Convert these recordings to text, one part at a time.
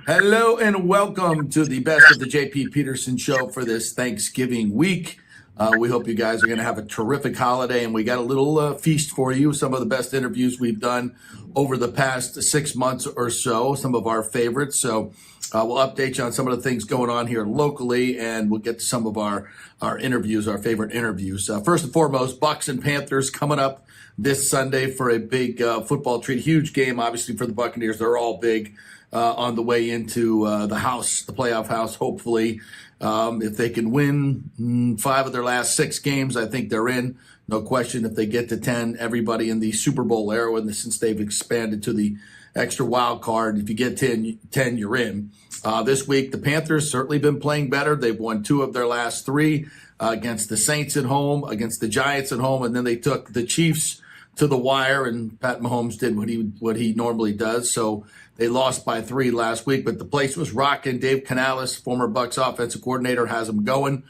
Hello and welcome to the best of the JP Peterson show for this Thanksgiving week. We hope you guys are going to have a terrific holiday, and we got a little feast for you. Some of the best interviews we've done over the past 6 months or so, some of our favorites. So we'll update you on some of the things going on here locally, and we'll get to some of our interviews, our favorite interviews. First and foremost, Bucs and Panthers coming up this Sunday for a big football treat. Huge game, obviously, for the Buccaneers. They're all big. On the way into the playoff house, hopefully. If they can win 5 of their last 6 games, I think they're in. No question. If they get to 10, everybody in the Super Bowl era, since they've expanded to the extra wild card, if you get 10 you're in. This week, the Panthers certainly been playing better. They've won 2 of their last 3 against the Saints at home, against the Giants at home, and then they took the Chiefs to the wire, and Pat Mahomes did what he normally does. So they lost by 3 last week, but the place was rocking. Dave Canales, former Bucs offensive coordinator, has them going.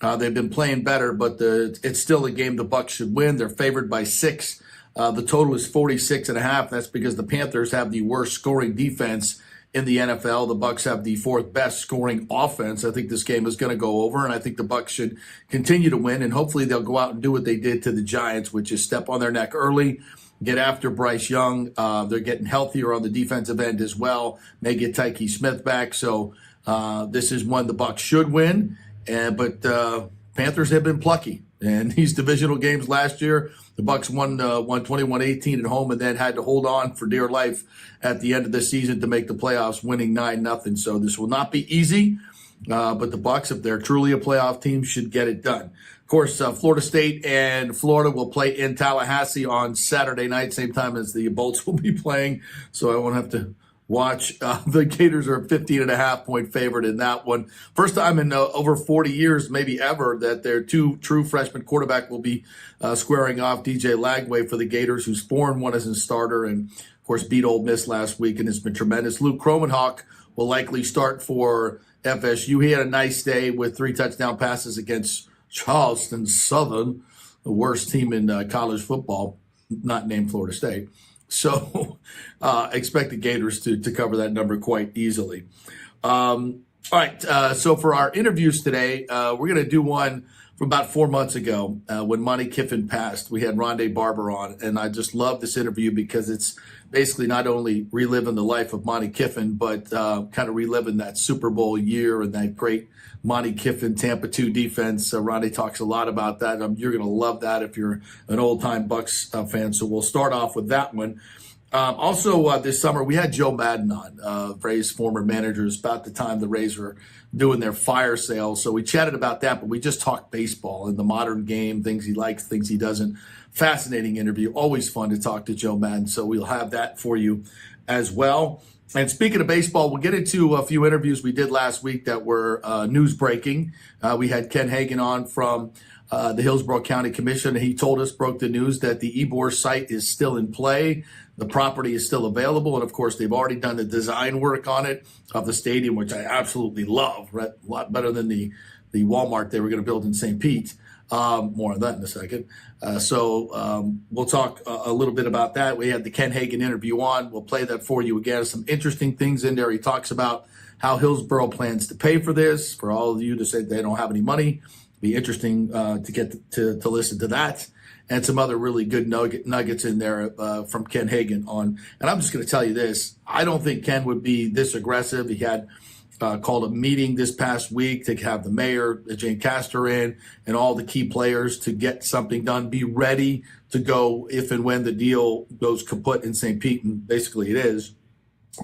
They've been playing better, but it's still a game the Bucs should win. They're favored by 6. The total is 46.5. That's because the Panthers have the worst scoring defense in the NFL. The Bucs have the 4th best scoring offense. I think this game is going to go over, and I think the Bucs should continue to win, and hopefully they'll go out and do what they did to the Giants, which is step on their neck early, get after Bryce Young. They're getting healthier on the defensive end as well. May get Tyke Smith back, so this is one the Bucs should win. But Panthers have been plucky. And these divisional games last year, the Bucs won 21-18 at home, and then had to hold on for dear life at the end of the season to make the playoffs, winning 9-0. So this will not be easy, but the Bucs, if they're truly a playoff team, should get it done. Of course, Florida State and Florida will play in Tallahassee on Saturday night, same time as the Bolts will be playing. So I won't have to watch. The Gators are a 15.5-point favorite in that one. First time in over 40 years, maybe ever, that their 2 true freshman quarterback will be squaring off. DJ Lagway for the Gators, who's 4-1 as a starter, and of course beat Ole Miss last week and has been tremendous. Luke Kromenhoek will likely start for FSU. He had a nice day with 3 touchdown passes against Charleston Southern, the worst team in college football, not named Florida State. So expect the Gators to cover that number quite easily. All right, so for our interviews today, we're going to do one from about 4 months ago when Monty Kiffin passed. We had Rondé Barber on, and I just love this interview because it's basically not only reliving the life of Monty Kiffin, but kind of reliving that Super Bowl year and that great Monty Kiffin Tampa 2 defense. Rondé talks a lot about that. You're going to love that if you're an old-time Bucs fan. So we'll start off with that one. Also, this summer, we had Joe Maddon on, Rays former managers, about the time the Rays were doing their fire sale. So we chatted about that, but we just talked baseball and the modern game, things he likes, things he doesn't. Fascinating interview. Always fun to talk to Joe Maddon. So we'll have that for you as well. And speaking of baseball, we'll get into a few interviews we did last week that were news breaking. We had Ken Hagel on from the Hillsborough County Commission. He broke the news that the Ybor site is still in play. The property is still available. And of course, they've already done the design work on it of the stadium, which I absolutely love. Right? A lot better than the Walmart they were going to build in St. Pete. More on that in a second. So we'll talk a little bit about that. We had the Ken Hagel interview on. We'll play that for you again. Some interesting things in there. He talks about how Hillsborough plans to pay for this. For all of you to say they don't have any money, it'll be interesting to get to listen to that. And some other really good nuggets in there from Ken Hagel on. And I'm just going to tell you this. I don't think Ken would be this aggressive. He had called a meeting this past week to have the mayor, Jane Castor, in, and all the key players to get something done, be ready to go if and when the deal goes kaput in St. Pete, and basically it is.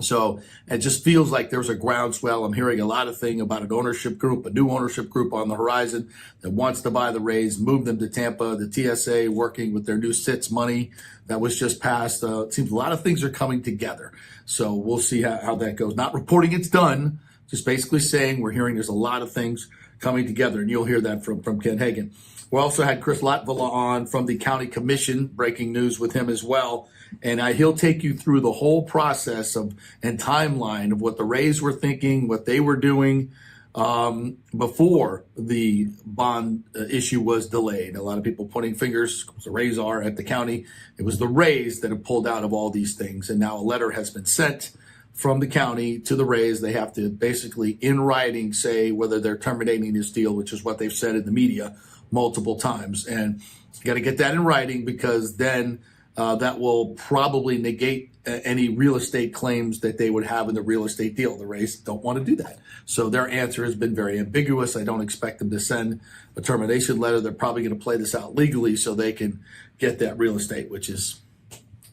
So it just feels like there's a groundswell. I'm hearing a lot of things about an ownership group, a new ownership group on the horizon that wants to buy the Rays, move them to Tampa, the TSA working with their new SITS money that was just passed. It seems a lot of things are coming together. So we'll see how that goes. Not reporting it's done, just basically saying we're hearing there's a lot of things coming together, and you'll hear that from Ken Hagel. We also had Chris Latvala on from the county commission, breaking news with him as well. And he'll take you through the whole process and timeline of what the Rays were thinking, what they were doing before the bond issue was delayed. A lot of people pointing fingers, the Rays are at the county. It was the Rays that have pulled out of all these things. And now a letter has been sent from the county to the Rays. They have to basically in writing say whether they're terminating his deal, which is what they've said in the media multiple times. And you got to get that in writing, because then that will probably negate any real estate claims that they would have in the real estate deal. The Rays don't want to do that. So their answer has been very ambiguous. I don't expect them to send a termination letter. They're probably going to play this out legally so they can get that real estate, which is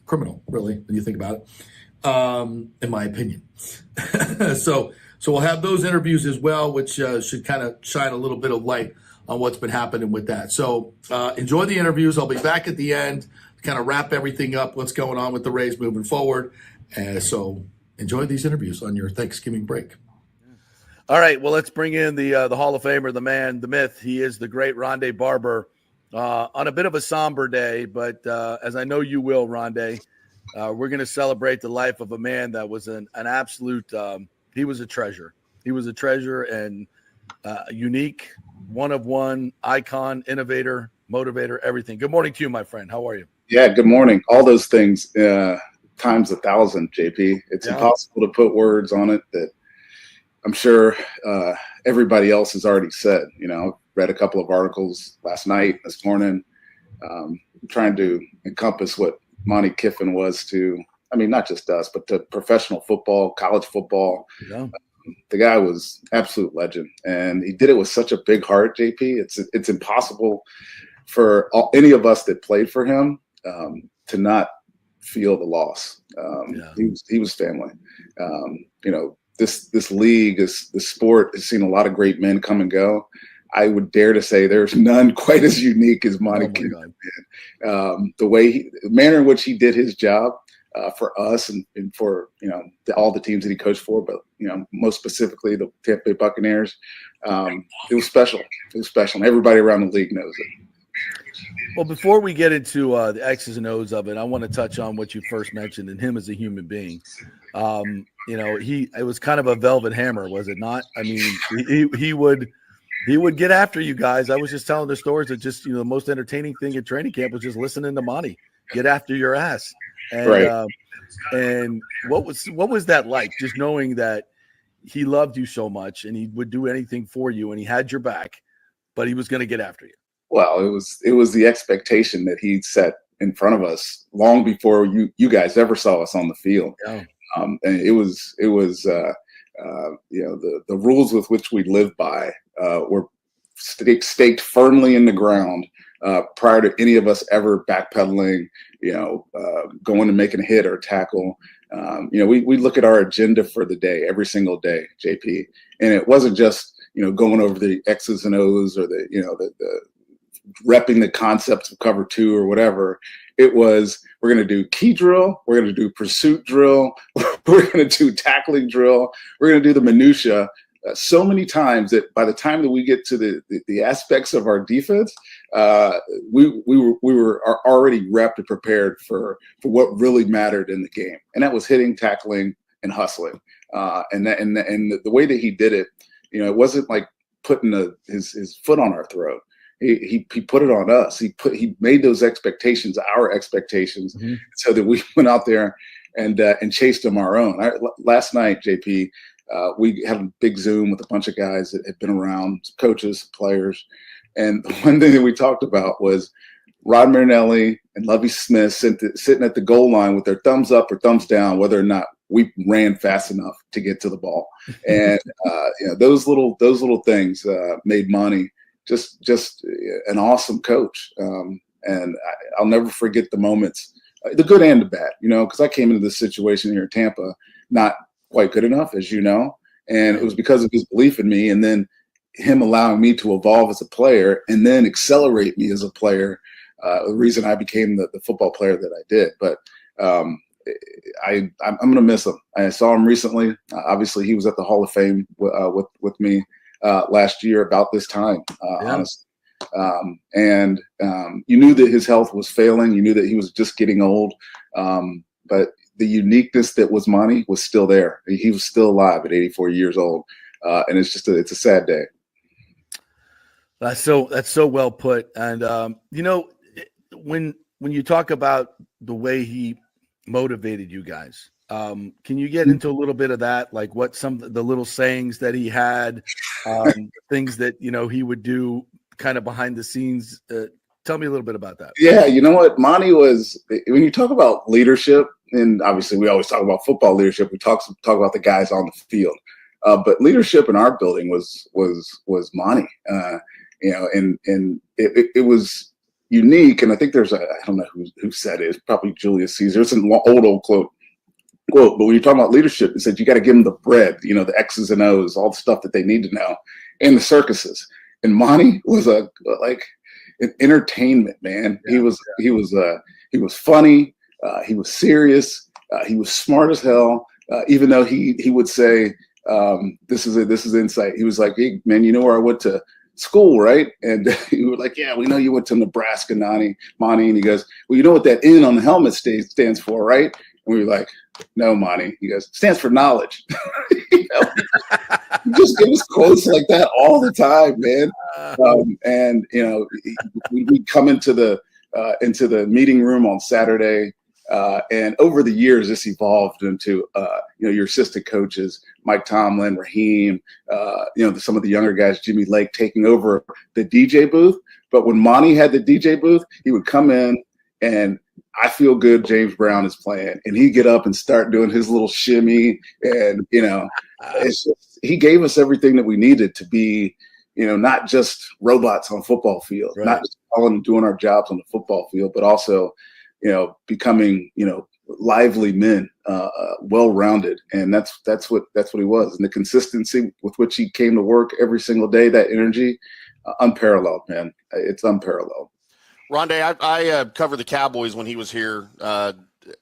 criminal, really, when you think about it, in my opinion. So we'll have those interviews as well, which should kind of shine a little bit of light on what's been happening with that. So enjoy the interviews. I'll be back at the end to kind of wrap everything up, what's going on with the Rays moving forward. So enjoy these interviews on your Thanksgiving break. All right, well, let's bring in the Hall of Famer, the man, the myth. He is the great Rondé Barber on a bit of a somber day, but as I know you will, Rondé, we're going to celebrate the life of a man that was an absolute he was a treasure. He was a treasure and unique, one of one, icon, innovator, motivator, everything. Good morning to you, my friend. How are you? Yeah, good morning. All those things times 1,000, JP. It's impossible to put words on it that I'm sure everybody else has already said. You know, read a couple of articles last night, this morning, trying to encompass what Monty Kiffin was to, I mean, not just us, but to professional football, college football. Yeah. The guy was absolute legend, and he did it with such a big heart, JP. It's impossible for any of us that played for him to not feel the loss. He was family. You know, this league, this sport has seen a lot of great men come and go. I would dare to say there's none quite as unique as Monty Kiffin did. The manner in which he did his job for us and for, you know, all the teams that he coached for, but, you know, most specifically the Tampa Bay Buccaneers, it was special. It was special, and everybody around the league knows it. Well, before we get into the X's and O's of it, I want to touch on what you first mentioned and him as a human being. You know, it was kind of a velvet hammer, was it not? I mean, he would get after you guys. I was just telling the stories of just, you know, the most entertaining thing at training camp was just listening to Monty get after your ass. And right. And what was that like? Just knowing that he loved you so much and he would do anything for you and he had your back, but he was going to get after you. Well, it was the expectation that he set in front of us long before you guys ever saw us on the field. Yeah. And it was you know, the rules with which we lived by were staked firmly in the ground prior to any of us ever backpedaling, you know, going and making a hit or a tackle. You know, we look at our agenda for the day every single day, JP, and it wasn't just, you know, going over the X's and O's or the, you know, the repping the concepts of cover two or whatever. It was, we're going to do key drill, we're going to do pursuit drill, we're going to do tackling drill, we're going to do the minutia so many times that by the time that we get to the aspects of our defense, we were already repped and prepared for what really mattered in the game, and that was hitting, tackling, and hustling. And the way that he did it, you know, it wasn't like putting his foot on our throat. He put it on us. He made those expectations our expectations, so that we went out there and chased them our own. Last night, JP, we had a big Zoom with a bunch of guys that had been around, coaches, players, and the one thing that we talked about was Rod Marinelli and Lovie Smith sitting at the goal line with their thumbs up or thumbs down, whether or not we ran fast enough to get to the ball. And you know, those little things made Monty just an awesome coach. And I'll never forget the moments, the good and the bad, you know, because I came into this situation here in Tampa not quite good enough, as you know, and it was because of his belief in me, and then him allowing me to evolve as a player and then accelerate me as a player, the reason I became the football player that I did. But I'm going to miss him. I saw him recently. Obviously, he was at the Hall of Fame with me last year about this time, honestly. And you knew that his health was failing. You knew that he was just getting old. But the uniqueness that was Monty was still there. He was still alive at 84 years old. And it's just it's a sad day. That's so well put. And you know, when you talk about the way he motivated you guys, Can you get into a little bit of that, like what some of the little sayings that he had, things that he would do kind of behind the scenes? Tell me a little bit about that. Yeah, you know what, Monty was, when you talk about leadership, and obviously we always talk about football leadership, we talk about the guys on the field, but leadership in our building was Monty, and it was unique. And I think there's I don't know who said it. It's probably Julius Caesar. It's an old quote. But when you're talking about leadership, it said you got to give them the bread, the X's and O's, all the stuff that they need to know, and the circuses. And Monty was an entertainment man. Yeah, he was funny. He was serious. He was smart as hell. Even though he would say, "This is insight." He was like, "Hey man, you know where I went to school, right?" And he was like, "Yeah, we know you went to Nebraska, Monty." And he goes, "Well, you know what that N on the helmet stands for, right?" And we were like, "No, Monty." He goes, "Stands for knowledge." Just give us quotes like that all the time, man. And we'd come into the meeting room on Saturday, and over the years, this evolved into your assistant coaches, Mike Tomlin, Raheem, some of the younger guys, Jimmy Lake, taking over the DJ booth. But when Monty had the DJ booth, he would come in and I feel good. James Brown is playing, and he'd get up and start doing his little shimmy, and he gave us everything that we needed to be, not just robots on football field, right. Not just doing our jobs on the football field, but also, becoming, lively men, well-rounded, and that's what he was, and the consistency with which he came to work every single day, that energy, unparalleled, man. It's unparalleled. Rondé, I covered the Cowboys when he was here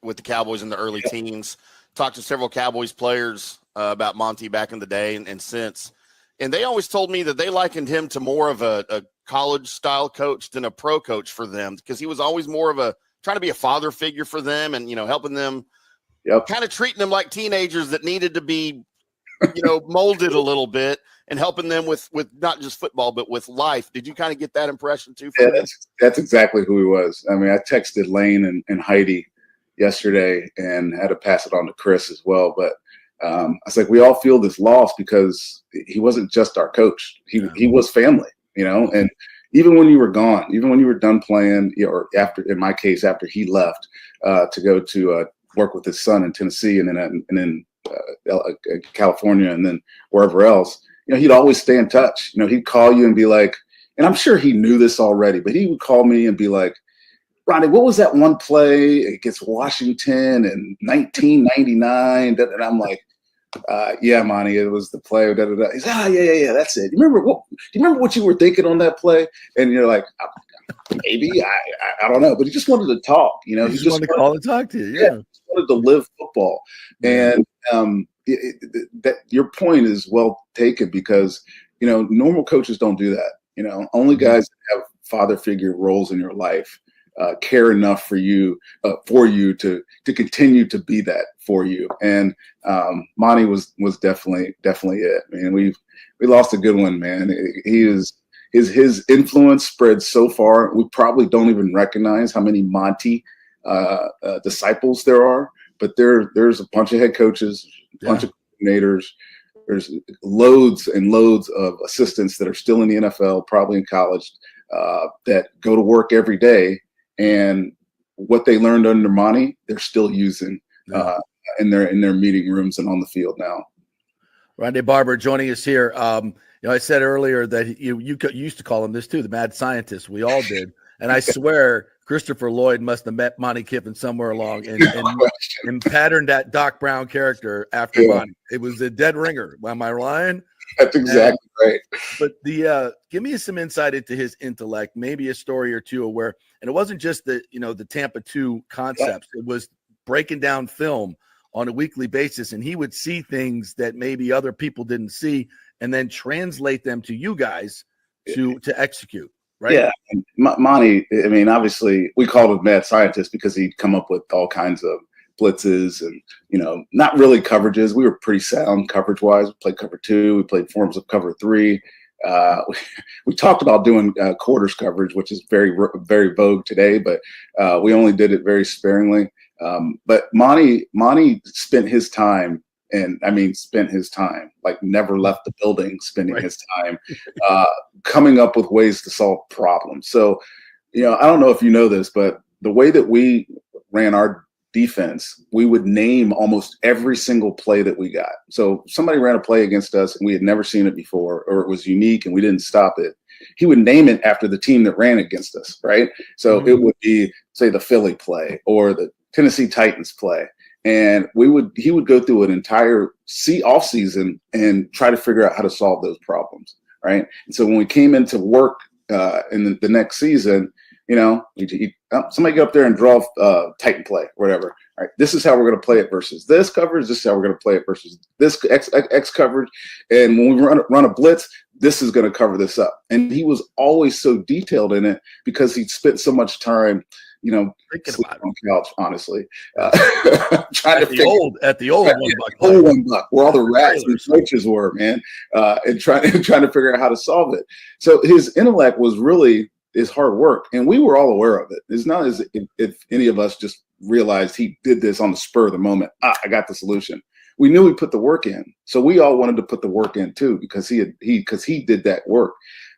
with the Cowboys in the early teens. Talked to several Cowboys players about Monty back in the day and since. And they always told me that they likened him to more of a college-style coach than a pro coach for them, because he was always more of trying to be a father figure for them and, helping them, kind of treating them like teenagers that needed to be, molded a little bit, and helping them with not just football, but with life. Did you kind of get that impression too? Yeah, that's exactly who he was. I mean, I texted Lane and Heidi yesterday and had to pass it on to Chris as well. But I was like, we all feel this loss because he wasn't just our coach. He was family, and even when you were gone, even when you were done playing, or after, in my case, after he left to go to work with his son in Tennessee and then California and then wherever else, he'd always stay in touch. He'd call you and be like, and I'm sure he knew this already, but he would call me and be like, "Ronnie, what was that one play against Washington in 1999? And I'm like, "Yeah, Monty, it was the play." Da, da, da. He's, yeah, that's it. Do you remember what you were thinking on that play? And you're like, maybe, I don't know, but he just wanted to talk. He just wanted to call and talk to you. Yeah, he wanted to live football. And that your point is well taken, because normal coaches don't do that. Only guys that have father figure roles in your life care enough for you to continue to be that for you. And Monty was definitely it. Man, we lost a good one, man. His influence spread so far, we probably don't even recognize how many Monty disciples there are. But there's a bunch of head coaches, a bunch of coordinators. There's loads and loads of assistants that are still in the NFL, probably in college, that go to work every day. And what they learned under Monty, they're still using in their meeting rooms and on the field now. Rondé Barber joining us here. I said earlier that you used to call him this too, the mad scientist. We all did. And I swear Christopher Lloyd must have met Monty Kiffin somewhere along and patterned that Doc Brown character after Monty. It was a dead ringer. Am I lying? That's exactly right. But give me some insight into his intellect, maybe a story or two and it wasn't just the Tampa 2 concepts. It was breaking down film on a weekly basis, and he would see things that maybe other people didn't see and then translate them to you guys to execute. Right? Yeah, Monty, I mean, obviously we called him mad scientist because he'd come up with all kinds of blitzes and, not really coverages. We were pretty sound coverage-wise. We played cover 2. We played forms of cover 3. We talked about doing quarters coverage, which is very, very vogue today, but we only did it very sparingly. But Monty spent his time, and I mean spent his time, like never left the building, spending his time coming up with ways to solve problems. So, I don't know if you know this, but the way that we ran our defense, we would name almost every single play that we got. So somebody ran a play against us and we had never seen it before, or it was unique and we didn't stop it. He would name it after the team that ran against us, right? So it would be, say, the Philly play or the Tennessee Titans play. And he would go through an entire off season and try to figure out how to solve those problems, right? And so when we came into work in the next season, somebody get up there and draw Titan play, whatever. All right, this is how we're going to play it versus this coverage. This is how we're going to play it versus this X coverage. And when we run a blitz, this is going to cover this up. And he was always so detailed in it because he'd spent so much time, sleeping on the couch, honestly, trying at the old one buck, where all the rats and coaches were, man, and trying to figure out how to solve it. So his intellect was really his hard work, and we were all aware of it. It's not as if any of us just realized he did this on the spur of the moment. I got the solution. We knew he put the work in, so we all wanted to put the work in too because he did that work.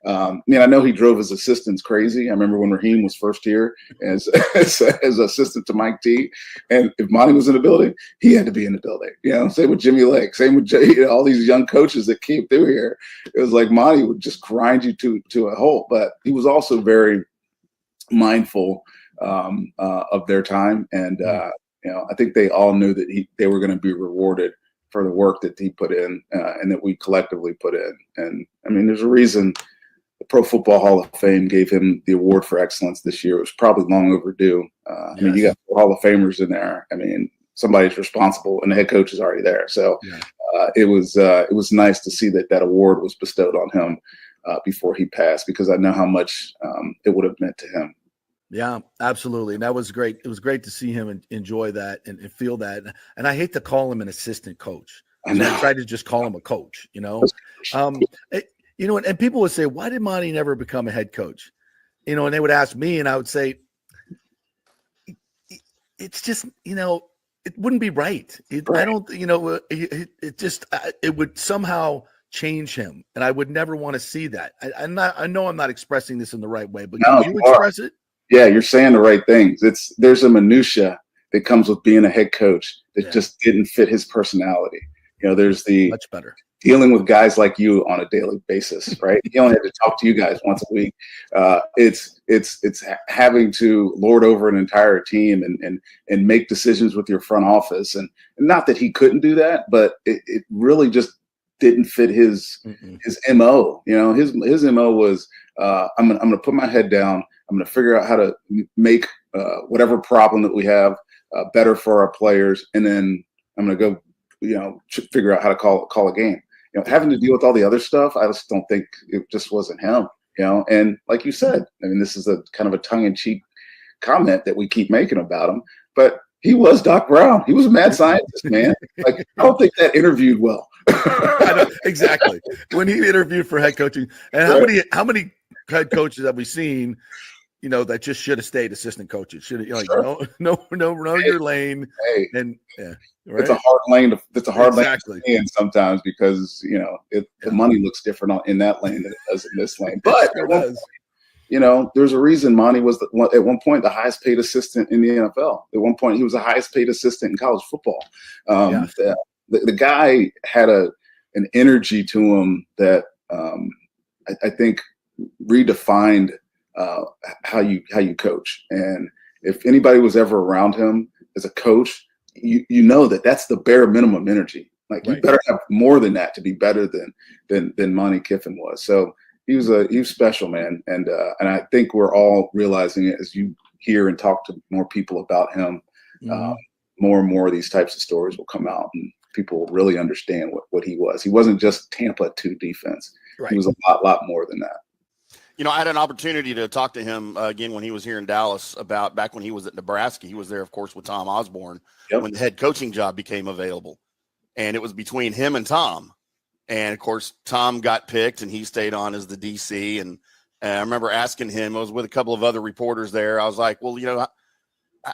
I know he drove his assistants crazy. I remember when Raheem was first here as assistant to Mike T, and if Monty was in the building, he had to be in the building. Same with Jimmy Lake, same with all these young coaches that came through here. It was like Monty would just grind you to a halt, but he was also very mindful of their time, and I think they all knew that they were going to be rewarded for the work that he put in and that we collectively put in. And I mean, there's a reason the Pro Football Hall of Fame gave him the award for excellence this year. It was probably long overdue. I mean, you got Hall of Famers in there. I mean, somebody's responsible, and the head coach is already there. So it was nice to see that award was bestowed on him before he passed, because I know how much it would have meant to him. Yeah, absolutely. And that was great. It was great to see him enjoy that and feel that. And I hate to call him an assistant coach. I try to just call him a coach, and people would say, why did Monty never become a head coach? And they would ask me, and I would say, it's just, it wouldn't be right. I don't, it would somehow change him. And I would never want to see that. I know I'm not expressing this in the right way, but can you express it? Yeah, you're saying the right things. There's a minutia that comes with being a head coach that just didn't fit his personality. There's the much better dealing with guys like you on a daily basis, right? He only had to talk to you guys once a week. It's having to lord over an entire team and make decisions with your front office. And not that he couldn't do that, but it really just didn't fit his MO. His MO was I'm gonna put my head down. I'm going to figure out how to make whatever problem that we have better for our players, and then I'm going to go, figure out how to call a game. Having to deal with all the other stuff, I just don't think it just wasn't him. And like you said, I mean, this is a kind of a tongue-in-cheek comment that we keep making about him, but he was Doc Brown. He was a mad scientist, man. Like, I don't think that interviewed well. Exactly. When he interviewed for head coaching, and how many head coaches have we seen? That just should have stayed assistant coaches. Should have know your lane. Hey, and it's a hard lane. It's a hard lane to stay in sometimes because the money looks different in that lane than it does in this lane. But there's a reason Monty was at one point the highest paid assistant in the NFL. At one point, he was the highest paid assistant in college football. The guy had an energy to him that I think redefined how you coach. And if anybody was ever around him as a coach, that's the bare minimum energy. Like, you better have more than that to be better than Monty Kiffin was. So he was special, man. And I think we're all realizing it as you hear and talk to more people about him. More and more of these types of stories will come out, and people will really understand what he was. He wasn't just Tampa 2 defense. Right. He was a lot more than that. I had an opportunity to talk to him again when he was here in Dallas about back when he was at Nebraska. He was there, of course, with Tom Osborne when the head coaching job became available. And it was between him and Tom. And, of course, Tom got picked, and he stayed on as the DC. And I remember asking him, I was with a couple of other reporters there. I was like, well,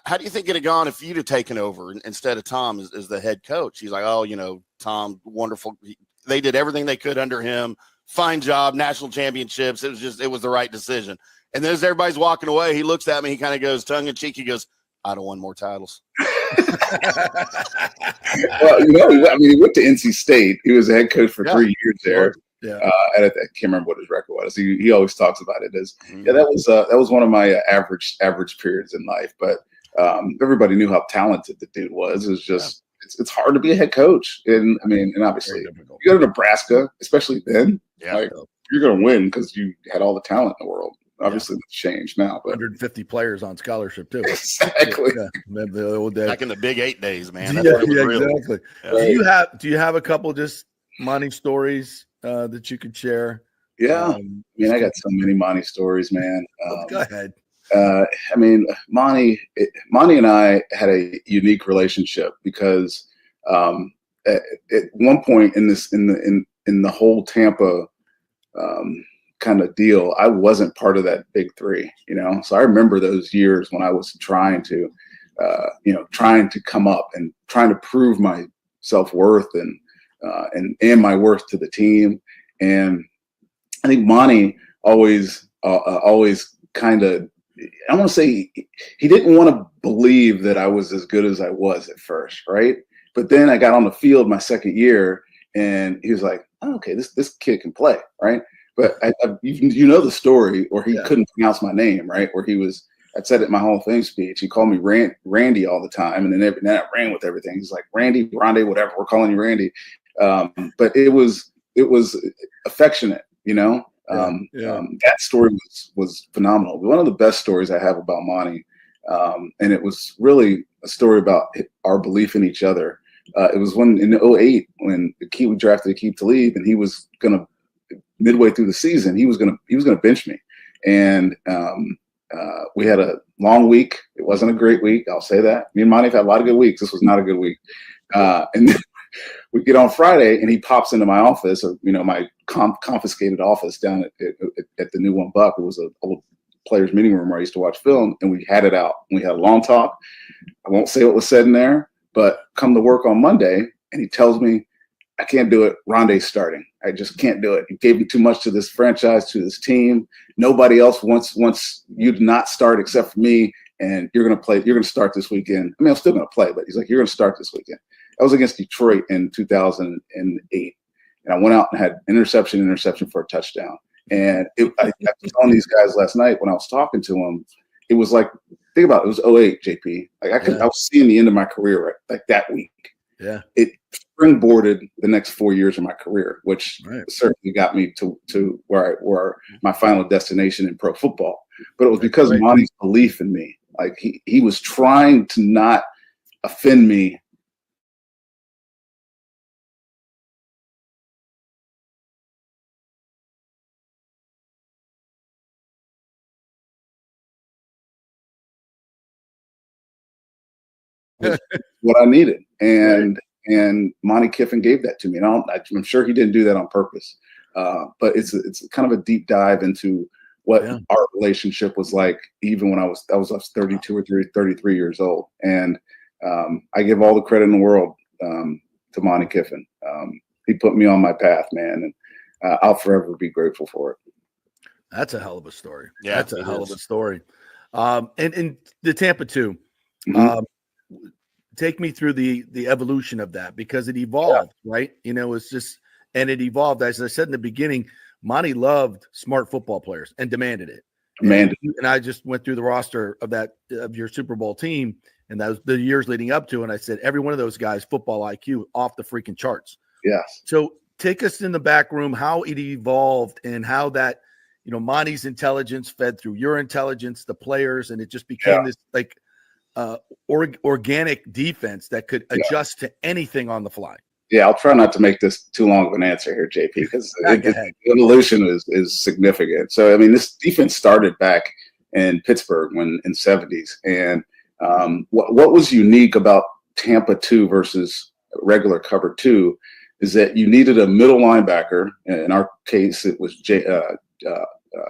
how do you think it'd have gone if you'd have taken over instead of Tom as the head coach? He's like, oh, Tom, wonderful. They did everything they could under him. Fine job, national championships. It was the right decision. And then as everybody's walking away, he looks at me. He kind of goes tongue in cheek. He goes, I don't want more titles. Well, he went to NC State. He was a head coach for 3 years there. Yeah. I can't remember what his record was. He always talks about it as, that was one of my average periods in life. But everybody knew how talented the dude was. It was just, it's hard to be a head coach. And obviously you go to Nebraska, especially then, you're going to win because you had all the talent in the world. Obviously, it's changed now. But 150 players on scholarship too. Exactly. The old days. Back in the Big 8 days, man. Exactly. Yeah. Do you have a couple just Monty stories that you could share? Yeah. I got so many Monty stories, man. Go ahead. Monty and I had a unique relationship because at one point in the whole Tampa kind of deal, I wasn't part of that big three, so I remember those years when I was trying to come up and trying to prove my self-worth and my worth to the team. And I think Monty always kind of, I want to say he didn't want to believe that I was as good as I was at first, right? But then I got on the field my second year and he was like, oh, okay, this kid can play, right? But the story, or he couldn't pronounce my name, right? Where I said it in my Hall of Fame speech. He called me Randy all the time, and then I ran with everything. He's like, Randy, Rondé, whatever, we're calling you Randy. But it was affectionate, That story was phenomenal. One of the best stories I have about Monty, and it was really a story about our belief in each other. It was in 2008 when we drafted Aqib Talib, and he was going to, midway through the season, he was gonna bench me, and we had a long week. It wasn't a great week, I'll say that. Me and Monty have had a lot of good weeks. This was not a good week. And then we get on Friday, and he pops into my office, or my confiscated office down at the new One Buck. It was an old players' meeting room where I used to watch film, and we had it out. We had a long talk. I won't say what was said in there, but come to work on Monday, and he tells me, I can't do it. Rondé's starting. I just can't do it. You gave me too much to this franchise, to this team. Nobody else wants you to not start except for me. And you're going to play. You're going to start this weekend. I'm still going to play, but he's like, you're going to start this weekend. I was against Detroit in 2008, and I went out and had interception for a touchdown. And I was telling these guys last night when I was talking to them, it was like, think about it. It was 2008, JP. I was seeing the end of my career like that week. Yeah. It springboarded the next 4 years of my career, which certainly got me to where my final destination in pro football. But it was because of Monty's belief in me. Like he was trying to not offend me. What I needed. And Monty Kiffin gave that to me. And I'm sure he didn't do that on purpose. But it's kind of a deep dive into what our relationship was like, even when I was 32 or 33 years old. And I give all the credit in the world to Monty Kiffin. He put me on my path, man. And I'll forever be grateful for it. That's a hell of a story. Yeah, that's a hell of a story. And the Tampa 2. Take me through the evolution of that, because it evolved, right? It's just, and it evolved. As I said in the beginning, Monty loved smart football players and demanded it. And I just went through the roster of your Super Bowl team, and that was the years leading up to. And I said, every one of those guys, football IQ off the freaking charts. Yes. So take us in the back room, how it evolved and how that, Monty's intelligence fed through your intelligence, the players, and it just became this like organic defense that could adjust to anything on the fly. Yeah, I'll try not to make this too long of an answer here, JP, because the evolution is significant. So, this defense started back in Pittsburgh in the 70s. And what was unique about Tampa 2 versus regular cover 2 is that you needed a middle linebacker. In our case, it was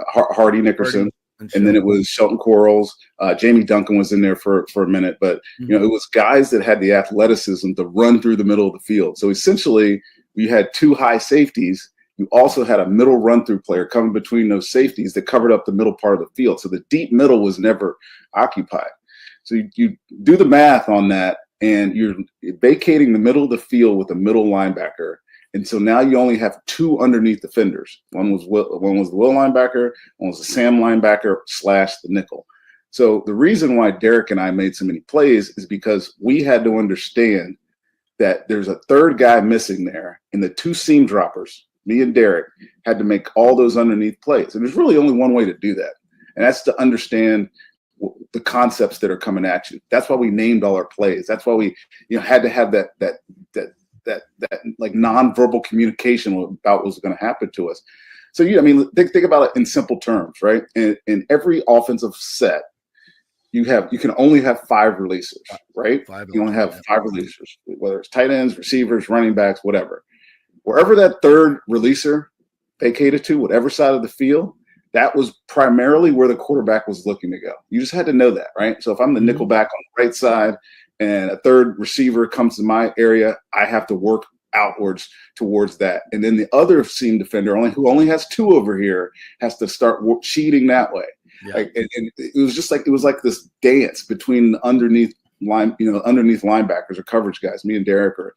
Hardy Nickerson. and then it was Shelton Quarles. Jamie Duncan was in there for a minute, but it was guys that had the athleticism to run through the middle of the field. So essentially, you had two high safeties. You also had a middle run-through player coming between those safeties that covered up the middle part of the field. So the deep middle was never occupied. So you do the math on that, and you're vacating the middle of the field with a middle linebacker. And so now you only have two underneath defenders. One was the Will linebacker, one was the Sam linebacker / the nickel. So the reason why Derek and I made so many plays is because we had to understand that there's a third guy missing there, and the two seam droppers, me and Derek, had to make all those underneath plays. And there's really only one way to do that, and that's to understand the concepts that are coming at you. That's why we named all our plays. That's why we had to have that like nonverbal communication about what was going to happen to us. So think about it in simple terms, right? In every offensive set, you can only have 5 releasers, right? You only have 5 releasers, whether it's tight ends, receivers, running backs, whatever. Wherever that third releaser vacated to, whatever side of the field, that was primarily where the quarterback was looking to go. You just had to know that, right? So if I'm the nickel back on the right side and a third receiver comes to my area, I have to work outwards towards that. And then the other seam defender, who only has 2 over here, has to start cheating that way. Yeah. And it was like this dance between the underneath linebackers or coverage guys, me and Derek, or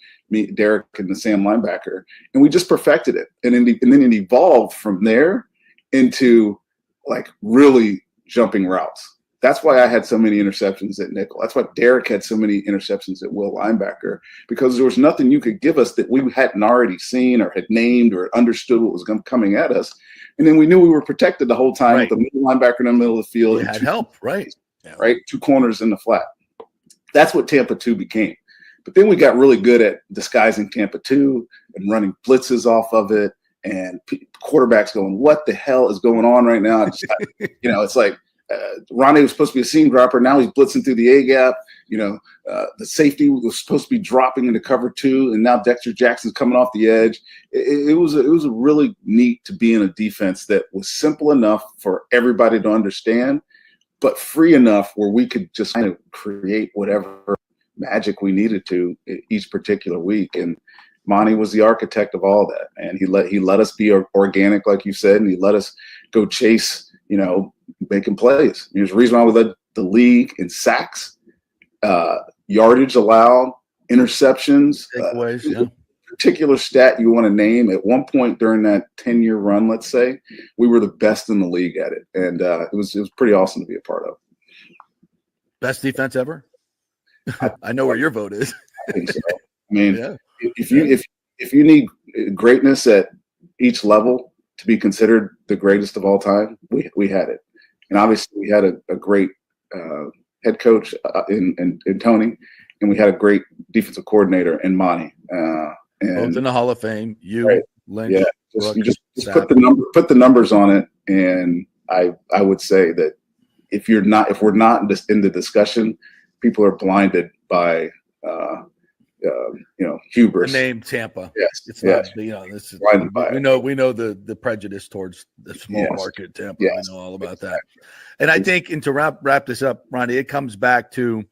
Derek and the Sam linebacker, and we just perfected it. And then it evolved from there into like really jumping routes. That's why I had so many interceptions at nickel. That's why Derek had so many interceptions at will linebacker, because there was nothing you could give us that we hadn't already seen or had named or understood what was coming at us. And then we knew we were protected the whole time with the middle linebacker in the middle of the field. You had help, right? Right. 2 corners in the flat. That's what Tampa 2 became. But then we got really good at disguising Tampa 2 and running blitzes off of it. And quarterbacks going, what the hell is going on right now? It's like Rondé was supposed to be a seam dropper. Now he's blitzing through the A gap. The safety was supposed to be dropping into cover 2, and now Dexter Jackson's coming off the edge. It was a really neat to be in a defense that was simple enough for everybody to understand, but free enough where we could just kind of create whatever magic we needed to each particular week. And Monty was the architect of all that, and he let us be organic, like you said, and he let us go chase, making plays. There's a reason why we led the league in sacks, yardage allowed, interceptions, takeaways. Particular stat you want to name. At one point during that 10-year run, let's say, we were the best in the league at it, and it was pretty awesome to be a part of. Best defense ever. I know where your vote is. I think so. I mean, if you need greatness at each level to be considered the greatest of all time, we had it. And obviously we had a great head coach in Tony, and we had a great defensive coordinator in Monty. Both in the Hall of Fame. Lynch, you just put the numbers on it, and I would say that if we're not in the discussion, people are blinded by hubris. The name Tampa. Yes, it's yes. not. This is blinded by we know the prejudice towards the small market Tampa. Yes. I know all about that. And I think, and to wrap this up, Rondé, it comes back to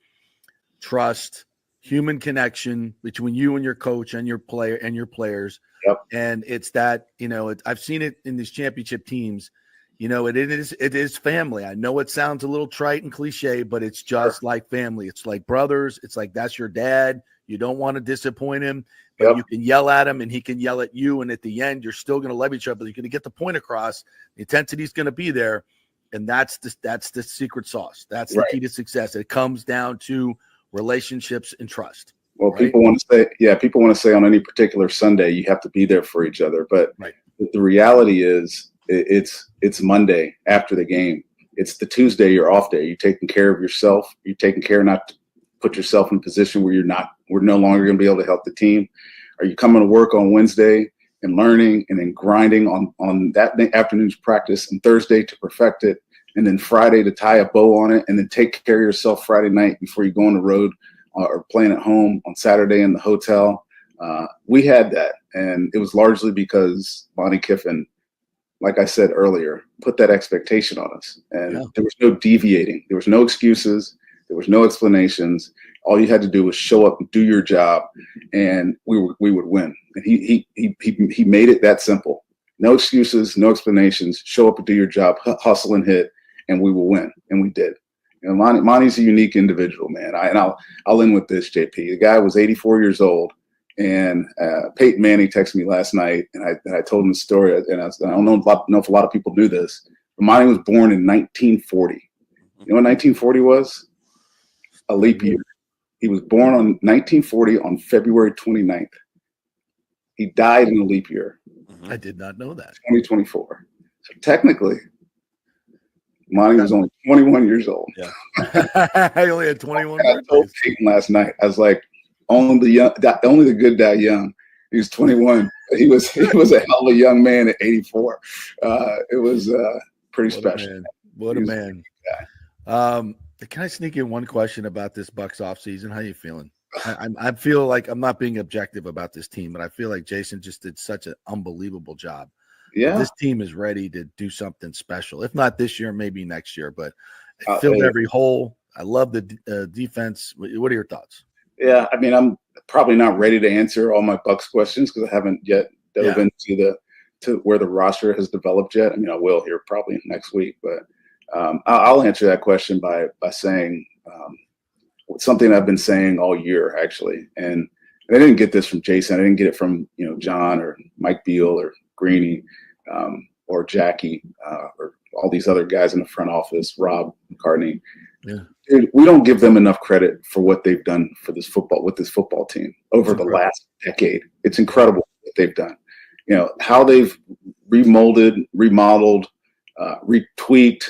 trust, human connection between you and your coach and your player and your players. Yep. And it's that, I've seen it in these championship teams. It is family. I know it sounds a little trite and cliche, but it's just like family. It's like brothers. It's like that's your dad. You don't want to disappoint him, but you can yell at him and he can yell at you. And at the end, you're still going to love each other. But you're going to get the point across. The intensity is going to be there. And that's the secret sauce. That's the key to success. It comes down to relationships and trust. Well, people want to say on any particular Sunday, you have to be there for each other. But the reality is it's Monday after the game. It's the Tuesday, your off day. You're taking care of yourself. You're taking care not to put yourself in a position where we're no longer going to be able to help the team. Are you coming to work on Wednesday and learning and then grinding on that afternoon's practice, and Thursday to perfect it, and then Friday to tie a bow on it, and then take care of yourself Friday night before you go on the road or playing at home on Saturday in the hotel? We had that, and it was largely because Monty Kiffin like I said earlier, put that expectation on us. And there was no deviating. There was no excuses. There was no explanations. All you had to do was show up and do your job, and we would win. And he made it that simple. No excuses, no explanations. Show up and do your job, hustle and hit, and we will win. And we did. You know, Monty's a unique individual, man. I'll end with this, JP. The guy was 84 years old, and Peyton Manning texted me last night, and I told him the story. And I don't know if a lot of people knew this, but Monty was born in 1940. You know what 1940 was? A leap year. He was born on 1940 on February 29th. He died in a leap year. I did not know that. 2024. So technically, Monty was only 21 years old. Yeah. I only had 21. I told Peyton last night, I was like, only the good die young. He was 21. He was a hell of a young man at 84. It was pretty special. What a man. Can I sneak in one question about this Bucs offseason? How you feeling? I feel like I'm not being objective about this team, but I feel like Jason just did such an unbelievable job. Yeah, this team is ready to do something special. If not this year, maybe next year. But it filled every hole. I love the defense. What are your thoughts? Yeah, I mean, I'm probably not ready to answer all my Bucs questions because I haven't yet dove into to where the roster has developed yet. I mean, I will here probably next week, but I'll answer that question by saying something I've been saying all year, actually. And I didn't get this from Jason. I didn't get it from John or Mike Beal or Greeny or Jackie or all these other guys in the front office, Rob McCartney. Yeah. Dude, we don't give them enough credit for what they've done with this football team over the last decade. It's incredible what they've done. How they've remodeled, retweaked,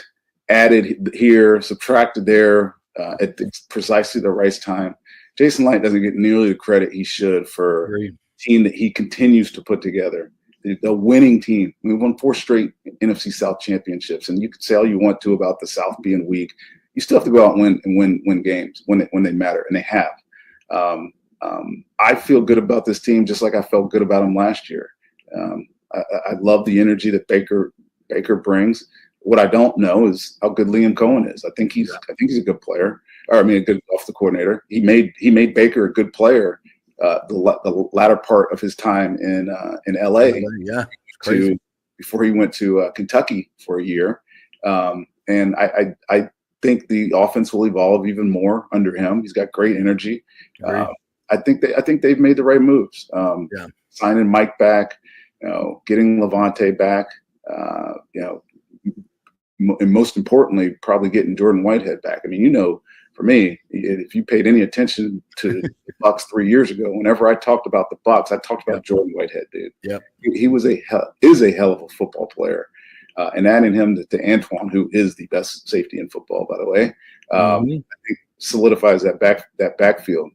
added here, subtracted there at precisely the right time. Jason Light doesn't get nearly the credit he should for a team that he continues to put together. The winning team. We won 4 straight NFC South championships, and you can say all you want to about the South being weak. You still have to go out and win games when they matter, and they have. I feel good about this team just like I felt good about them last year. I love the energy that Baker brings. What I don't know is how good Liam Cohen is. I think he's a good player, or a good offensive coordinator. He made Baker a good player the latter part of his time in LA. Yeah, before he went to Kentucky for a year. And I think the offense will evolve even more under him. He's got great energy. I think they've made the right moves. Signing Mike back, getting Levante back, and most importantly, probably getting Jordan Whitehead back. I mean, for me, if you paid any attention to the Bucs 3 years ago, whenever I talked about the Bucs, I talked about Jordan Whitehead, dude. Yep. He is a hell of a football player. And adding him to Antoine, who is the best safety in football, by the way, I think solidifies that backfield.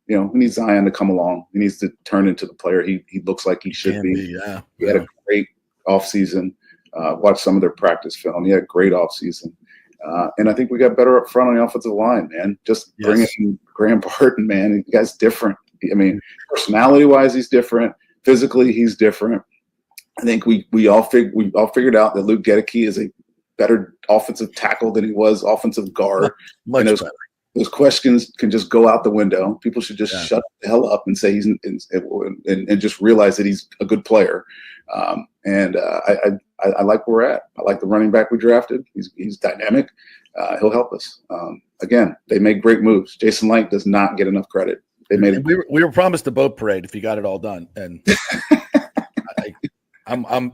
We need Zion to come along. He needs to turn into the player he looks like he should be. He had a great offseason. Watched some of their practice film. He had a great offseason. And I think we got better up front on the offensive line, man. Just bringing in Graham Barton, man. The guy's different. I mean, personality-wise, he's different. Physically, he's different. I think we all figured out that Luke Gedeke is a better offensive tackle than he was offensive guard. Much better. Those questions can just go out the window. People should just shut the hell up and say and just realize that he's a good player. I like where we're at. I like the running back we drafted. He's dynamic. He'll help us. Again, they made great moves. Jason Light does not get enough credit. They made. We were promised a boat parade if you got it all done, and I'm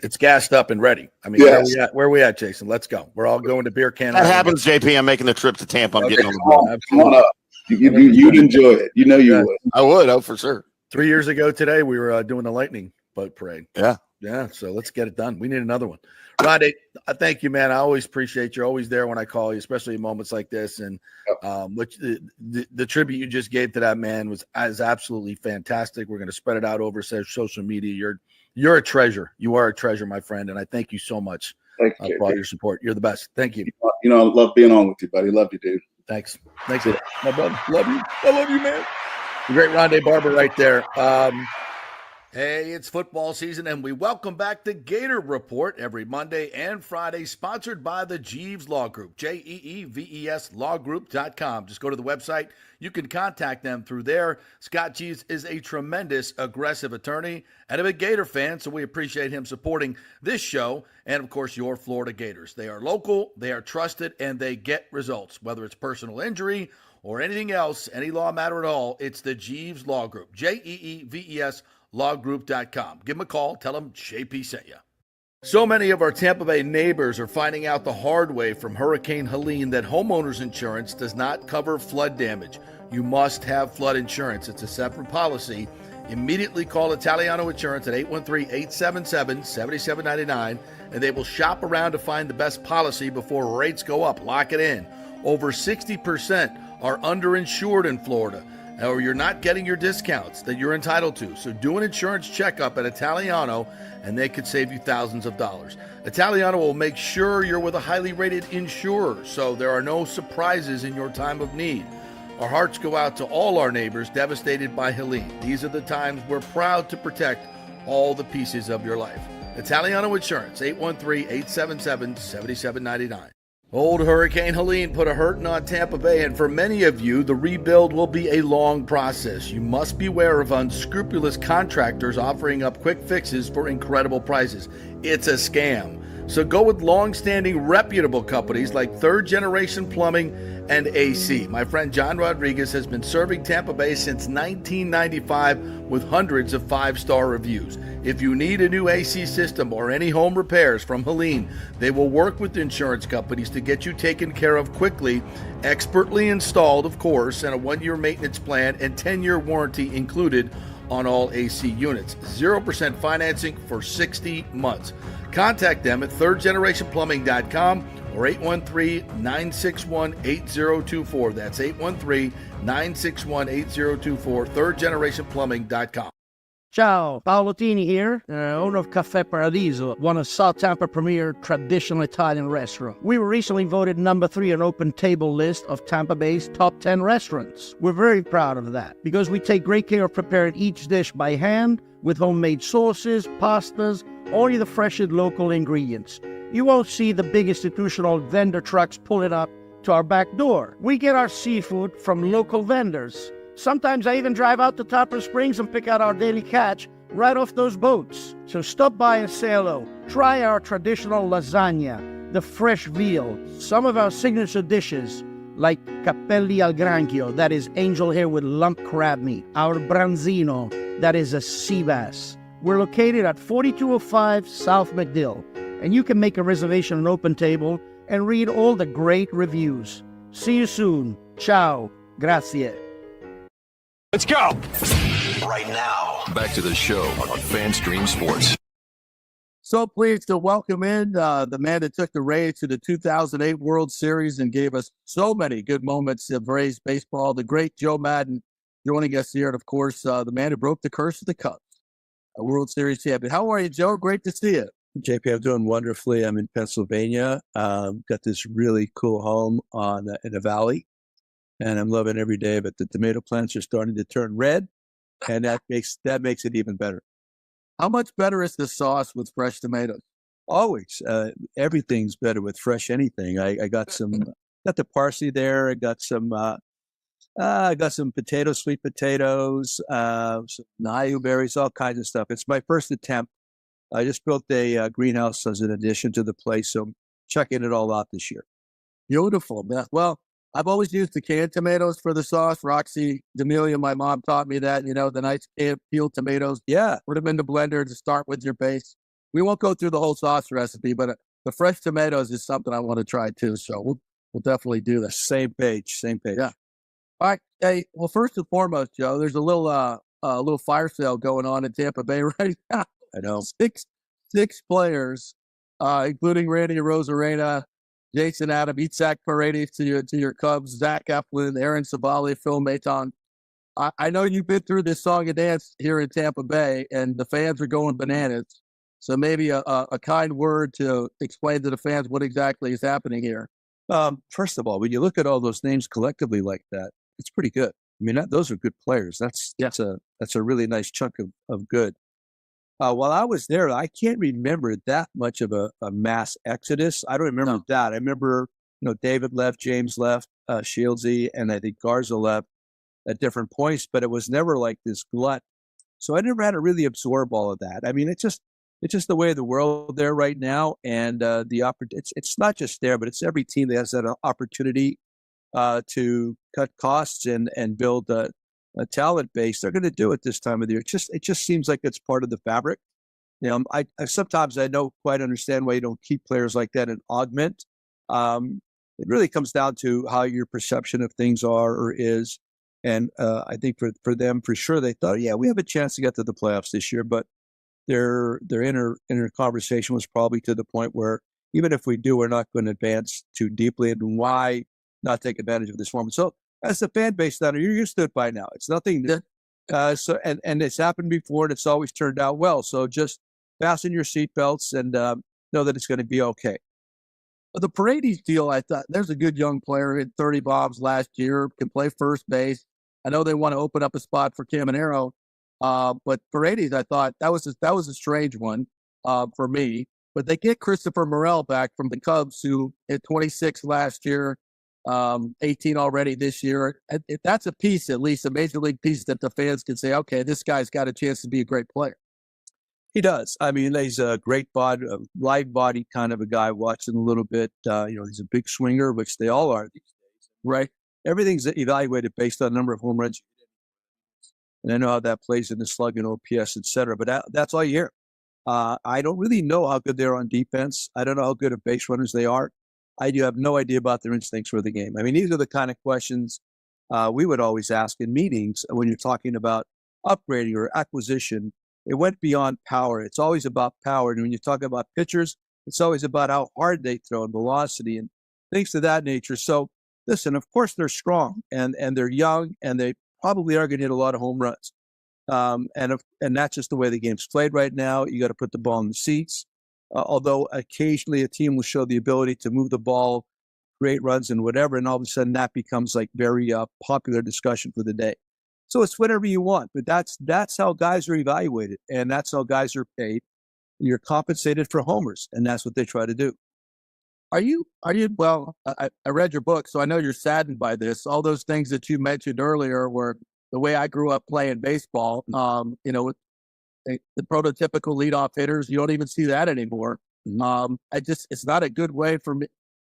it's gassed up and ready. I mean, where are we at, Jason? Let's go. We're all going to Beer Can. That happens, JP. I'm making the trip to Tampa. I'm getting on the boat. Come on up. You'd enjoy it. You would. I would. Oh, for sure. 3 years ago today, we were doing the Lightning boat parade. Yeah. So let's get it done. We need another one. Rondé, thank you, man. I always appreciate you. Always there when I call you, especially in moments like this. And the tribute you just gave to that man was absolutely fantastic. We're going to spread it out over social media. You're a treasure. You are a treasure, my friend. And I thank you so much for all your support. You're the best. Thank you. I love being on with you, buddy. Love you, dude. Thanks, my brother. Love you. I love you, man. The great Rondé Barber right there. Hey, it's football season, and we welcome back the Gator Report every Monday and Friday, sponsored by the Jeeves Law Group, Jeeves lawgroup.com. Just go to the website. You can contact them through there. Scott Jeeves is a tremendous, aggressive attorney and a big Gator fan, so we appreciate him supporting this show and, of course, your Florida Gators. They are local, they are trusted, and they get results, whether it's personal injury or anything else, any law matter at all. It's the Jeeves Law Group, Jeeves lawgroup.com. Give them a call. Tell them JP sent you. So many of our Tampa Bay neighbors are finding out the hard way from Hurricane Helene that homeowners insurance does not cover flood damage. You must have flood insurance. It's a separate policy. Immediately call Italiano Insurance at 813-877-7799, and they will shop around to find the best policy before rates go up. Lock it in. Over 60% are underinsured in Florida, or you're not getting your discounts that you're entitled to. So do an insurance checkup at Italiano, and they could save you thousands of dollars. Italiano will make sure you're with a highly rated insurer, so there are no surprises in your time of need. Our hearts go out to all our neighbors devastated by Helene. These are the times we're proud to protect all the pieces of your life. Italiano Insurance, 813-877-7799. Old Hurricane Helene put a hurting on Tampa Bay, and for many of you, the rebuild will be a long process. You must beware of unscrupulous contractors offering up quick fixes for incredible prices. It's a scam. So go with long-standing, reputable companies like Third Generation Plumbing and AC. My friend John Rodriguez has been serving Tampa Bay since 1995 with hundreds of five-star reviews. If you need a new AC system or any home repairs from Helene, they will work with insurance companies to get you taken care of quickly, expertly installed, of course, and a 1-year maintenance plan and 10-year warranty included on all AC units. 0% financing for 60 months. Contact them at thirdgenerationplumbing.com or 813-961-8024. That's 813-961-8024, thirdgenerationplumbing.com. Ciao, Paolo Tini here, owner of Caffè Paradiso, one of South Tampa premier traditional Italian restaurant. We were recently voted number 3 on Open Table list of Tampa Bay's top 10 restaurants. We're very proud of that because we take great care of preparing each dish by hand with homemade sauces, pastas, only the freshest local ingredients. You won't see the big institutional vendor trucks pulling up to our back door. We get our seafood from local vendors. Sometimes I even drive out to Tarpon Springs and pick out our daily catch right off those boats. So stop by and say hello. Try our traditional lasagna, the fresh veal, some of our signature dishes like capelli al granchio, that is angel hair with lump crab meat, our branzino, that is a sea bass. We're located at 4205 South McDill, and you can make a reservation on Open Table and read all the great reviews. See you soon. Ciao. Grazie. Let's go. Right now, back to the show on FanStream Sports. So pleased to welcome in the man that took the Rays to the 2008 World Series and gave us so many good moments of Rays baseball, the great Joe Maddon joining us here. And, of course, the man who broke the curse of the Cubs, a World Series champion. How are you, Joe? Great to see you. JP, I'm doing wonderfully. I'm in Pennsylvania. Got this really cool home in a valley, and I'm loving every day. But the tomato plants are starting to turn red, and that makes it even better. How much better is the sauce with fresh tomatoes? Always, everything's better with fresh anything. I got got the parsley there. I got some potatoes, sweet potatoes, some nayu berries, all kinds of stuff. It's my first attempt. I just built a greenhouse as an addition to the place, so I'm checking it all out this year. Beautiful. Well, I've always used the canned tomatoes for the sauce. Roxy D'Amelio, my mom, taught me that, the nice canned peeled tomatoes. Yeah. Put them in the blender to start with your base. We won't go through the whole sauce recipe, but the fresh tomatoes is something I want to try too. So we'll definitely do that. Same page. Yeah. All right. Hey, well, first and foremost, Joe, there's a little fire sale going on in Tampa Bay right now. I know. Six players, including Randy Rosarena, Jason Adam, Itzhak Paredes to your Cubs, Zach Eflin, Aaron Sabali, Phil Maton. I know you've been through this song and dance here in Tampa Bay, and the fans are going bananas. So maybe a kind word to explain to the fans what exactly is happening here. First of all, when you look at all those names collectively like that, it's pretty good. I mean, those are good players. That's a really nice chunk of good. While I was there, I can't remember that much of a mass exodus. I don't remember that. I remember, David left, James left, Shieldsy, and I think Garza left at different points, but it was never like this glut. So I never had to really absorb all of that. I mean, it's just the way of the world there right now, and it's not just there, but it's every team that has that opportunity to cut costs and build a talent base. They're going to do it this time of the year. It just seems like it's part of the fabric. I sometimes I don't quite understand why you don't keep players like that and augment. It really comes down to how your perception of things are or is. And I think for them, for sure, they thought, yeah, we have a chance to get to the playoffs this year. But their inner conversation was probably to the point where even if we do, we're not going to advance too deeply. And why not take advantage of this moment? So as the fan base down there, you're used to it by now. It's nothing new. And it's happened before, and it's always turned out well. So just fasten your seatbelts and know that it's going to be okay. The Paredes deal, I thought there's a good young player, hit 30 bombs last year, can play first base. I know they want to open up a spot for Caminero, but Paredes, I thought that was a strange one for me. But they get Christopher Morel back from the Cubs, who hit 26 last year, 18 already this year. That's a piece, at least a major league piece, that the fans can say, okay, this guy's got a chance to be a great player. He does. I mean, he's a great body, live body kind of a guy. Watching a little bit, he's a big swinger, which they all are these days, right? Everything's evaluated based on number of home runs. And I know how that plays in the slug and OPS, et cetera. But that's all you hear. I don't really know how good they are on defense. I don't know how good of base runners they are. I do have no idea about their instincts for the game. I mean, these are the kind of questions we would always ask in meetings when you're talking about upgrading or acquisition. It went beyond power. It's always about power. And when you talk about pitchers, it's always about how hard they throw and velocity and things of that nature. So listen, of course they're strong and they're young and they probably are going to hit a lot of home runs. And that's just the way the game's played right now. You got to put the ball in the seats. Although occasionally a team will show the ability to move the ball, create runs and whatever. And all of a sudden that becomes like very popular discussion for the day. So it's whatever you want, but that's how guys are evaluated, and that's how guys are paid. You're compensated for homers, and that's what they try to do. Are you? Well, I read your book, so I know you're saddened by this. All those things that you mentioned earlier were the way I grew up playing baseball. With the prototypical leadoff hitters, you don't even see that anymore. It's not a good way for me.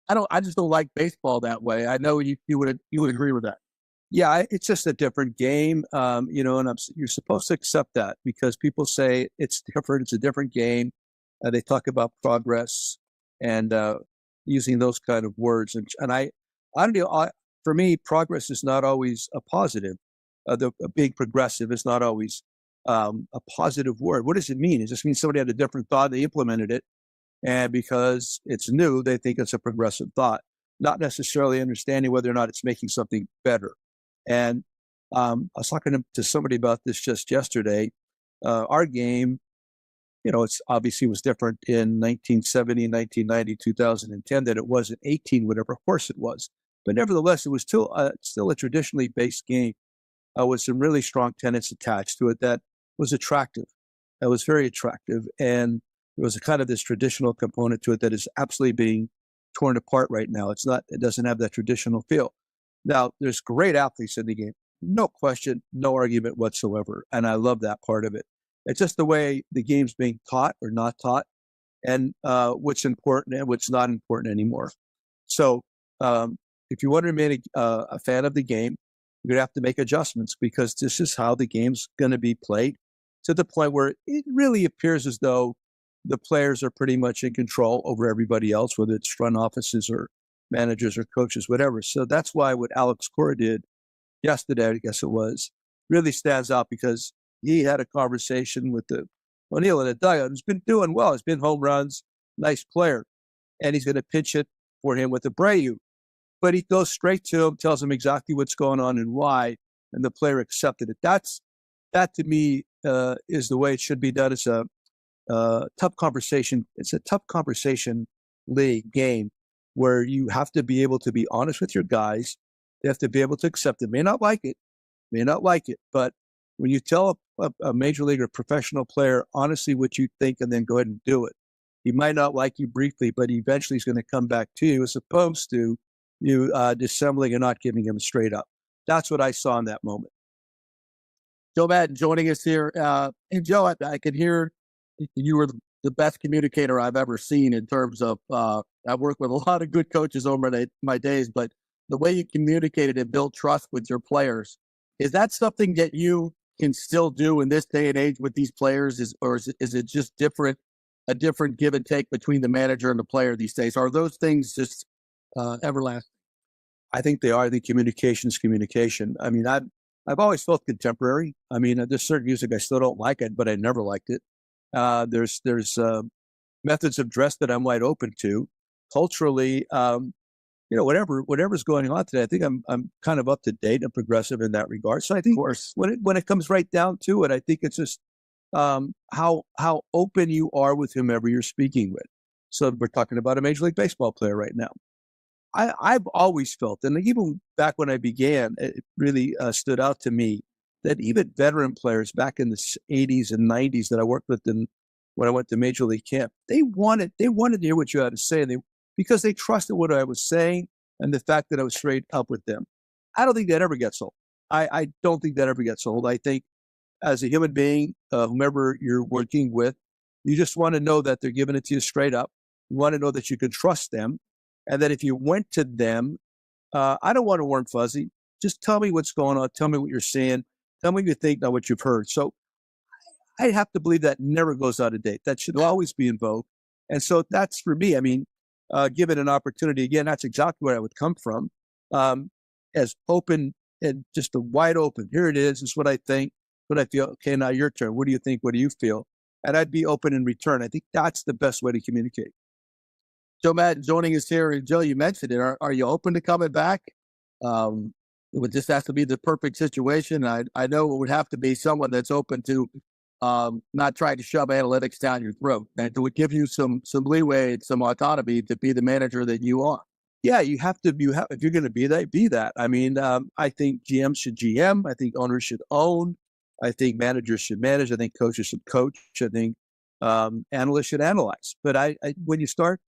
I just don't like baseball that way. I know you would agree with that. Yeah, it's just a different game, and you're supposed to accept that because people say it's different. It's a different game. They talk about progress and using those kind of words. And I don't know. For me, progress is not always a positive. Being progressive is not always a positive word. What does it mean? It just means somebody had a different thought. They implemented it, and because it's new, they think it's a progressive thought, not necessarily understanding whether or not it's making something better. And I was talking to somebody about this just yesterday. Our game, it's obviously was different in 1970, 1990, 2010 than it was in 18, whatever. Of course it was. But nevertheless, it was still a traditionally based game with some really strong tenets attached to it that was attractive. That was very attractive. And there was a kind of this traditional component to it that is absolutely being torn apart right now. It doesn't have that traditional feel. Now, there's great athletes in the game. No question, no argument whatsoever. And I love that part of it. It's just the way the game's being taught or not taught and what's important and what's not important anymore. So if you want to remain a fan of the game, you're going to have to make adjustments because this is how the game's going to be played to the point where it really appears as though the players are pretty much in control over everybody else, whether it's front offices or managers or coaches, whatever. So that's why what Alex Curt did yesterday, I guess it was, really stands out because he had a conversation with O'Neill in the dugout who's been doing well. He's been home runs, nice player. And he's going to pitch it for him with Abreu. But he goes straight to him, tells him exactly what's going on and why, and the player accepted it. That to me is the way it should be done. It's a tough conversation. It's a tough conversation league game where you have to be able to be honest with your guys. They have to be able to accept it. May not like it, but when you tell a major league or professional player honestly what you think and then go ahead and do it. He might not like you briefly, but eventually he's going to come back to you as opposed to you dissembling and not giving him straight up. That's what I saw in that moment. Joe Maddon joining us here. And Joe, I could hear you were the best communicator I've ever seen in terms of, I've worked with a lot of good coaches over my days, but the way you communicated and built trust with your players, is that something that you can still do in this day and age with these players? Is it just a different give and take between the manager and the player these days? Are those things just everlasting? I think they are. I think communication is communication. I mean, I've always felt contemporary. I mean, there's certain music I still don't like it, but I never liked it. There's methods of dress that I'm wide open to. Culturally, whatever's going on today, I think I'm kind of up to date and progressive in that regard. So I think when it comes right down to it, I think it's just how open you are with whomever you're speaking with. So we're talking about a Major League Baseball player right now. I've always felt, and even back when I began, it really stood out to me that even veteran players back in the 80s and 90s that I worked with when I went to Major League camp, they wanted to hear what you had to say, because they trusted what I was saying and the fact that I was straight up with them. I don't think that ever gets old. I don't think that ever gets old. I think as a human being, whomever you're working with, you just want to know that they're giving it to you straight up. You want to know that you can trust them. And that if you went to them, I don't want to warm fuzzy. Just tell me what's going on. Tell me what you're seeing. Tell me what you think, not what you've heard. So I have to believe that never goes out of date. That should always be in vogue. And so that's for me. I mean, given an opportunity, again, that's exactly where I would come from. As open and just a wide open. Here it is. This is what I think, what I feel. Okay, now your turn. What do you think? What do you feel? And I'd be open in return. I think that's the best way to communicate. Joe Maddon joining us here. And Joe, you mentioned it. Are you open to coming back? It would just have to be the perfect situation. I know it would have to be someone that's open to not trying to shove analytics down your throat, and it would give you some leeway and some autonomy to be the manager that you are. Yeah, you have to. If you're going to be that, be that. I mean, I think GMs should GM. I think owners should own. I think managers should manage. I think coaches should coach. I think analysts should analyze. But when you start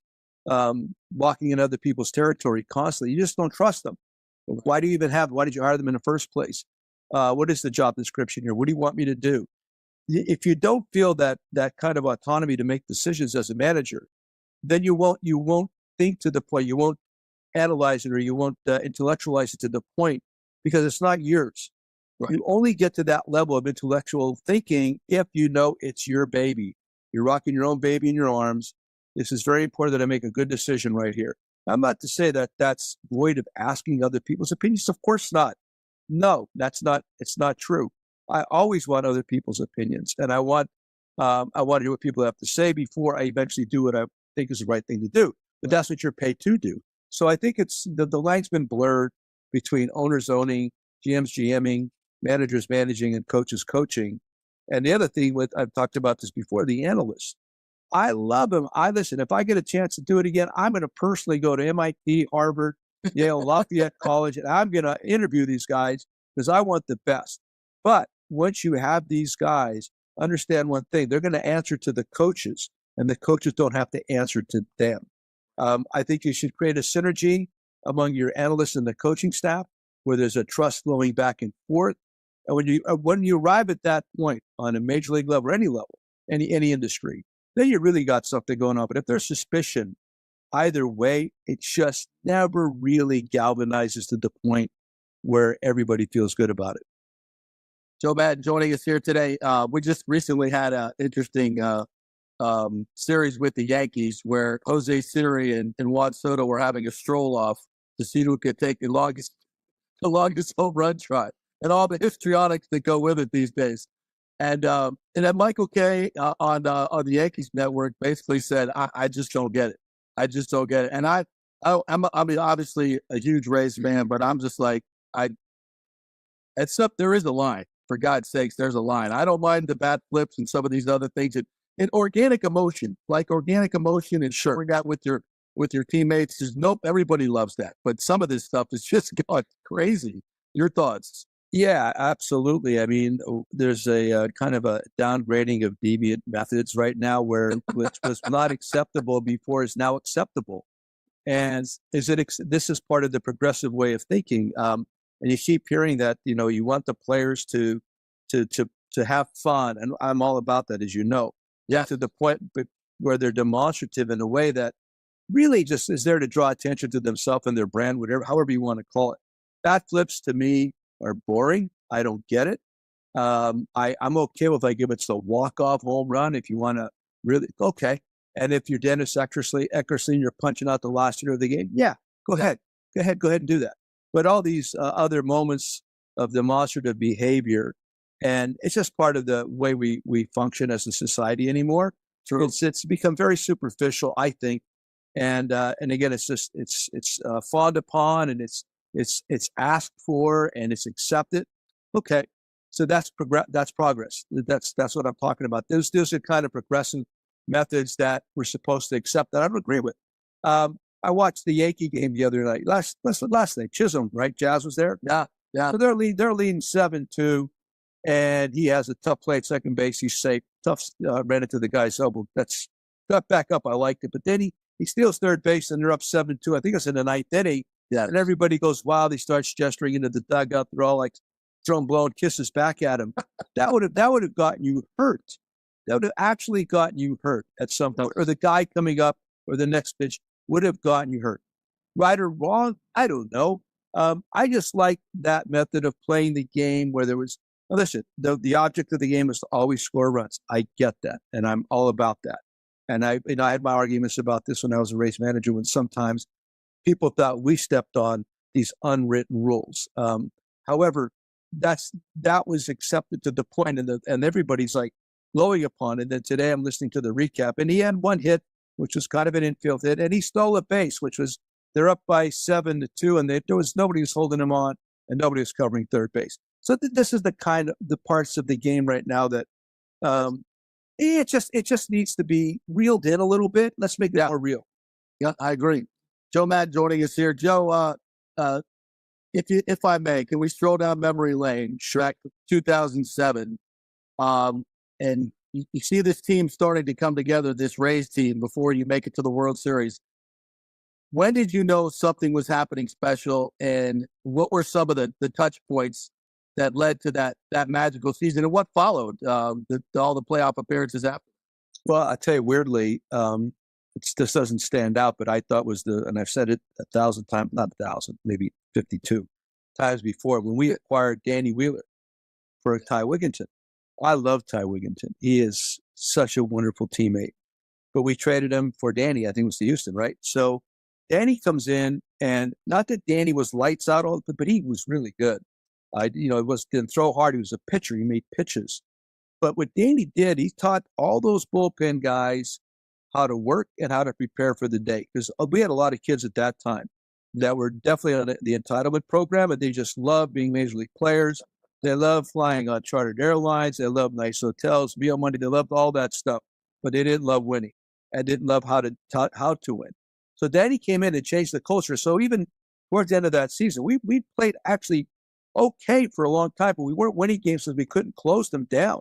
walking in other people's territory constantly, you just don't trust them. Why did you hire them in the first place? What is the job description here? What do you want me to do? If you don't feel that kind of autonomy to make decisions as a manager, then you won't think to the point, you won't analyze it, or you won't intellectualize it to the point, because it's not yours. Right. You only get to that level of intellectual thinking if you know it's your baby. You're rocking your own baby in your arms. This is very important that I make a good decision right here. I'm not to say that that's void of asking other people's opinions. Of course not. No, it's not true. I always want other people's opinions, and I want to hear what people have to say before I eventually do what I think is the right thing to do. But that's what you're paid to do. So I think it's the line's been blurred between owners owning, GMs GMing, managers managing, and coaches coaching. And the other thing I've talked about this before, the analysts. I love them. Listen, if I get a chance to do it again, I'm going to personally go to MIT, Harvard, Yale, Lafayette College, and I'm going to interview these guys because I want the best. But once you have these guys, understand one thing, they're going to answer to the coaches, and the coaches don't have to answer to them. I think you should create a synergy among your analysts and the coaching staff where there's a trust flowing back and forth. And when you arrive at that point on a major league level, or any level, any industry, then you really got something going on. But if there's suspicion either way, it just never really galvanizes to the point where everybody feels good about it. Joe Maddon joining us here today. We just recently had an interesting series with the Yankees where Jose Siri and Juan Soto were having a stroll off to see who could take the longest home run trot, and all the histrionics that go with it these days. And then Michael Kay on the Yankees network basically said, I just don't get it. I just don't get it. And I'm obviously a huge Rays fan, but I'm just like, there is a line. For God's sakes, there's a line. I don't mind the bat flips and some of these other things. And organic emotion, and sharing that with your teammates. Everybody loves that. But some of this stuff is just gone crazy. Your thoughts? Yeah, absolutely. I mean, there's a kind of a downgrading of deviant methods right now, where which was not acceptable before is now acceptable. And this is part of the progressive way of thinking. And you keep hearing that, you want the players to to have fun, and I'm all about that, as you know. Yeah. To the point where they're demonstrative in a way that really just is there to draw attention to themselves and their brand, however you want to call it. Bat flips to me are boring. I don't get it. I'm okay if I give it the walk-off home run. If you want to really, okay. And if you're Dennis Eckersley and you're punching out the last hitter of the game, yeah, go ahead and do that. But all these other moments of demonstrative behavior, and it's just part of the way we function as a society anymore. True. It's become very superficial, I think. And again, it's fawned upon, and it's asked for, and it's accepted. Okay, so that's progress. That's what I'm talking about. Those are kind of progressive methods that we're supposed to accept, that I don't agree with. I watched the Yankee game the other night. Last night, Chisholm, right? Jazz was there. Yeah. So they're leading 7-2, and he has a tough play at second base. He's safe. Ran into the guy's elbow. That's got back up. I liked it, but then he steals third base, and they're up 7-2. I think it's in the ninth inning. Yeah. And everybody goes wild. He starts gesturing into the dugout. They're all like throwing blown kisses back at him. That would have gotten you hurt. That would have actually gotten you hurt at some point. Or the guy coming up, or the next pitch would have gotten you hurt. Right or wrong? I don't know. I just like that method of playing the game where there was, listen, the object of the game is to always score runs. I get that, and I'm all about that. And I had my arguments about this when I was a race manager, when sometimes people thought we stepped on these unwritten rules. However, that was accepted to the point, and everybody's like blowing upon it. And then today I'm listening to the recap, and he had one hit, which was kind of an infield hit, and he stole a base, which was, they're up by 7-2, and there was nobody was holding him on, and nobody was covering third base. So this is the kind of the parts of the game right now that it just needs to be reeled in a little bit. Let's make it more real. Yeah, I agree. Joe Maddon joining us here. Joe, if I may, can we stroll down memory lane? Shrek 2007, and you see this team starting to come together, this Rays team, before you make it to the World Series. When did you know something was happening special, and what were some of the touch points that led to that magical season, and what followed all the playoff appearances after? Well, I tell you, weirdly, this doesn't stand out, but I thought was and I've said it 1,000 times, not 1,000, maybe 52 times before, when we acquired Danny Wheeler for Ty Wigginton. I love Ty Wigginton. He is such a wonderful teammate. But we traded him for Danny. I think it was to Houston, right? So Danny comes in, and not that Danny was lights out, but he was really good. Didn't throw hard. He was a pitcher. He made pitches. But what Danny did, he taught all those bullpen guys how to work and how to prepare for the day. Because we had a lot of kids at that time that were definitely on the entitlement program, and they just loved being major league players. They loved flying on chartered airlines. They loved nice hotels, meal money. They loved all that stuff, but they didn't love winning and didn't love how to win. So Danny came in and changed the culture. So even towards the end of that season, we played actually okay for a long time, but we weren't winning games because we couldn't close them down.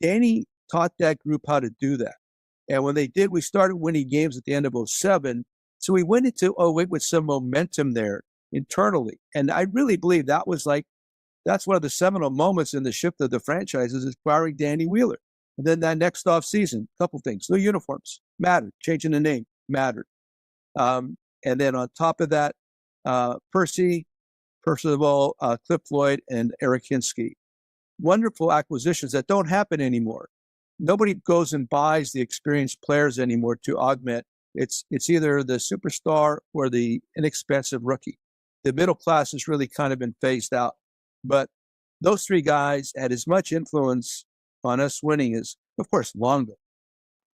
Danny taught that group how to do that. And when they did, we started winning games at the end of 2007. So we went into 2008 with some momentum there internally. And I really believe that's one of the seminal moments in the shift of the franchises, is acquiring Danny Wheeler. And then that next off season, a couple things. New uniforms mattered. Changing the name mattered. And then on top of that, Percival, Cliff Floyd, and Eric Hinsky. Wonderful acquisitions that don't happen anymore. Nobody goes and buys the experienced players anymore to augment. It's either the superstar or the inexpensive rookie. The middle class has really kind of been phased out. But those three guys had as much influence on us winning as, of course, Longo.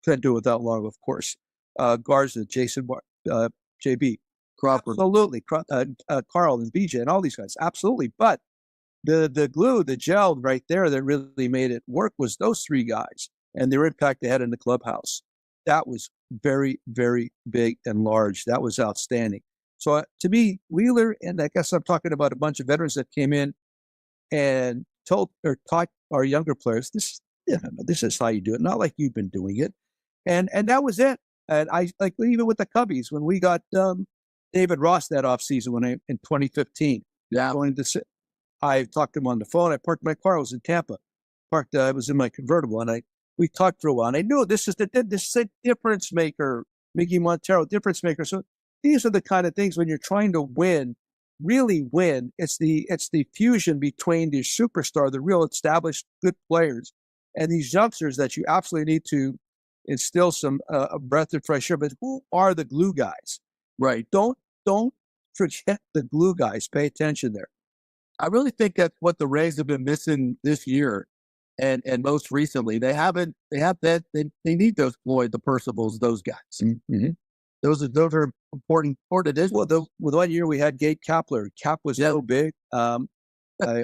Couldn't do it without Longo, of course. Garza, Jason, JB, Crawford. Absolutely. Carl and BJ and all these guys. Absolutely. But the glue, the gel right there that really made it work was those three guys and their impact they had in the clubhouse. That was very, very big and large. That was outstanding. So to me, Wheeler, and I guess I'm talking about a bunch of veterans that came in, and taught our younger players, this is how you do it, not like you've been doing it. And that was it. And I like even with the Cubbies when we got David Ross that offseason in 2015. Yeah. I talked to him on the phone. I parked my car. I was in Tampa. I was in my convertible, and we talked for a while. And I knew this is a difference maker, Mickey Montero, difference maker. So these are the kind of things when you're trying to win, really win. It's the fusion between the superstar, the real established good players, and these youngsters that you absolutely need to instill some a breath of fresh air. But who are the glue guys? Right. Don't forget the glue guys. Pay attention there. I really think that's what the Rays have been missing this year, and most recently they need those Floyd, the Percivals, those guys. Mm-hmm. Those are important additions. Well, with 1 year we had Gabe Kapler. Cap was so big. I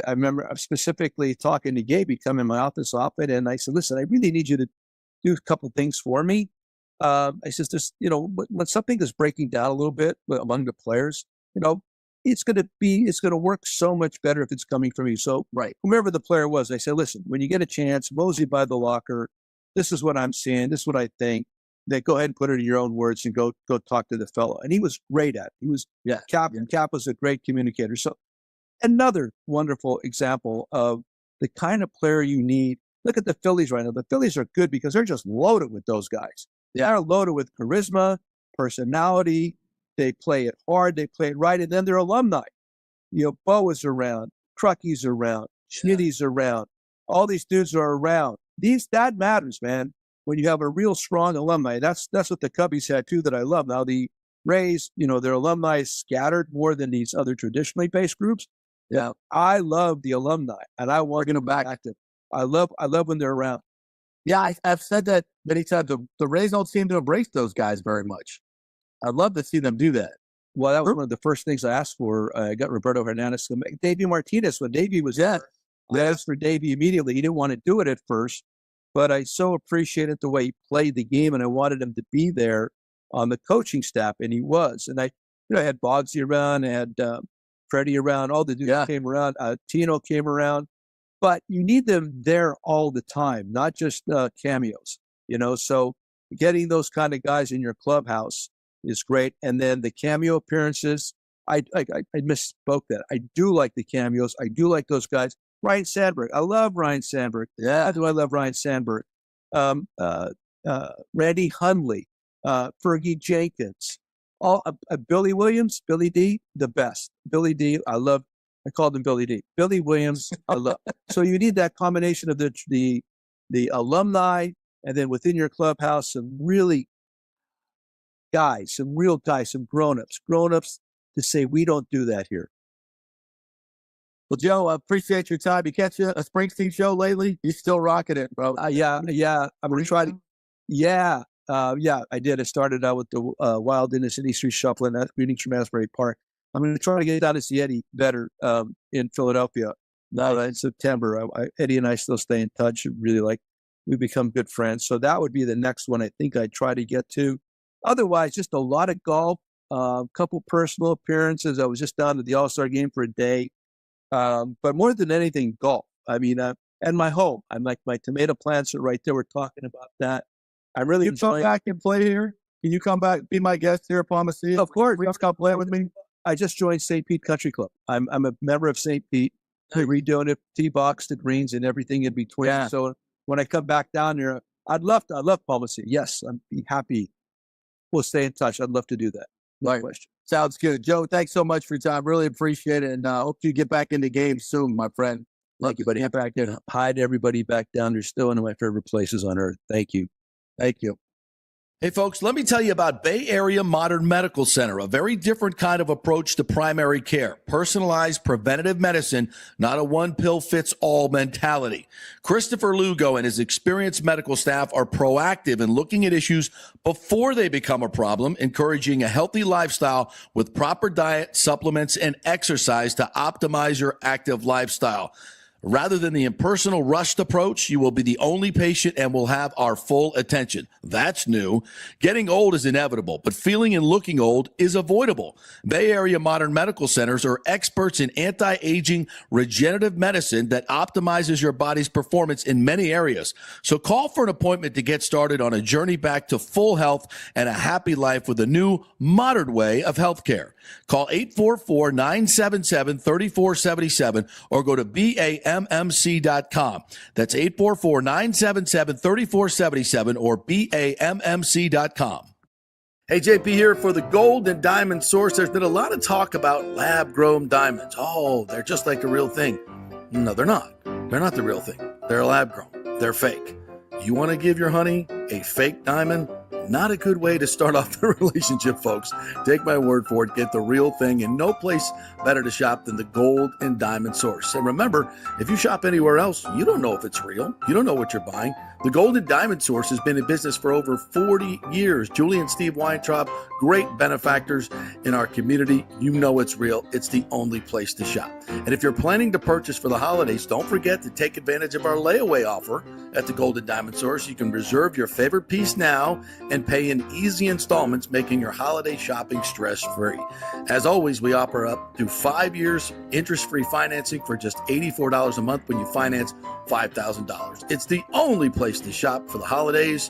remember specifically talking to Gabe. He'd come in my office often, and I said, "Listen, I really need you to do a couple things for me." I said, "Just when something is breaking down a little bit among the players, it's going to work so much better if it's coming from you." So, right, whomever the player was, I said, "Listen, when you get a chance, mosey by the locker. This is what I'm seeing. This is what I think. Then go ahead and put it in your own words and go talk to the fellow." And he was great at it. He was Cap was a great communicator. So, another wonderful example of the kind of player you need. Look at the Phillies right now. The Phillies are good because they're just loaded with those guys. They're loaded with charisma, personality. They play it hard. They play it right. And then they're alumni. Bo is around. Crucky's around. Schnitty's around. All these dudes are around. That matters, man. When you have a real strong alumni. That's what the Cubbies had, too, that I love. Now, the Rays, their alumni is scattered more than these other traditionally based groups. Yeah, I love the alumni, and I want to back active. I love when they're around. Yeah, I've said that many times. The Rays don't seem to embrace those guys very much. I'd love to see them do that. Well, that was one of the first things I asked for. I got Roberto Hernandez to make Davey Martinez when Davey was there. I asked for Davey immediately. He didn't want to do it at first, but I so appreciated the way he played the game, and I wanted him to be there on the coaching staff, and he was. And I had Boggsy around, I had Freddie around, all the dudes came around. Tino came around. But you need them there all the time, not just cameos, So getting those kind of guys in your clubhouse is great. And then the cameo appearances, I misspoke that. I do like the cameos. I do like those guys. Ryan Sandberg. I love Ryan Sandberg. Yeah, I love Ryan Sandberg. Randy Hundley, Fergie Jenkins, Billy Williams, Billy D, the best. Billy D, I called him Billy D. Billy Williams, I love. So you need that combination of the alumni, and then within your clubhouse, some really guys, some real guys, some grown-ups to say, we don't do that here. Well, Joe, I appreciate your time. You catch a Springsteen show lately? You still rocking it, bro. Yeah. I'm going to try to. Yeah, I did. I started out with the Wild in the City Street Shuffle and Greetings from Asbury Park. I'm going to try to get down to see Eddie better in Philadelphia in September. Eddie and I still stay in touch. We've become good friends. So that would be the next one I think I'd try to get to. Otherwise, just a lot of golf, a couple personal appearances. I was just down to the All-Star game for a day. But more than anything, golf. I mean, and my home. I'm like, my tomato plants are right there. We're talking about that. I'm really enjoying. You come back and play here? Can you come back, be my guest here at Palma City? Of course. Please come play with me. I just joined St. Pete Country Club. I'm a member of St. Pete. They're redoing it, tee box, the greens, and everything in between. Yeah. So when I come back down there, I love Palma City. Yes, I'd be happy. We'll stay in touch. I'd love to do that. No question. Sounds good. Joe, thanks so much for your time. Really appreciate it. And hope you get back into games soon, my friend. Thank you, buddy. Get back there. Hi to everybody back down there. Still one of my favorite places on earth. Thank you. Thank you. Hey, folks, let me tell you about Bay Area Modern Medical Center, a very different kind of approach to primary care. Personalized preventative medicine, not a one-pill-fits-all mentality. Christopher Lugo and his experienced medical staff are proactive in looking at issues before they become a problem, encouraging a healthy lifestyle with proper diet, supplements, and exercise to optimize your active lifestyle. Rather than the impersonal, rushed approach, you will be the only patient and will have our full attention. That's new. Getting old is inevitable, but feeling and looking old is avoidable. Bay Area Modern Medical Centers are experts in anti-aging regenerative medicine that optimizes your body's performance in many areas. So call for an appointment to get started on a journey back to full health and a happy life with a new, modern way of healthcare. Call 844-977-3477 or go to BAMMC.com. That's 844-977-3477 or BAMMC.com. Hey, JP here for the Gold and Diamond Source. There's been a lot of talk about lab-grown diamonds. Oh, they're just like the real thing. No, they're not. They're not the real thing. They're lab-grown. They're fake. You want to give your honey a fake diamond? Not a good way to start off the relationship, folks. Take my word for it. Get the real thing, and no place better to shop than the Gold and Diamond Source. And remember, if you shop anywhere else, you don't know if it's real. You don't know what you're buying. The Gold and Diamond Source has been in business for over 40 years. Julie and Steve Weintraub, great benefactors in our community. You know it's real. It's the only place to shop. And if you're planning to purchase for the holidays, don't forget to take advantage of our layaway offer at the Gold and Diamond Source. You can reserve your favorite piece now and pay in easy installments, making your holiday shopping stress-free. As always, we offer up to 5 years interest-free financing for just $84 a month when you finance $5,000. It's the only place to shop for the holidays.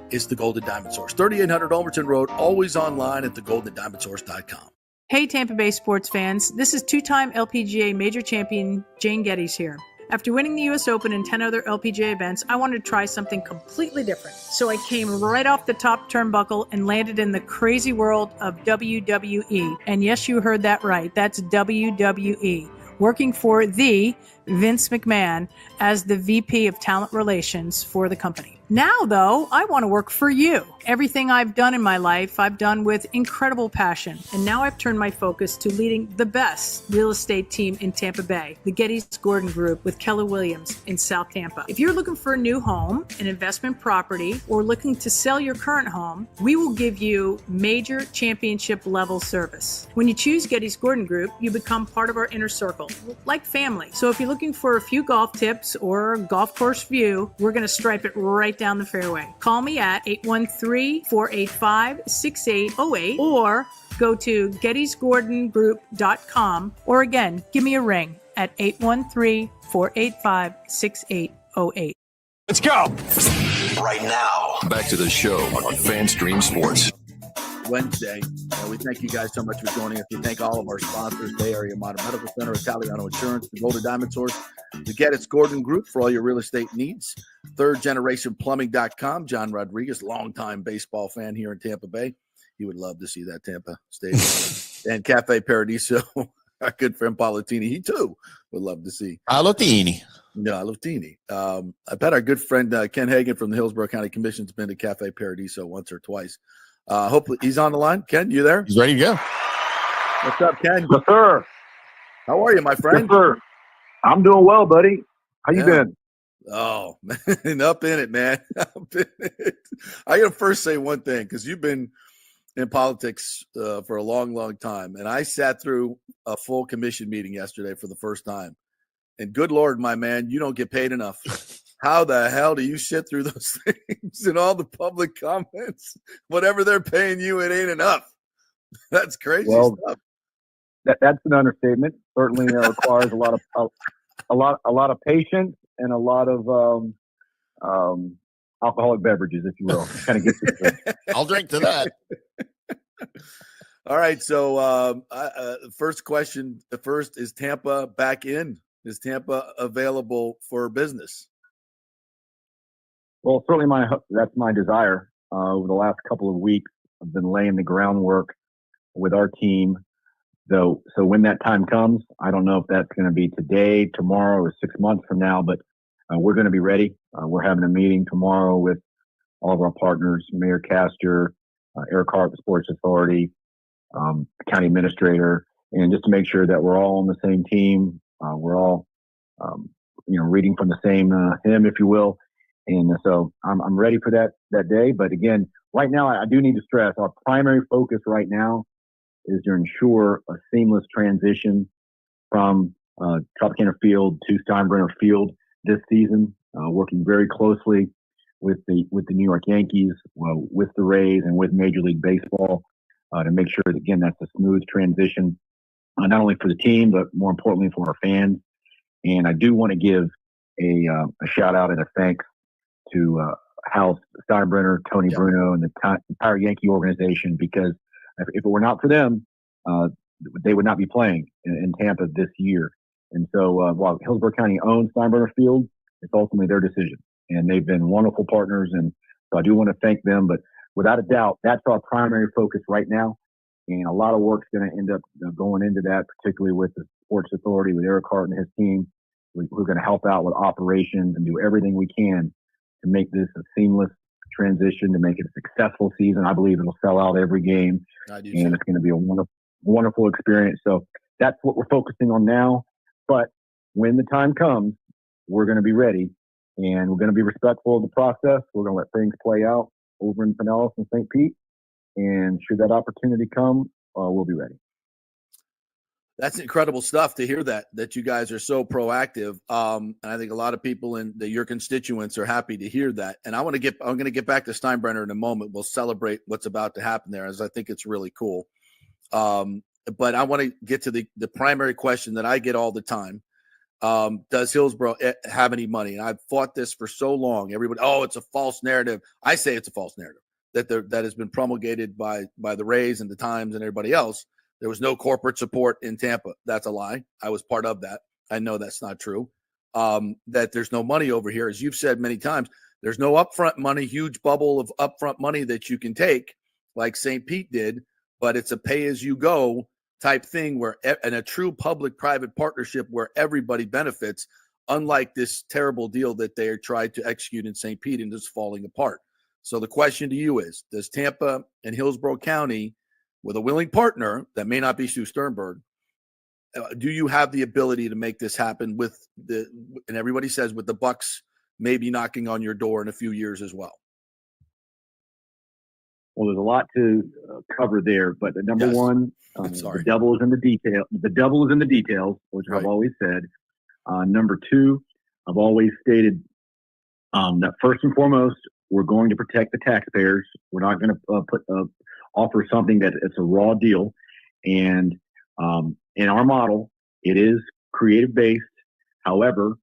It's the Golden Diamond Source, 3800 Overton Road, always online at thegoldendiamondsource.com. Hey, Tampa Bay sports fans. This is two-time LPGA major champion Jane Geddes here. After winning the U.S. Open and 10 other LPGA events, I wanted to try something completely different. So I came right off the top turnbuckle and landed in the crazy world of WWE. And yes, you heard that right. That's WWE. Working for the Vince McMahon as the VP of Talent Relations for the company. Now, though, I want to work for you. Everything I've done in my life, I've done with incredible passion. And now I've turned my focus to leading the best real estate team in Tampa Bay, the Geddes Gordon Group with Keller Williams in South Tampa. If you're looking for a new home, an investment property, or looking to sell your current home, we will give you major championship level service. When you choose Geddes Gordon Group, you become part of our inner circle, like family. So if you're looking for a few golf tips or a golf course view, we're going to stripe it right down the fairway. Call me at 813-485-6808 or go to gettysgordongroup.com, or again, give me a ring at 813-485-6808. Let's go. Right now, back to the show on FanStream Sports. Wednesday. We thank you guys so much for joining us. We thank all of our sponsors, Bay Area Modern Medical Center, Italiano Insurance, the Golden Diamond Source, the Geddes Gordon Group for all your real estate needs, thirdgenerationplumbing.com. John Rodriguez, longtime baseball fan here in Tampa Bay. He would love to see that Tampa Stadium. And Cafe Paradiso, our good friend Palatini, he too would love to see. Alotini. No, Lutini. I bet our good friend Ken Hagen from the Hillsborough County Commission has been to Cafe Paradiso once or twice. Hopefully he's on the line. Ken, you there? He's ready to go. What's up, Ken? Yes, sir. How are you, my friend? Yes, sir. I'm doing well, buddy. How you been? Oh, man, up in it, man. I got to first say one thing, because you've been in politics for a long, long time. And I sat through a full commission meeting yesterday for the first time. And good Lord, my man, you don't get paid enough. How the hell do you sit through those things and all the public comments? Whatever they're paying you, it ain't enough. That's crazy stuff. That's an understatement. Certainly requires a lot of patience and a lot of alcoholic beverages, if you will. Kind of gets you. I'll drink to that. All right. So first question. The first, is Tampa back in? Is Tampa available for business? Well, certainly that's my desire. Over the last couple of weeks, I've been laying the groundwork with our team. So when that time comes, I don't know if that's going to be today, tomorrow, or 6 months from now, but we're going to be ready. We're having a meeting tomorrow with all of our partners, Mayor Castor, Eric Hart, the Sports Authority, County Administrator, and just to make sure that we're all on the same team. We're all, reading from the same hymn, if you will. And so I'm ready for that day. But again, right now, I do need to stress our primary focus right now is to ensure a seamless transition from Tropicana Field to Steinbrenner Field this season, working very closely with the New York Yankees, with the Rays, and with Major League Baseball to make sure that, again, that's a smooth transition, not only for the team, but more importantly for our fans. And I do want to give a shout out and a thanks to Hal Steinbrenner, Tony Bruno, and the entire Yankee organization, because if it were not for them, they would not be playing in Tampa this year. And so while Hillsborough County owns Steinbrenner Field, it's ultimately their decision. And they've been wonderful partners. And so I do want to thank them. But without a doubt, that's our primary focus right now. And a lot of work's going to end up going into that, particularly with the Sports Authority, with Eric Hart and his team. We're going to help out with operations and do everything we can to make this a seamless transition, to make it a successful season. I believe it'll sell out every game. And it's going to be a wonderful experience. So that's what we're focusing on now. But when the time comes, we're going to be ready, and we're going to be respectful of the process. We're going to let things play out over in Pinellas and St. Pete. And should that opportunity come, we'll be ready. That's incredible stuff to hear that you guys are so proactive. And I think a lot of people in your constituents are happy to hear that. And I'm going to get back to Steinbrenner in a moment. We'll celebrate what's about to happen there, as I think it's really cool. But I want to get to the primary question that I get all the time. Does Hillsborough have any money? And I've fought this for so long. Everybody, it's a false narrative. I say it's a false narrative that has been promulgated by the Rays and the Times and everybody else. There was no corporate support in Tampa. That's a lie. I was part of that. I know that's not true. That there's no money over here. As you've said many times, there's no upfront money, huge bubble of upfront money that you can take like St. Pete did, but it's a pay-as-you-go type thing and a true public-private partnership where everybody benefits, unlike this terrible deal that they tried to execute in St. Pete and just falling apart. So the question to you is, does Tampa and Hillsborough County, with a willing partner that may not be Sue Sternberg, do you have the ability to make this happen and everybody says with the Bucs maybe knocking on your door in a few years as well? Well, there's a lot to cover there, but the number one, the devil is in the detail. The devil is in the details, which I've always said. Number two, I've always stated that first and foremost, we're going to protect the taxpayers. We're not going to offer something that it's a raw deal. And in our model, it is creative based. However,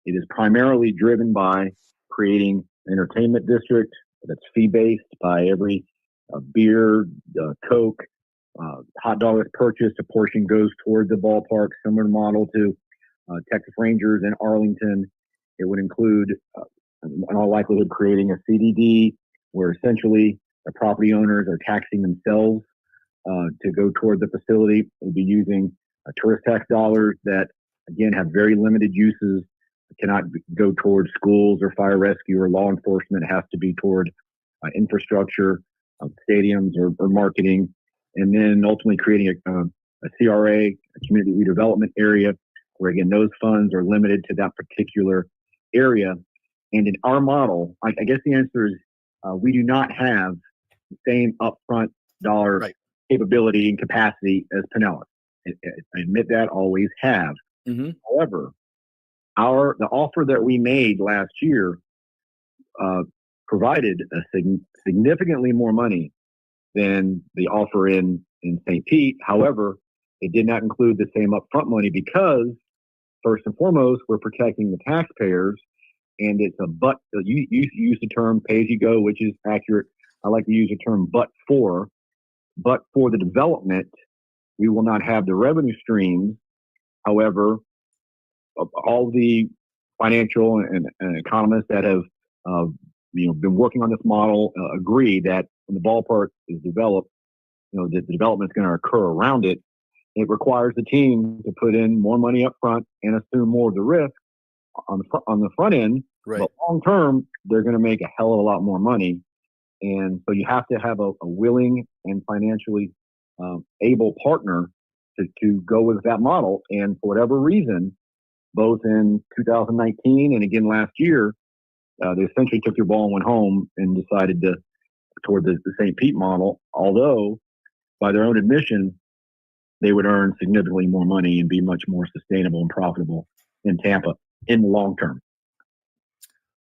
it is primarily driven by creating an entertainment district that's fee based by every beer, Coke, hot dog that's purchased. A portion goes toward the ballpark, similar model to Texas Rangers in Arlington. It would include, in all likelihood, creating a CDD where essentially the property owners are taxing themselves to go toward the facility. We'll be using tourist tax dollars that, again, have very limited uses. It cannot go toward schools or fire rescue or law enforcement. It has to be toward infrastructure, stadiums or marketing, and then ultimately creating a CRA, a community redevelopment area, where, again, those funds are limited to that particular area. And in our model, I guess the answer is we do not have the same upfront dollar capability and capacity as Pinellas. I admit that, always have. Mm-hmm. However, the offer that we made last year provided significantly more money than the offer in St. Pete. However, it did not include the same upfront money because, first and foremost, we're protecting the taxpayers, and it's you use the term pay-as-you-go, which is accurate. I like to use the term but for the development, we will not have the revenue streams. However, all the financial and economists that have been working on this model agree that when the ballpark is developed, the development is going to occur around it. It requires the team to put in more money up front and assume more of the risk on the front end. Right. But long term, they're going to make a hell of a lot more money. And so you have to have a willing and financially able partner to go with that model. And for whatever reason, both in 2019 and again last year, they essentially took your ball and went home and decided toward the St. Pete model. Although, by their own admission, they would earn significantly more money and be much more sustainable and profitable in Tampa in the long term.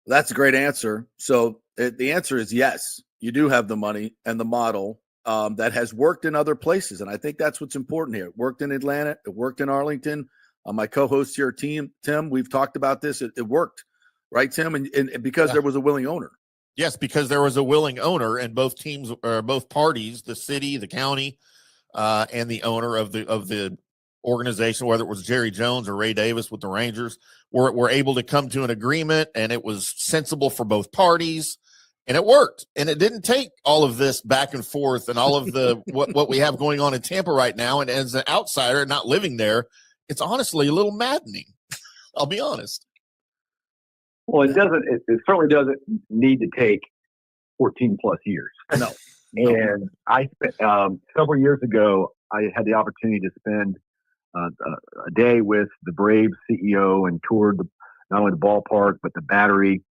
That's a great answer. So the answer is yes, you do have the money and the model that has worked in other places. And I think that's what's important here. It worked in Atlanta. It worked in Arlington. My co-host here, Tim, we've talked about this. It worked, right, Tim? And because there was a willing owner. Yes, because there was a willing owner, and both teams, or both parties, the city, the county, and the owner of the organization, whether it was Jerry Jones or Ray Davis with the Rangers, were able to come to an agreement, and it was sensible for both parties, and it worked. And it didn't take all of this back and forth and all of the what we have going on in Tampa right now. And as an outsider not living there, it's honestly a little maddening. I'll be honest. Well, it certainly doesn't need to take 14 plus years. No. And I spent several years ago, I had the opportunity to spend a day with the Braves CEO and toured not only the ballpark, but the Battery.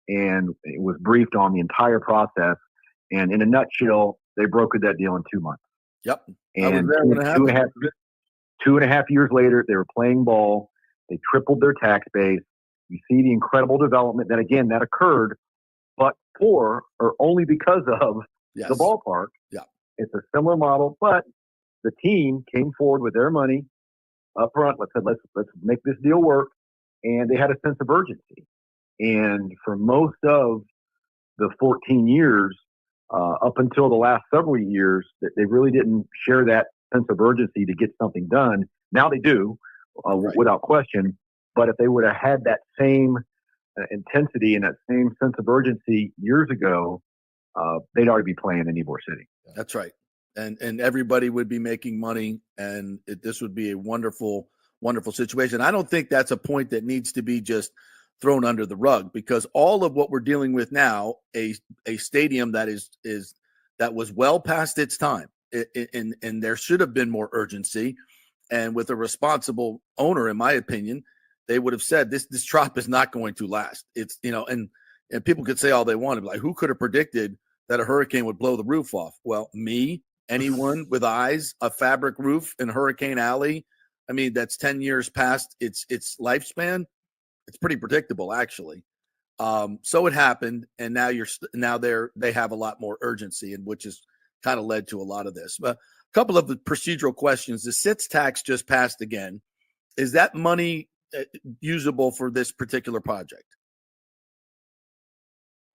And it was briefed on the entire process. And in a nutshell, they brokered that deal in 2 months. Yep. And 2.5 years later, they were playing ball. They tripled their tax base. You see the incredible development that occurred, but for or only because of the ballpark. Yeah. It's a similar model, but the team came forward with their money up front. Let's make this deal work. And they had a sense of urgency. And for most of the 14 years, up until the last several years, they really didn't share that sense of urgency to get something done. Now they do, without question. But if they would have had that same intensity and that same sense of urgency years ago, they'd already be playing in Ybor City. That's right. And everybody would be making money, and this would be a wonderful, wonderful situation. I don't think that's a point that needs to be just thrown under the rug, because all of what we're dealing with now, a stadium that that was well past its time, and there should have been more urgency. And with a responsible owner, in my opinion, they would have said this drop is not going to last. It's, and people could say all they wanted, like, who could have predicted that a hurricane would blow the roof off? Well, me, anyone with eyes, a fabric roof in Hurricane Alley. I mean, that's 10 years past its lifespan. It's pretty predictable, actually. So it happened, and now they have a lot more urgency, and which has kind of led to a lot of this. But a couple of the procedural questions. The SITS tax just passed again. Is that money usable for this particular project?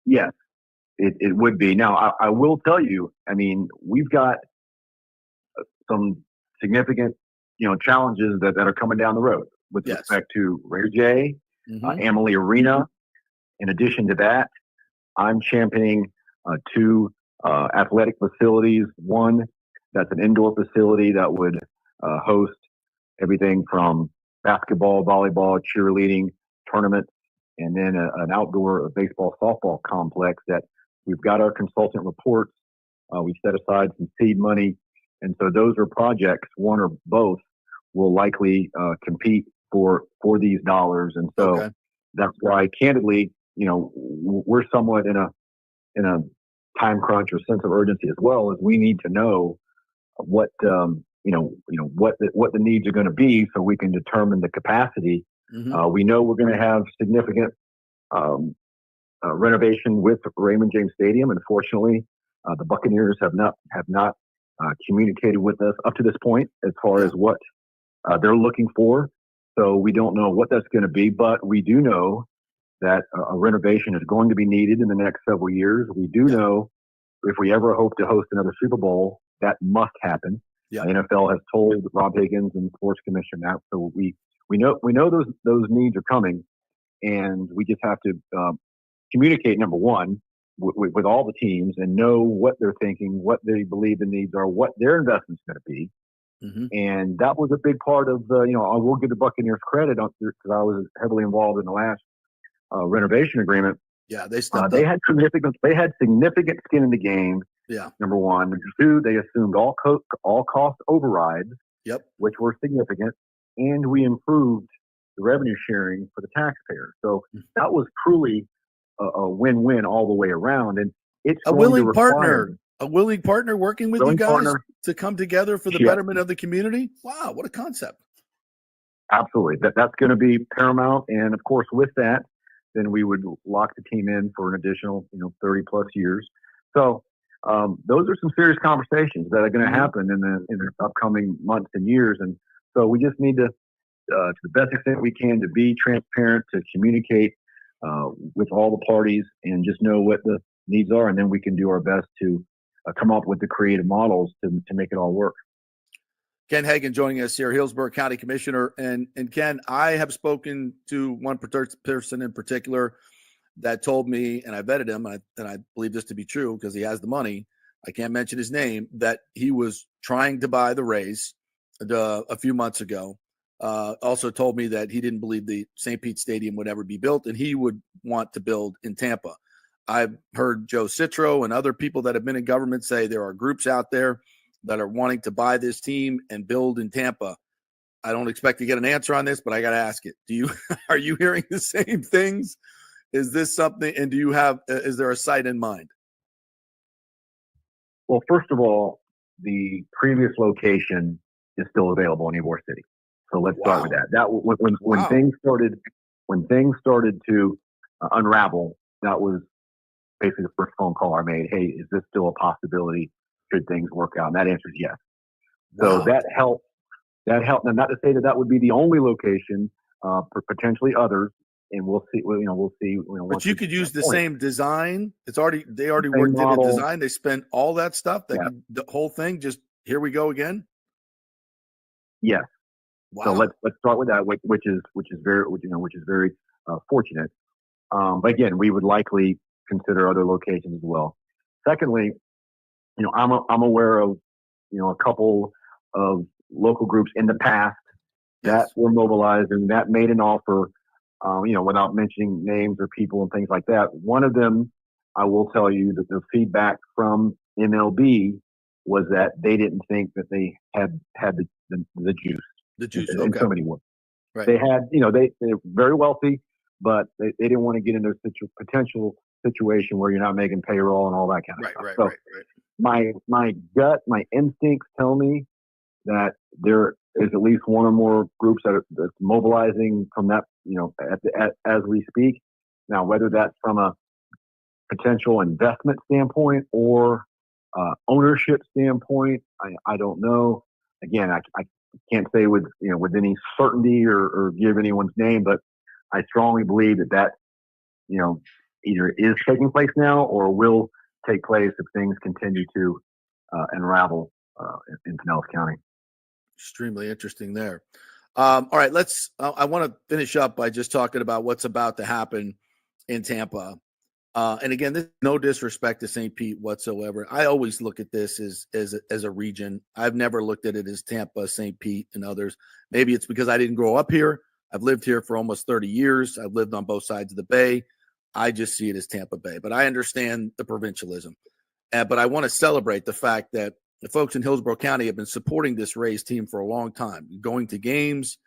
Yes, it would be. Now, I will tell you, I mean, we've got some significant, challenges that are coming down the road with respect to Ray J, Amalie Arena. In addition to that, I'm championing 2 athletic facilities. One that's an indoor facility that would host everything from basketball, volleyball, cheerleading tournaments, and then an outdoor baseball, softball complex that we've got our consultant reports. We set aside some seed money. And so those are projects, one or both, will likely compete for these dollars. And so that's why, candidly, we're somewhat in a time crunch or sense of urgency as well, as we need to know what what the needs are going to be, so we can determine the capacity. We know we're going to have significant renovation with Raymond James Stadium. Unfortunately, the Buccaneers have not communicated with us up to this point as far as what they're looking for. So we don't know what that's going to be, but we do know that a renovation is going to be needed in the next several years. We do know if we ever hope to host another Super Bowl, that must happen. The NFL has told Rob Higgins and the Sports Commission that, so we know those needs are coming, and we just have to communicate, number one, with all the teams, and know what they're thinking, what they believe the needs are, what their investment's going to be. And that was a big part of the, I will give the Buccaneers credit because I was heavily involved in the last renovation agreement. They had significant skin in the game. Number one. Number two, they assumed all cost overrides, which were significant, and we improved the revenue sharing for the taxpayer. So that was truly a win-win all the way around. And it's a willing partner. A willing partner working with Willing you guys partner. to come together for the Yes. betterment of the community. Wow, what a concept! Absolutely. That's going to be paramount. And of course, with that, then we would lock the team in for an additional, 30 plus years. So those are some serious conversations that are going to happen in the upcoming months and years. And so we just need to the best extent we can, to be transparent, to communicate with all the parties, and just know what the needs are. And then we can do our best to come up with the creative models to make it all work. Ken Hagan joining us here, Hillsborough County Commissioner. And Ken, I have spoken to one person in particular that told me, and I vetted him, and I believe this to be true because he has the money. I can't mention his name, that he was trying to buy the Rays a few months ago. Also told me that he didn't believe the St. Pete Stadium would ever be built, and he would want to build in Tampa. I've heard Joe Citro and other people that have been in government say there are groups out there that are wanting to buy this team and build in Tampa. I don't expect to get an answer on this, but I got to ask it. Are you hearing the same things? Is this something, and is there a site in mind? Well, first of all, the previous location is still available in Ybor City. So let's start with that. When things started to unravel, that was basically the first phone call I made. Hey, is this still a possibility? Should things work out? And that answer is yes. So that helped. Now, not to say that would be the only location, for potentially others, and we'll see. We'll see. But you could use the same design. They already worked in a design. They spent all that stuff. The whole thing. Just here we go again. Yes. Wow. So let's start with that, which is very fortunate. But again, we would likely consider other locations as well. Secondly, I'm aware of a couple of local groups in the past that were mobilized and that made an offer, without mentioning names or people and things like that. One of them, I will tell you that the feedback from MLB was that they didn't think that they had the juice. The juice, in so many words. Right. They had, they're very wealthy, but they didn't want to get into a potential situation where you're not making payroll and all that kind of stuff. Right. My gut, my instincts tell me that there is at least one or more groups that's mobilizing from that, as we speak. Now, whether that's from a potential investment standpoint or ownership standpoint, I don't know. Again, I can't say with any certainty or give anyone's name, but I strongly believe that either is taking place now or will take place if things continue to unravel in Pinellas County. Extremely interesting there. All right, I want to finish up by just talking about what's about to happen in Tampa. And again, this is no disrespect to St. Pete whatsoever. I always look at this as a region. I've never looked at it as Tampa, St. Pete, and others. Maybe it's because I didn't grow up here. I've lived here for almost 30 years. I've lived on both sides of the bay. I just see it as Tampa Bay, but I understand the provincialism. But I want to celebrate the fact that the folks in Hillsborough County have been supporting this Rays team for a long time, going to games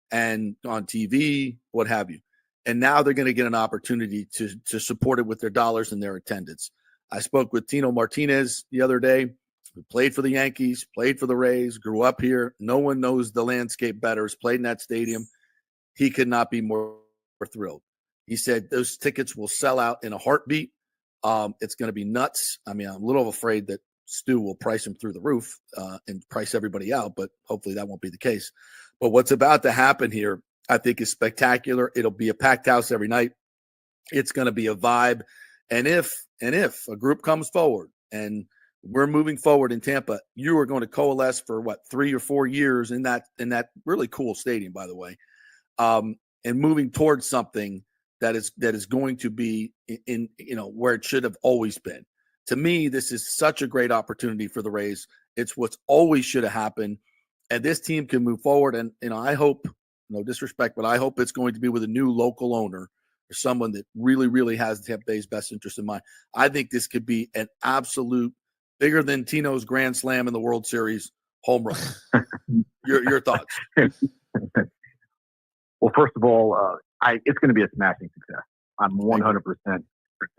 and on TV, what have you. And now they're going to get an opportunity to support it with their dollars and their attendance. I spoke with Tino Martinez the other day, who played for the Yankees, played for the Rays, grew up here. No one knows the landscape better, has played in that stadium. He could not be more thrilled. He said those tickets will sell out in a heartbeat. It's going to be nuts. I mean, I'm a little afraid that Stu will price him through the roof and price everybody out, but hopefully that won't be the case. But what's about to happen here, I think, is spectacular. It'll be a packed house every night. It's going to be a vibe. And if a group comes forward and we're moving forward in Tampa, you are going to coalesce for 3 or 4 years in that really cool stadium, by the way, and moving towards something that is going to be in where it should have always been. To me, this is such a great opportunity for the Rays. It's what's always should have happened, and this team can move forward. And I hope, no disrespect, but I hope it's going to be with a new local owner or someone that really, really has Tampa Bay's best interest in mind. I think this could be an absolute bigger than Tino's grand slam in the World Series home run. Your thoughts? Well, first of all, it's going to be a smashing success. I'm 100% to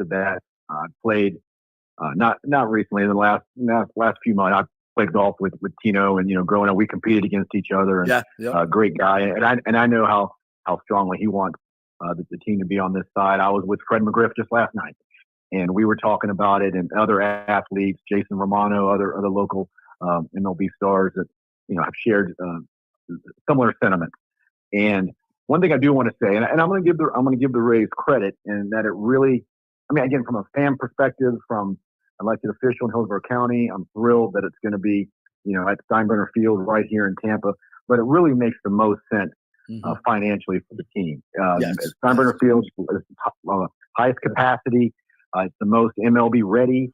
that. I played Not recently. In the last few months, I played golf with Tino, and growing up, we competed against each other. And great guy, and I know how strongly he wants the team to be on this side. I was with Fred McGriff just last night, and we were talking about it, and other athletes, Jason Romano, other local MLB stars that have shared similar sentiments. And one thing I do want to say, and I'm going to give the Rays credit, in that it really, I mean, again, from a fan perspective, from elected official in Hillsborough County, I'm thrilled that it's going to be, at Steinbrenner Field right here in Tampa. But it really makes the most sense financially for the team. Steinbrenner Field is highest capacity. It's the most MLB ready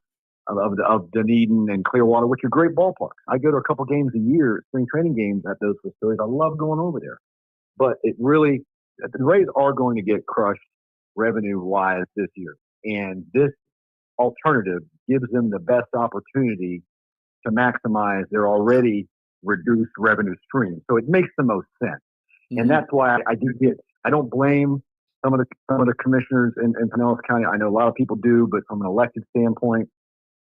of Dunedin and Clearwater, which are great ballparks. I go to a couple games a year, spring training games at those facilities. I love going over there. But it really, the Rays are going to get crushed revenue-wise this year. And this alternative gives them the best opportunity to maximize their already reduced revenue stream. So it makes the most sense. And that's why I don't blame some of the commissioners in Pinellas County. I know a lot of people do, but from an elected standpoint,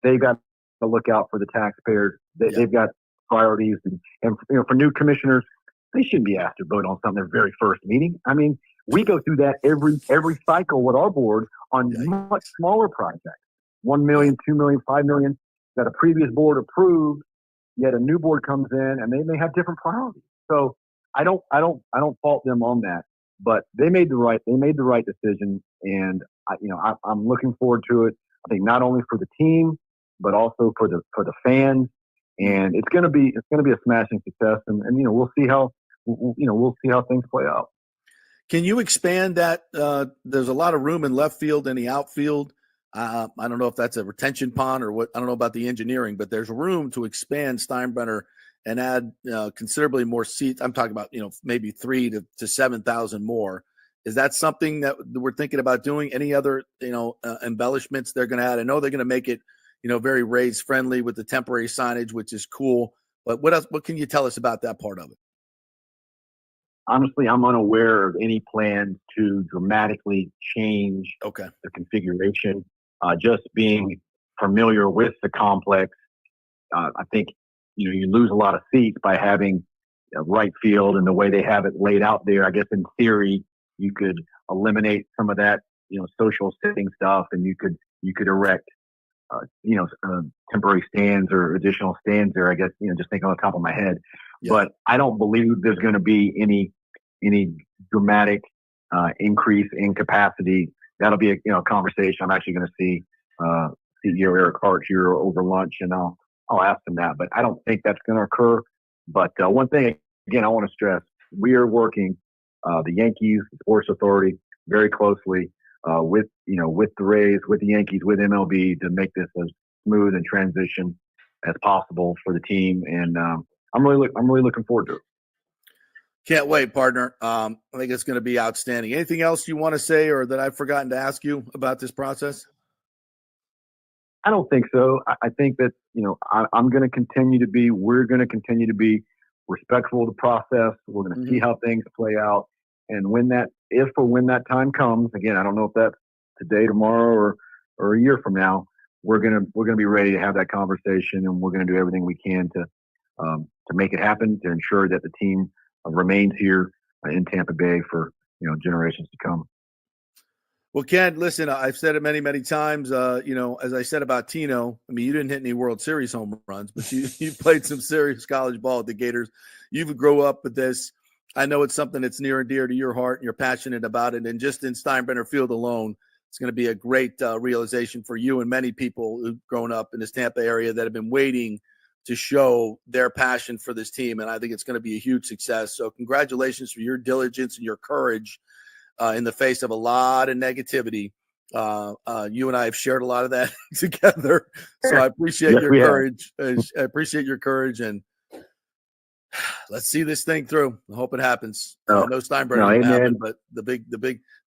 they've got to look out for the taxpayers. They've got priorities. And for new commissioners, they shouldn't be asked to vote on something their very first meeting. I mean, we go through that every cycle with our board on much smaller projects, 1 million, 2 million, 5 million that a previous board approved, yet a new board comes in and they may have different priorities. So I don't fault them on that, but they made the right decision, and I'm looking forward to it. I think not only for the team, but also for the fans, and it's going to be a smashing success, and we'll see how things play out. Can you expand that? There's a lot of room in left field and the outfield. I don't know if that's a retention pond or what. I don't know about the engineering, but there's room to expand Steinbrenner and add considerably more seats. I'm talking about maybe 3,000 to 7,000 more. Is that something that we're thinking about doing? Any other embellishments they're going to add? I know they're going to make it very Rays friendly with the temporary signage, which is cool. But what else? What can you tell us about that part of it? Honestly, I'm unaware of any plans to dramatically change the configuration. Just being familiar with the complex, I think you lose a lot of seats by having right field and the way they have it laid out there. I guess in theory, you could eliminate some of that social sitting stuff, and you could erect temporary stands or additional stands there. I guess just thinking on the top of my head, but I don't believe there's going to be any dramatic increase in capacity. That'll be a conversation. I'm actually going to see CEO Eric Hart here over lunch, and I'll ask him that. But I don't think that's going to occur. But one thing again, I want to stress: we are working the Yankees, the Sports Authority, very closely with the Rays, with the Yankees, with MLB to make this as smooth and transition as possible for the team. And I'm really looking forward to it. Can't wait, partner. I think it's going to be outstanding. Anything else you want to say or that I've forgotten to ask you about this process? I don't think so. I think that, we're going to continue to be respectful of the process. We're going to see how things play out. And when that time comes, again, I don't know if that's today, tomorrow, or a year from now, we're going to be ready to have that conversation, and we're going to do everything we can to make it happen, to ensure that the team remains here in Tampa Bay for generations to come. Well, Ken, listen, I've said it many, many times. As I said about Tino, I mean, you didn't hit any World Series home runs, but you played some serious college ball at the Gators. You've grown up with this. I know it's something that's near and dear to your heart, and you're passionate about it. And just in Steinbrenner Field alone, it's going to be a great realization for you and many people who've grown up in this Tampa area that have been waiting to show their passion for this team. And I think it's going to be a huge success. So congratulations for your diligence and your courage in the face of a lot of negativity. You and I have shared a lot of that together. So I appreciate your courage. I appreciate your courage, and let's see this thing through. I hope it happens. I know Steinbrenner happen, but the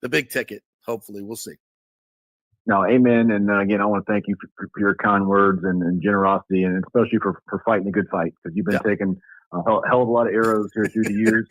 big ticket, hopefully we'll see. No, amen. And again, I want to thank you for your kind words and generosity, and especially for fighting a good fight, because you've been taking a hell of a lot of arrows here through the years,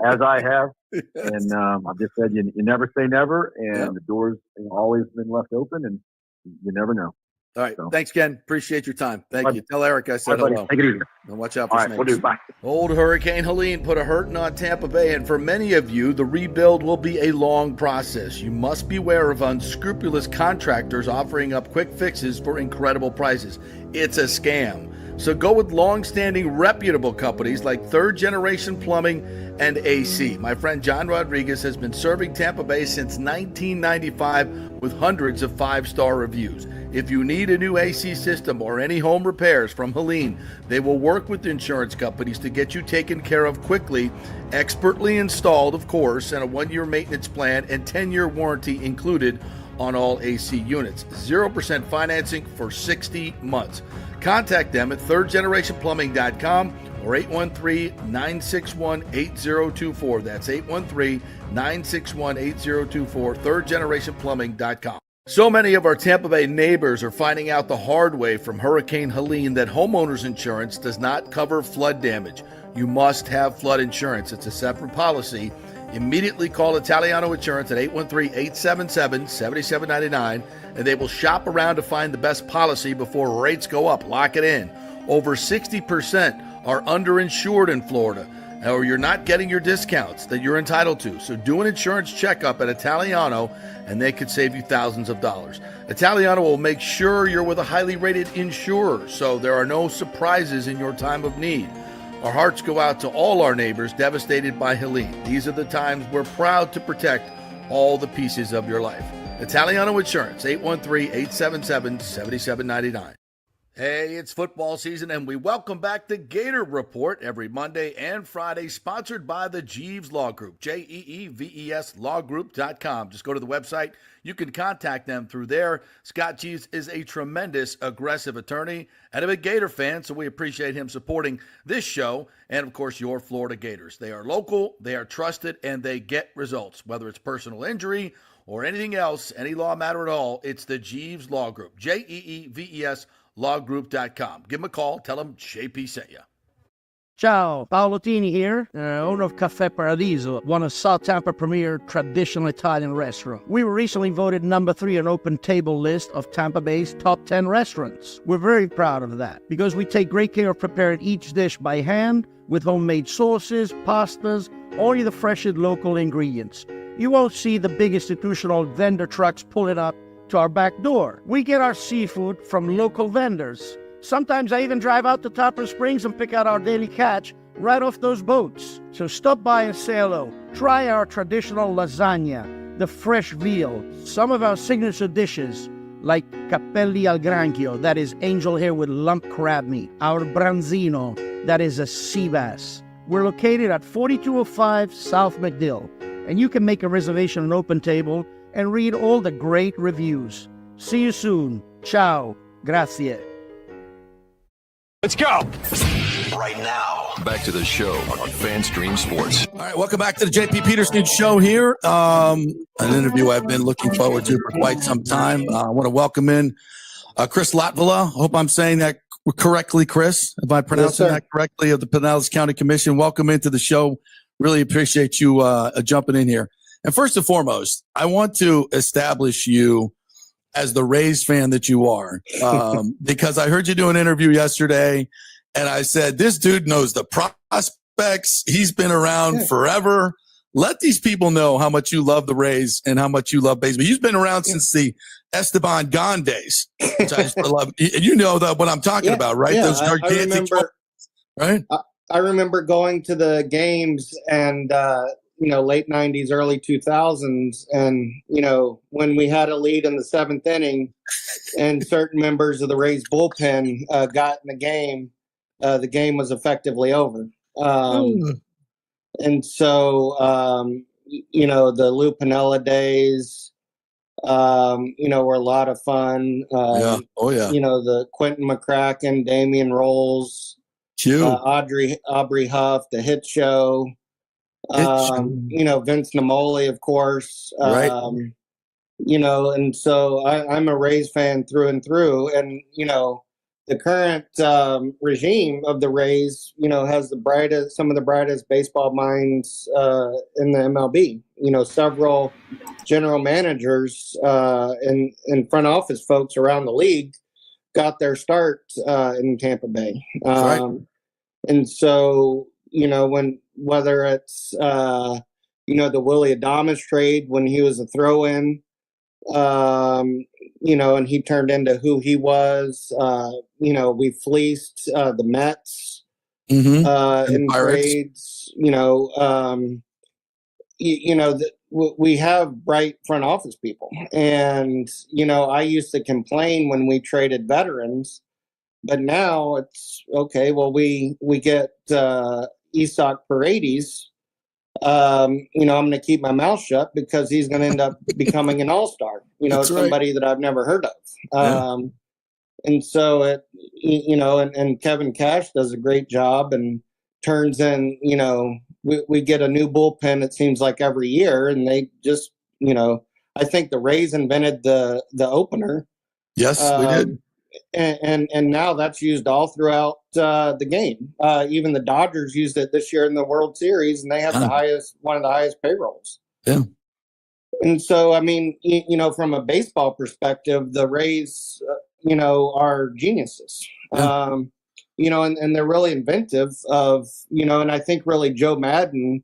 as I have. Yes. And I've just said you never say never, and the doors always been left open, and you never know. All right. So. Thanks, Ken. Appreciate your time. Thank Bye. you. Tell Eric I said Bye, buddy. hello. Take it easy. And watch out for All right, snakes. we'll do. Bye. Old Hurricane Helene put a hurting on Tampa Bay, and for many of you, the rebuild will be a long process. You must beware of unscrupulous contractors offering up quick fixes for incredible prices. It's a scam. So go with long-standing reputable companies like Third Generation Plumbing and AC. My friend John Rodriguez has been serving Tampa Bay since 1995 with hundreds of five-star reviews. If you need a new AC system or any home repairs from Helene, they will work with insurance companies to get you taken care of quickly, expertly installed, of course, and a 1-year maintenance plan and 10-year warranty included on all AC units. 0% financing for 60 months. Contact them at thirdgenerationplumbing.com or 813-961-8024. That's 813-961-8024, thirdgenerationplumbing.com. So many of our Tampa Bay neighbors are finding out the hard way from Hurricane Helene that homeowners insurance does not cover flood damage. You must have flood insurance. It's a separate policy. Immediately call Italiano Insurance at 813-877-7799, and they will shop around to find the best policy before rates go up. Lock it in. Over 60% are underinsured in Florida, or you're not getting your discounts that you're entitled to. So do an insurance checkup at Italiano, and they could save you thousands of dollars. Italiano will make sure you're with a highly rated insurer, so there are no surprises in your time of need. Our hearts go out to all our neighbors devastated by Helene. These are the times we're proud to protect all the pieces of your life. Italiano Insurance, 813-877-7799. Hey, it's football season, and we welcome back the Gator Report every Monday and Friday, sponsored by the Jeeves Law Group, Jeeves lawgroup.com. Just go to the website. You can contact them through there. Scott Jeeves is a tremendous, aggressive attorney and a big Gator fan, so we appreciate him supporting this show and, of course, your Florida Gators. They are local, they are trusted, and they get results. Whether it's personal injury or anything else, any law matter at all, it's the Jeeves Law Group, Jeeves lawgroup.com. Give them a call. Tell them JP sent you. Ciao, Paolo Tini here, owner of Caffè Paradiso, one of South Tampa premier traditional Italian restaurant. We were recently voted number 3 on Open Table list of Tampa Bay's top 10 restaurants. We're very proud of that because we take great care of preparing each dish by hand with homemade sauces, pastas, only the freshest local ingredients. You won't see the big institutional vendor trucks pulling up to our back door. We get our seafood from local vendors. Sometimes I even drive out to Topper Springs and pick out our daily catch right off those boats. So stop by and say hello. Try our traditional lasagna, the fresh veal, some of our signature dishes like capelli al granchio, that is angel hair with lump crab meat, our branzino, that is a sea bass. We're located at 4205 South McDill, and you can make a reservation on Open Table and read all the great reviews. See you soon. Ciao. Grazie. Let's go. Right now, back to the show on FanStream Sports. All right, welcome back to the JP Peterson Show here. An interview I've been looking forward to for quite some time. I want to welcome in Chris Latvala. I hope I'm saying that correctly, Chris. If I pronouncing that correctly, of the Pinellas County Commission. Welcome into the show. Really appreciate you jumping in here. And first and foremost, I want to establish you as the Rays fan that you are, because I heard you do an interview yesterday, and I said, this dude knows the prospects. He's been around forever. Let these people know how much you love the Rays and how much you love baseball. You've been around since the Esteban Gone days, which I just love. You know what I'm talking about, right? Yeah, Those gigantic, I remember, right? I remember going to the games and, late 90s, early 2000s. And, when we had a lead in the 7th inning and certain members of the Rays bullpen got in the game was effectively over. And so, the Lou Piniella days, were a lot of fun. The Quentin McCracken, Damian Rolls, Aubrey Huff, the Hit Show. Vince Namoli, of course, right. And so I'm a Rays fan through and through. And, the current regime of the Rays, has some of the brightest baseball minds in the MLB. Several general managers and front office folks around the league got their start in Tampa Bay. Right. And so, whether it's, the Willie Adames trade when he was a throw-in, and he turned into who he was. We fleeced the Mets in trades. We have bright front office people, and I used to complain when we traded veterans, but now it's okay. Well, we get Isak Paredes. I'm going to keep my mouth shut because he's going to end up becoming an all-star, somebody that I've never heard of. And so and Kevin Cash does a great job and turns in, we get a new bullpen, it seems like every year. And they just, I think the Rays invented the opener. Yes, we did. And now that's used all throughout the game. Even the Dodgers used it this year in the World Series, and they have one of the highest payrolls. Yeah. And so, I mean, from a baseball perspective, the Rays, are geniuses. Yeah. And they're really inventive of, and I think really Joe Maddon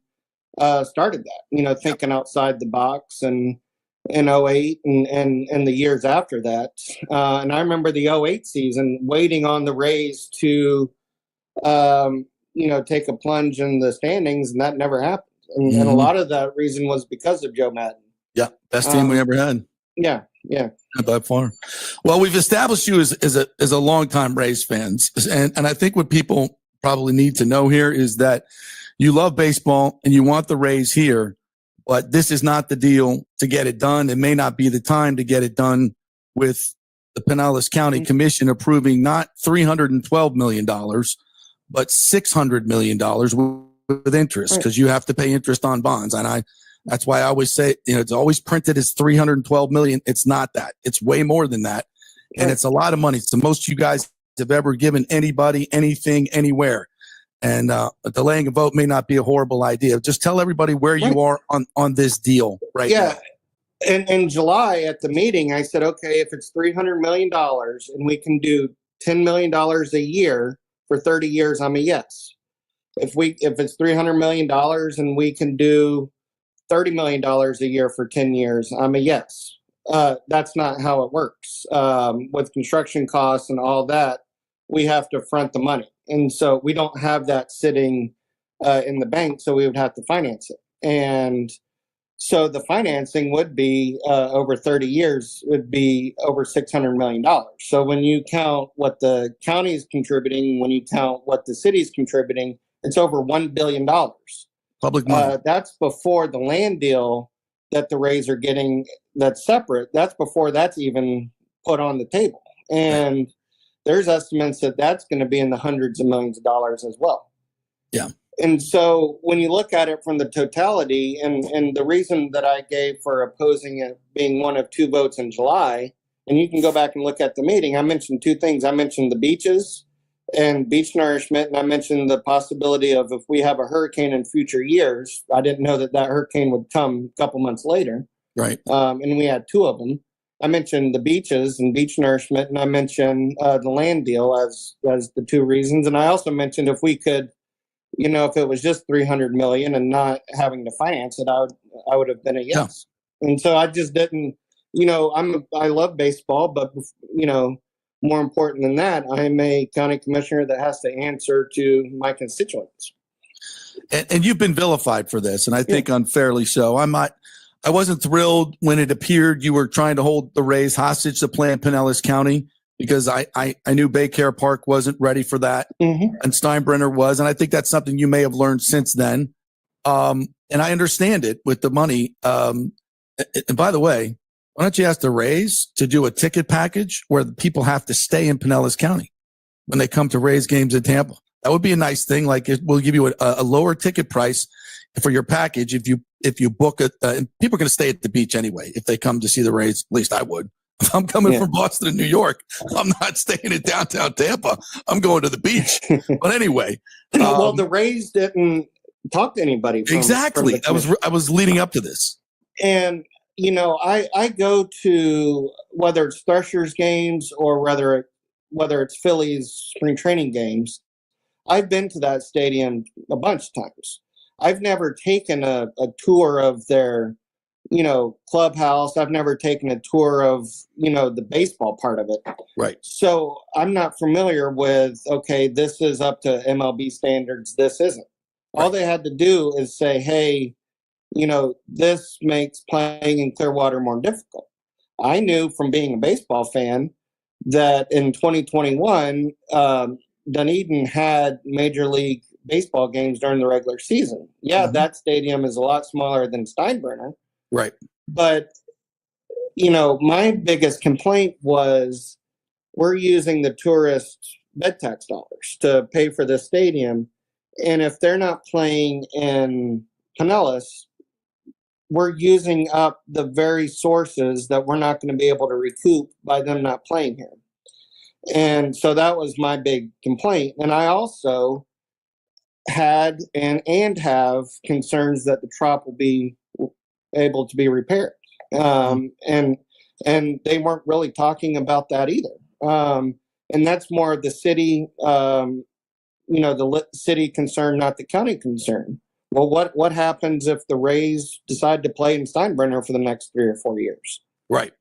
started that, thinking outside the box and in 08 and the years after that. And I remember the 08 season waiting on the Rays to, take a plunge in the standings, and that never happened. And a lot of that reason was because of Joe Maddon. Yeah, best team we ever had. Yeah. By far. Well, we've established you as a longtime Rays fans, and I think what people probably need to know here is that you love baseball and you want the Rays here. But this is not the deal to get it done. It may not be the time to get it done with the Pinellas County Commission approving not $312 million, but $600 million with interest, because you have to pay interest on bonds. And that's why I always say, it's always printed as $312 million. It's not that. It's way more than that. And it's a lot of money. It's the most you guys have ever given anybody, anything, anywhere. And delaying a vote may not be a horrible idea. Just tell everybody where you are on this deal right now. Yeah. In July at the meeting, I said, okay, if it's $300 million and we can do $10 million a year for 30 years, I'm a yes. If it's $300 million and we can do $30 million a year for 10 years, I'm a yes. That's not how it works. With construction costs and all that, we have to front the money. And so we don't have that sitting in the bank, so we would have to finance it. And so the financing would be over 30 years, it would be over $600 million. So when you count what the county is contributing, when you count what the city is contributing, it's over $1 billion. Public money. That's before the land deal that the Rays are getting that's separate. That's before that's even put on the table. And there's estimates that that's going to be in the hundreds of millions of dollars as well. Yeah. And so when you look at it from the totality, and the reason that I gave for opposing it being one of two votes in July, and you can go back and look at the meeting, I mentioned two things. I mentioned the beaches and beach nourishment, and I mentioned the possibility of if we have a hurricane in future years. I didn't know that hurricane would come a couple months later. Right. And we had two of them. I mentioned the beaches and beach nourishment, and I mentioned the land deal as the two reasons. And I also mentioned if we could, if it was just $300 million and not having to finance it, I would have been a yes. Yeah. And so I just didn't, I love baseball, but more important than that, I'm a county commissioner that has to answer to my constituents. And you've been vilified for this, and I think unfairly so. I wasn't thrilled when it appeared you were trying to hold the Rays hostage to play in Pinellas County, because I knew Baycare Park wasn't ready for that, and Steinbrenner was, and I think that's something you may have learned since then. And I understand it with the money. And by the way, why don't you ask the Rays to do a ticket package where the people have to stay in Pinellas County when they come to Rays games in Tampa? That would be a nice thing. Like, we'll give you a lower ticket price for your package if you book it. And people are going to stay at the beach anyway if they come to see the Rays. At least I would. If I'm coming from Boston and New York, I'm not staying in downtown Tampa. I'm going to the beach. But anyway, well, the Rays didn't talk to anybody. Exactly. I was leading up to this, and I go to whether it's Threshers games or whether whether it's Phillies spring training games, I've been to that stadium a bunch of times. I've never taken a tour of their, clubhouse. I've never taken a tour of, the baseball part of it. Right. So I'm not familiar with, okay, this is up to MLB standards. This isn't. Right. All they had to do is say, hey, this makes playing in Clearwater more difficult. I knew from being a baseball fan that in 2021, Dunedin had Major League Baseball games during the regular season. Yeah, that stadium is a lot smaller than Steinbrenner. Right. But, my biggest complaint was we're using the tourist bed tax dollars to pay for this stadium. And if they're not playing in Pinellas, we're using up the very sources that we're not going to be able to recoup by them not playing here. And so that was my big complaint. And I also had and have concerns that the trop will be able to be repaired. And they weren't really talking about that either. And that's more the city, the city concern, not the county concern. Well, what happens if the Rays decide to play in Steinbrenner for the next 3 or 4 years? Right.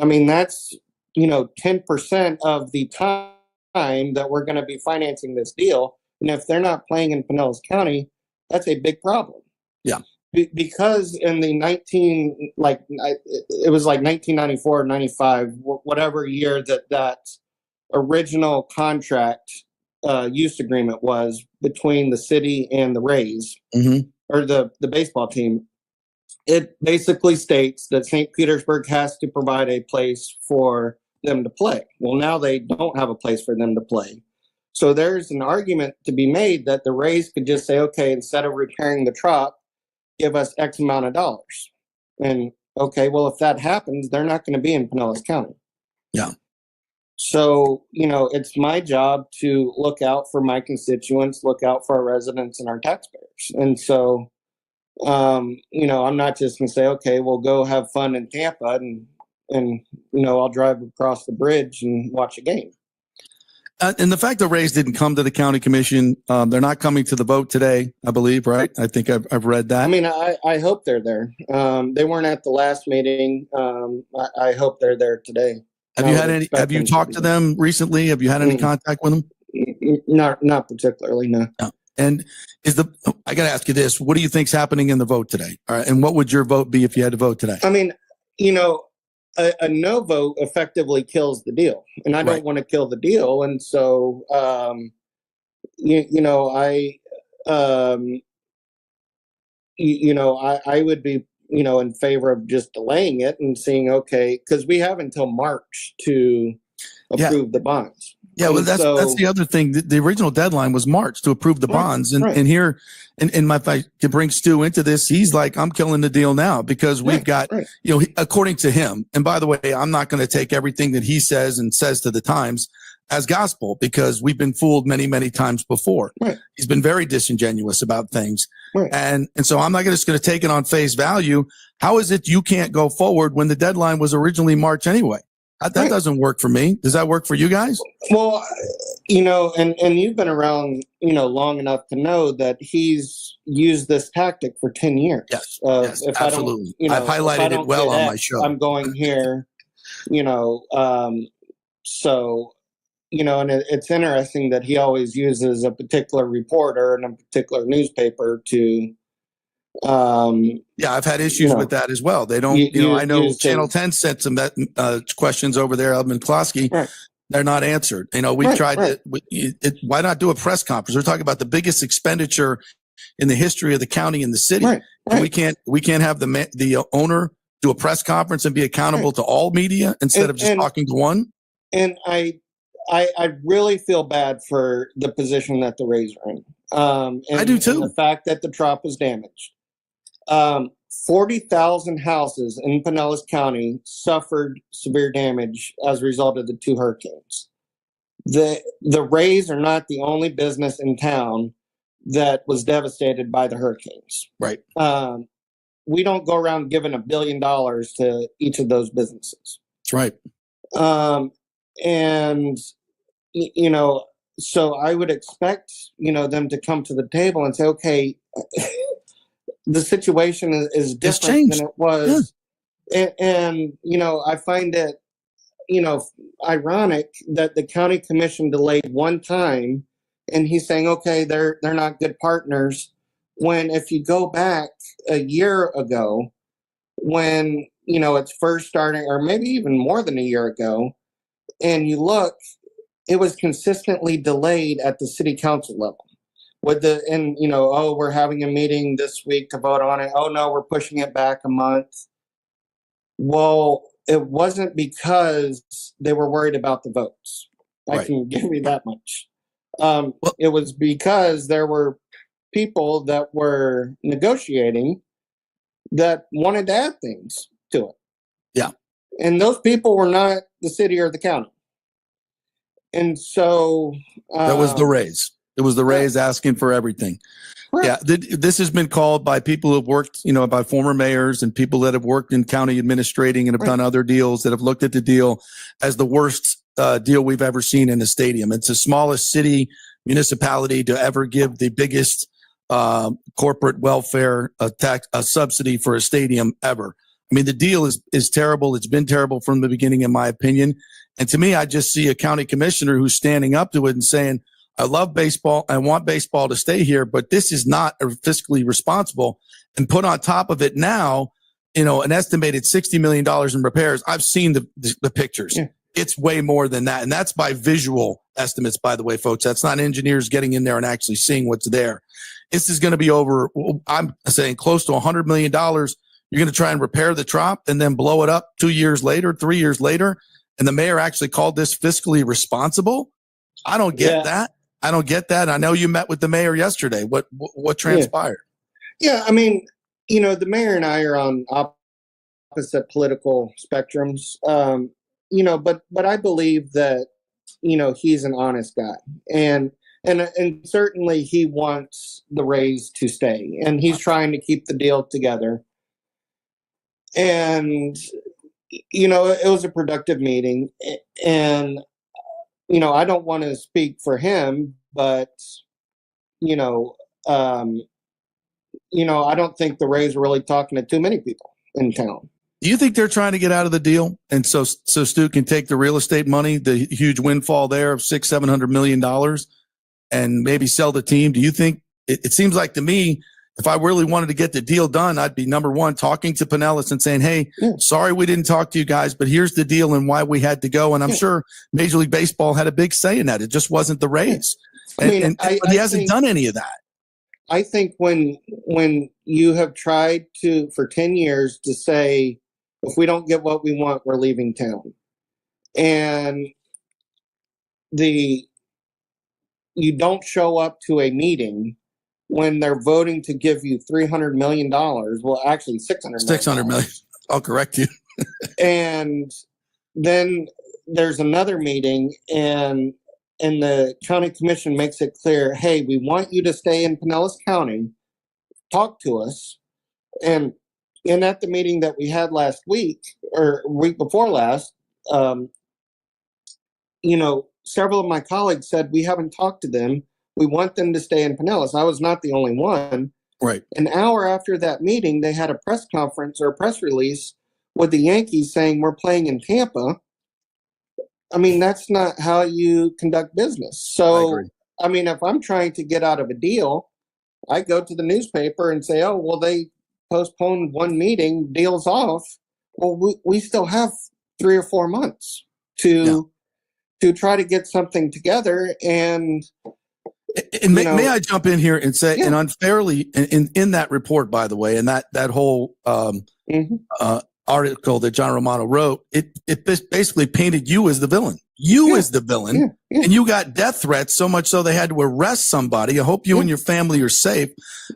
I mean, that's, 10% of the time that we're going to be financing this deal. And if they're not playing in Pinellas County, that's a big problem. Yeah. Because in the it was like 1994, 95, whatever year that original contract use agreement was between the city and the Rays, or the baseball team, it basically states that St. Petersburg has to provide a place for them to play. Well, now they don't have a place for them to play. So there's an argument to be made that the Rays could just say, okay, instead of repairing the trop, give us X amount of dollars. And okay, well, if that happens, they're not going to be in Pinellas County. Yeah. So, it's my job to look out for my constituents, look out for our residents and our taxpayers. And so, I'm not just going to say, okay, we'll go have fun in Tampa and I'll drive across the bridge and watch a game. And the fact that Rays didn't come to the county commission, they're not coming to the vote today, I believe, right? I think I've read that. I mean, I hope they're there. They weren't at the last meeting. I hope they're there today. Have you talked to them recently? Have you had any contact with them? Not particularly, no. And I got to ask you this: what do you think's happening in the vote today? All right, and what would your vote be if you had to vote today? I mean, a no vote effectively kills the deal, and I don't want to kill the deal. And so, I would be, in favor of just delaying it and seeing, okay, because we have until March to approve the bonds. Yeah, well, that's the other thing. The original deadline was March to approve the bonds, and here, and if I could bring Stu into this, he's like, I'm killing the deal now because we've got, according to him. And by the way, I'm not going to take everything that he says and says to the Times as gospel because we've been fooled many, many times before. He's been very disingenuous about things, and so I'm not just going to take it on face value. How is it you can't go forward when the deadline was originally March anyway? That doesn't work for me. Does that work for you guys? Well, and you've been around, long enough to know that he's used this tactic for 10 years. Yes, if absolutely. I've highlighted it well on my show. I'm going here, so, and it's interesting that he always uses a particular reporter and a particular newspaper to, I've had issues with that as well. They don't, I know Channel 10 sent some questions over there, Elman Klosky. They're not answered. We tried why not do a press conference? We're talking about the biggest expenditure in the history of the county and the city. And we can't have the owner do a press conference and be accountable to all media instead of just talking to one. And I really feel bad for the position that the Rays are in. I do too. And the fact that the trop was damaged. 40,000 houses in Pinellas County suffered severe damage as a result of the 2 hurricanes. The Rays are not the only business in town that was devastated by the hurricanes. Right. We don't go around giving $1 billion to each of those businesses. That's right. And so I would expect, them to come to the table and say, okay, the situation is different than it was. Yeah. And, I find it, ironic that the county commission delayed one time and he's saying, okay, they're not good partners. When if you go back a year ago, when, it's first starting, or maybe even more than a year ago, and you look, it was consistently delayed at the city council level. We're having a meeting this week to vote on it. Oh no, we're pushing it back a month. Well, it wasn't because they were worried about the votes. I can give you that much. It was because there were people that were negotiating that wanted to add things to it. Yeah. And those people were not the city or the county. And so that was the Rays. It was the Rays asking for everything. Right. Yeah, this has been called by people who have worked, by former mayors and people that have worked in county administrating and have done other deals that have looked at the deal as the worst deal we've ever seen in a stadium. It's the smallest city municipality to ever give the biggest corporate welfare tax subsidy for a stadium ever. I mean, the deal is terrible. It's been terrible from the beginning, in my opinion. And to me, I just see a county commissioner who's standing up to it and saying, I love baseball. I want baseball to stay here, but this is not fiscally responsible. And put on top of it now, an estimated $60 million in repairs. I've seen the pictures. Yeah. It's way more than that. And that's by visual estimates, by the way, folks. That's not engineers getting in there and actually seeing what's there. This is going to be over, I'm saying, close to $100 million. You're going to try and repair the trop and then blow it up 2 years later, 3 years later. And the mayor actually called this fiscally responsible. I don't get that. I don't get that. I know you met with the mayor yesterday. What transpired? Yeah, I mean, the mayor and I are on opposite political spectrums. But I believe that, he's an honest guy. And certainly he wants the Rays to stay. And he's trying to keep the deal together. And, it was a productive meeting. And I don't want to speak for him, but, I don't think the Rays are really talking to too many people in town. Do you think they're trying to get out of the deal? And so Stu can take the real estate money, the huge windfall there of $600-700 million and maybe sell the team? Do you think it seems like to me, if I really wanted to get the deal done, I'd be number one, talking to Pinellas and saying, hey, sorry, we didn't talk to you guys, but here's the deal and why we had to go. And I'm sure Major League Baseball had a big say in that. It just wasn't the Rays. But he hasn't done any of that. I think when you have tried for 10 years to say, if we don't get what we want, we're leaving town. And you don't show up to a meeting when they're voting to give you $300 million. Well, actually $600 million. I'll correct you. And then there's another meeting and the county commission makes it clear, hey, we want you to stay in Pinellas County, talk to us. And at the meeting that we had last week or week before last, several of my colleagues said, we haven't talked to them. We want them to stay in Pinellas. I was not the only one. Right. An hour after that meeting, they had a press conference or a press release with the Yankees saying we're playing in Tampa. I mean, that's not how you conduct business. So, I mean, if I'm trying to get out of a deal, I go to the newspaper and say, oh, well, they postponed one meeting, deal's off. Well, we still have 3 or 4 months to try to get something together. And may I jump in here and say, and unfairly in that report, by the way, and that whole article that John Romano wrote, it basically painted you as the villain. As the villain, and you got death threats so much so they had to arrest somebody. I hope you and your family are safe.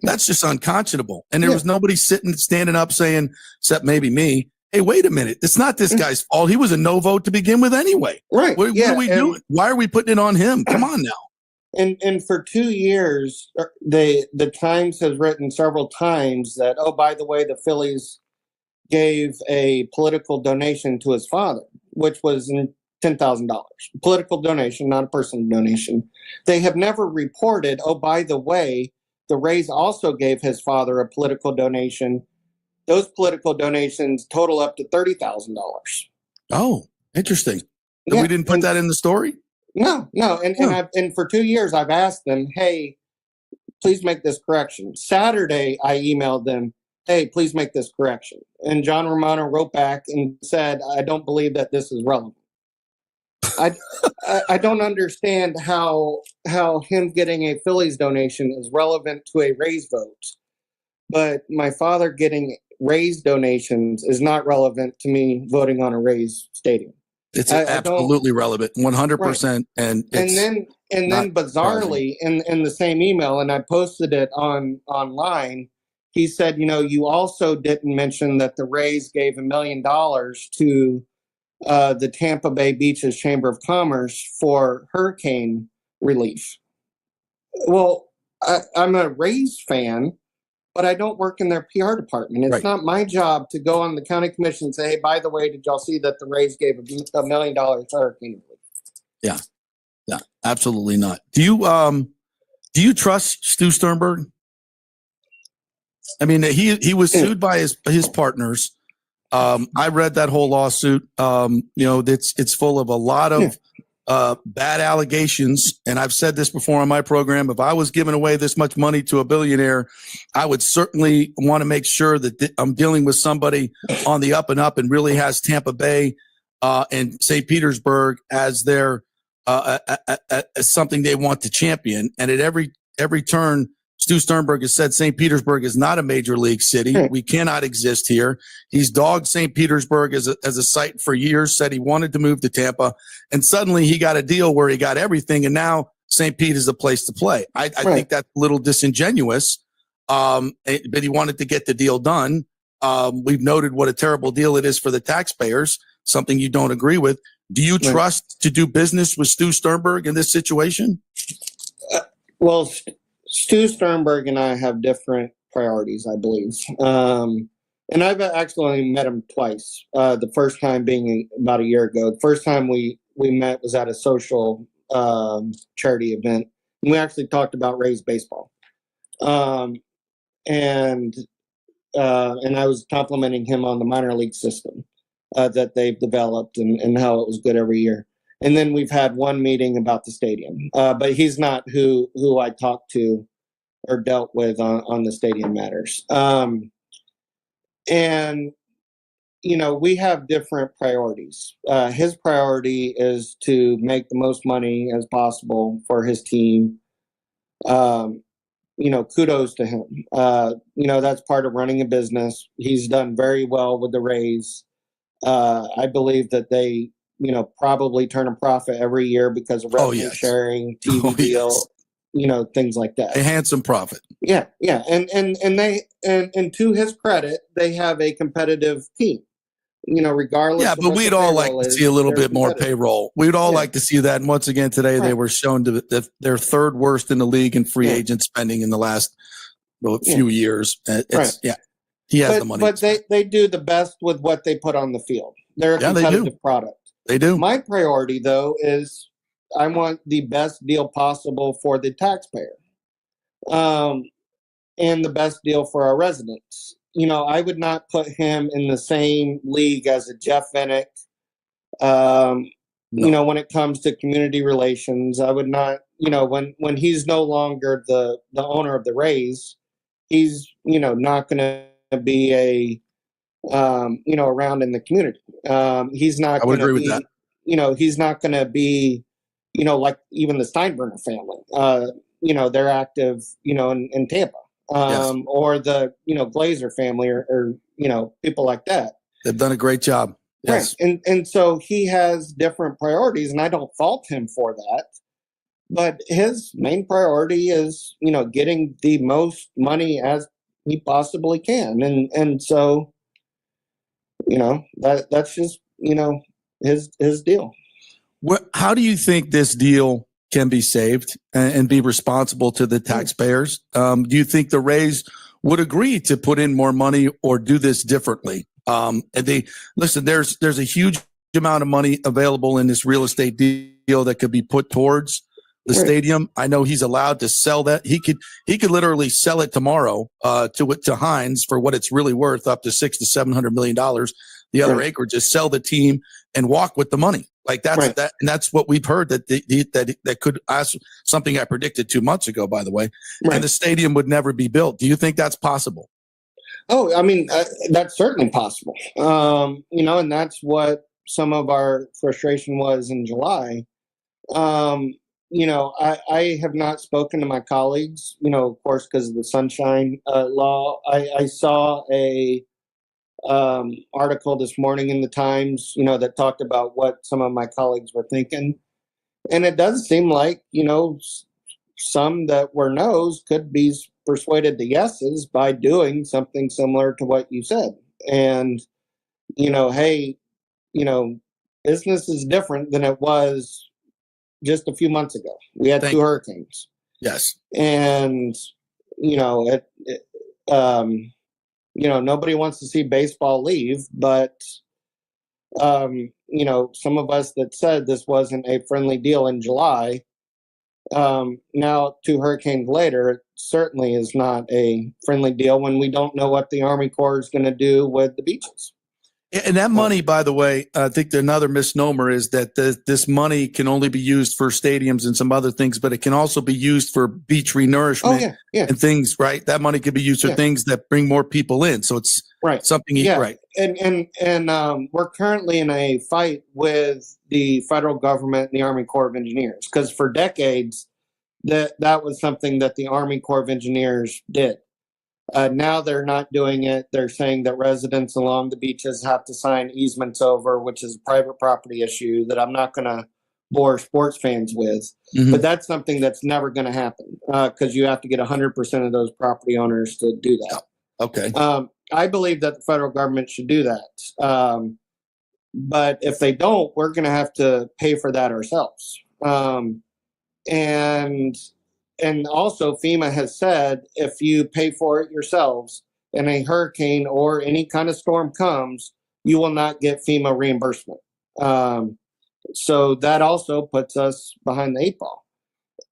That's just unconscionable. And there was nobody standing up saying, except maybe me, hey, wait a minute. It's not this guy's fault. He was a no vote to begin with anyway. Right. What are we doing? Why are we putting it on him? Come on now. And for 2 years, the Times has written several times that, oh, by the way, the Phillies gave a political donation to his father, which was $10,000. Political donation, not a personal donation. They have never reported, oh, by the way, the Rays also gave his father a political donation. Those political donations total up to $30,000. Oh, interesting. Yeah, we didn't put that in the story? No. And for 2 years, I've asked them, hey, please make this correction. Saturday, I emailed them, hey, please make this correction. And John Romano wrote back and said, I don't believe that this is relevant. I don't understand how him getting a Phillies donation is relevant to a Rays vote, but my father getting Rays donations is not relevant to me voting on a Rays stadium. It's absolutely relevant, 100%. Right. And then bizarrely in the same email, and I posted it online, he said, you also didn't mention that the Rays gave $1 million to the Tampa Bay Beaches Chamber of Commerce for hurricane relief. Well, I'm a Rays fan, but I don't work in their PR department. It's not my job to go on the county commission and say, hey, by the way, did y'all see that the Rays gave $1 million to hurricane relief? Yeah, absolutely not. Do you trust Stu Sternberg? I mean, he was sued by his partners. I read that whole lawsuit. It's full of a lot of bad allegations. And I've said this before on my program. If I was giving away this much money to a billionaire, I would certainly want to make sure that I'm dealing with somebody on the up and up and really has Tampa Bay and St. Petersburg as their as something they want to champion. And at every turn, Stu Sternberg has said St. Petersburg is not a major league city. We cannot exist here. He's dogged St. Petersburg as a site for years, said he wanted to move to Tampa, and suddenly he got a deal where he got everything, and now St. Pete is a place to play. I think that's a little disingenuous, but he wanted to get the deal done. We've noted what a terrible deal it is for the taxpayers, something you don't agree with. Do you trust to do business with Stu Sternberg in this situation? Well, Stu Sternberg and I have different priorities, I believe. And I've actually only met him twice. The first time being about a year ago. The first time we met was at a social charity event. And we actually talked about Rays baseball. And I was complimenting him on the minor league system that they've developed and how it was good every year. And then we've had one meeting about the stadium, but he's not who I talked to or dealt with on the stadium matters. And, we have different priorities. His priority is to make the most money as possible for his team. Kudos to him. That's part of running a business. He's done very well with the Rays. I believe that they, probably turn a profit every year because of revenue sharing, TV deal, things like that. A handsome profit. Yeah. And to his credit, they have a competitive team. Regardless. Yeah, but we'd all like to see a little bit more payroll. We'd all like to see that. And once again, today they were shown that they're third worst in the league in free agent spending in the last few years. He has the money. But they do the best with what they put on the field. They're a competitive product. They do. My priority, though, is I want the best deal possible for the taxpayer, and the best deal for our residents. I would not put him in the same league as a Jeff Vennick. When it comes to community relations, I would not. When he's no longer the owner of the Rays, he's not going to be a around in the community. He's not. I would agree with that. He's not going to be, like even the Steinbrenner family. They're active, in Tampa, or the Glazer family, or people like that. They've done a great job. Yes. Right. And so he has different priorities, and I don't fault him for that. But his main priority is, getting the most money as he possibly can, and so. That's just, his deal. How do you think this deal can be saved and be responsible to the taxpayers? Do you think the Rays would agree to put in more money or do this differently? And there's a huge amount of money available in this real estate deal that could be put towards the stadium. I know he's allowed to sell that. He could literally sell it tomorrow to Hines for what it's really worth, up to $600 to $700 million. The other acreage, just sell the team and walk with the money. Like that's that, and that's what we've heard that could something I predicted 2 months ago, by the way. And the stadium would never be built. Do you think that's possible? Oh, I mean, that's certainly possible. And that's what some of our frustration was in July. I have not spoken to my colleagues, of course, because of the sunshine law. I saw a article this morning in the Times, that talked about what some of my colleagues were thinking. And it does seem like, some that were no's could be persuaded to yeses by doing something similar to what you said. And, hey, business is different than it was just a few months ago. We had two hurricanes. Yes. And, nobody wants to see baseball leave, but, some of us that said this wasn't a friendly deal in July, now 2 hurricanes later, it certainly is not a friendly deal when we don't know what the Army Corps is going to do with the beaches. And that money, by the way, I think another misnomer is that this money can only be used for stadiums and some other things, but it can also be used for beach renourishment and things, right? That money could be used for things that bring more people in. So it's something, right? And we're currently in a fight with the federal government and the Army Corps of Engineers, because for decades that was something that the Army Corps of Engineers did. Now they're not doing it. They're saying that residents along the beaches have to sign easements over, which is a private property issue that I'm not going to bore sports fans with. But that's something that's never going to happen because you have to get 100% of those property owners to do that. Okay. I believe that the federal government should do that. But if they don't, we're going to have to pay for that ourselves. And also FEMA has said if you pay for it yourselves and a hurricane or any kind of storm comes, you will not get FEMA reimbursement. So that also puts us behind the 8 ball.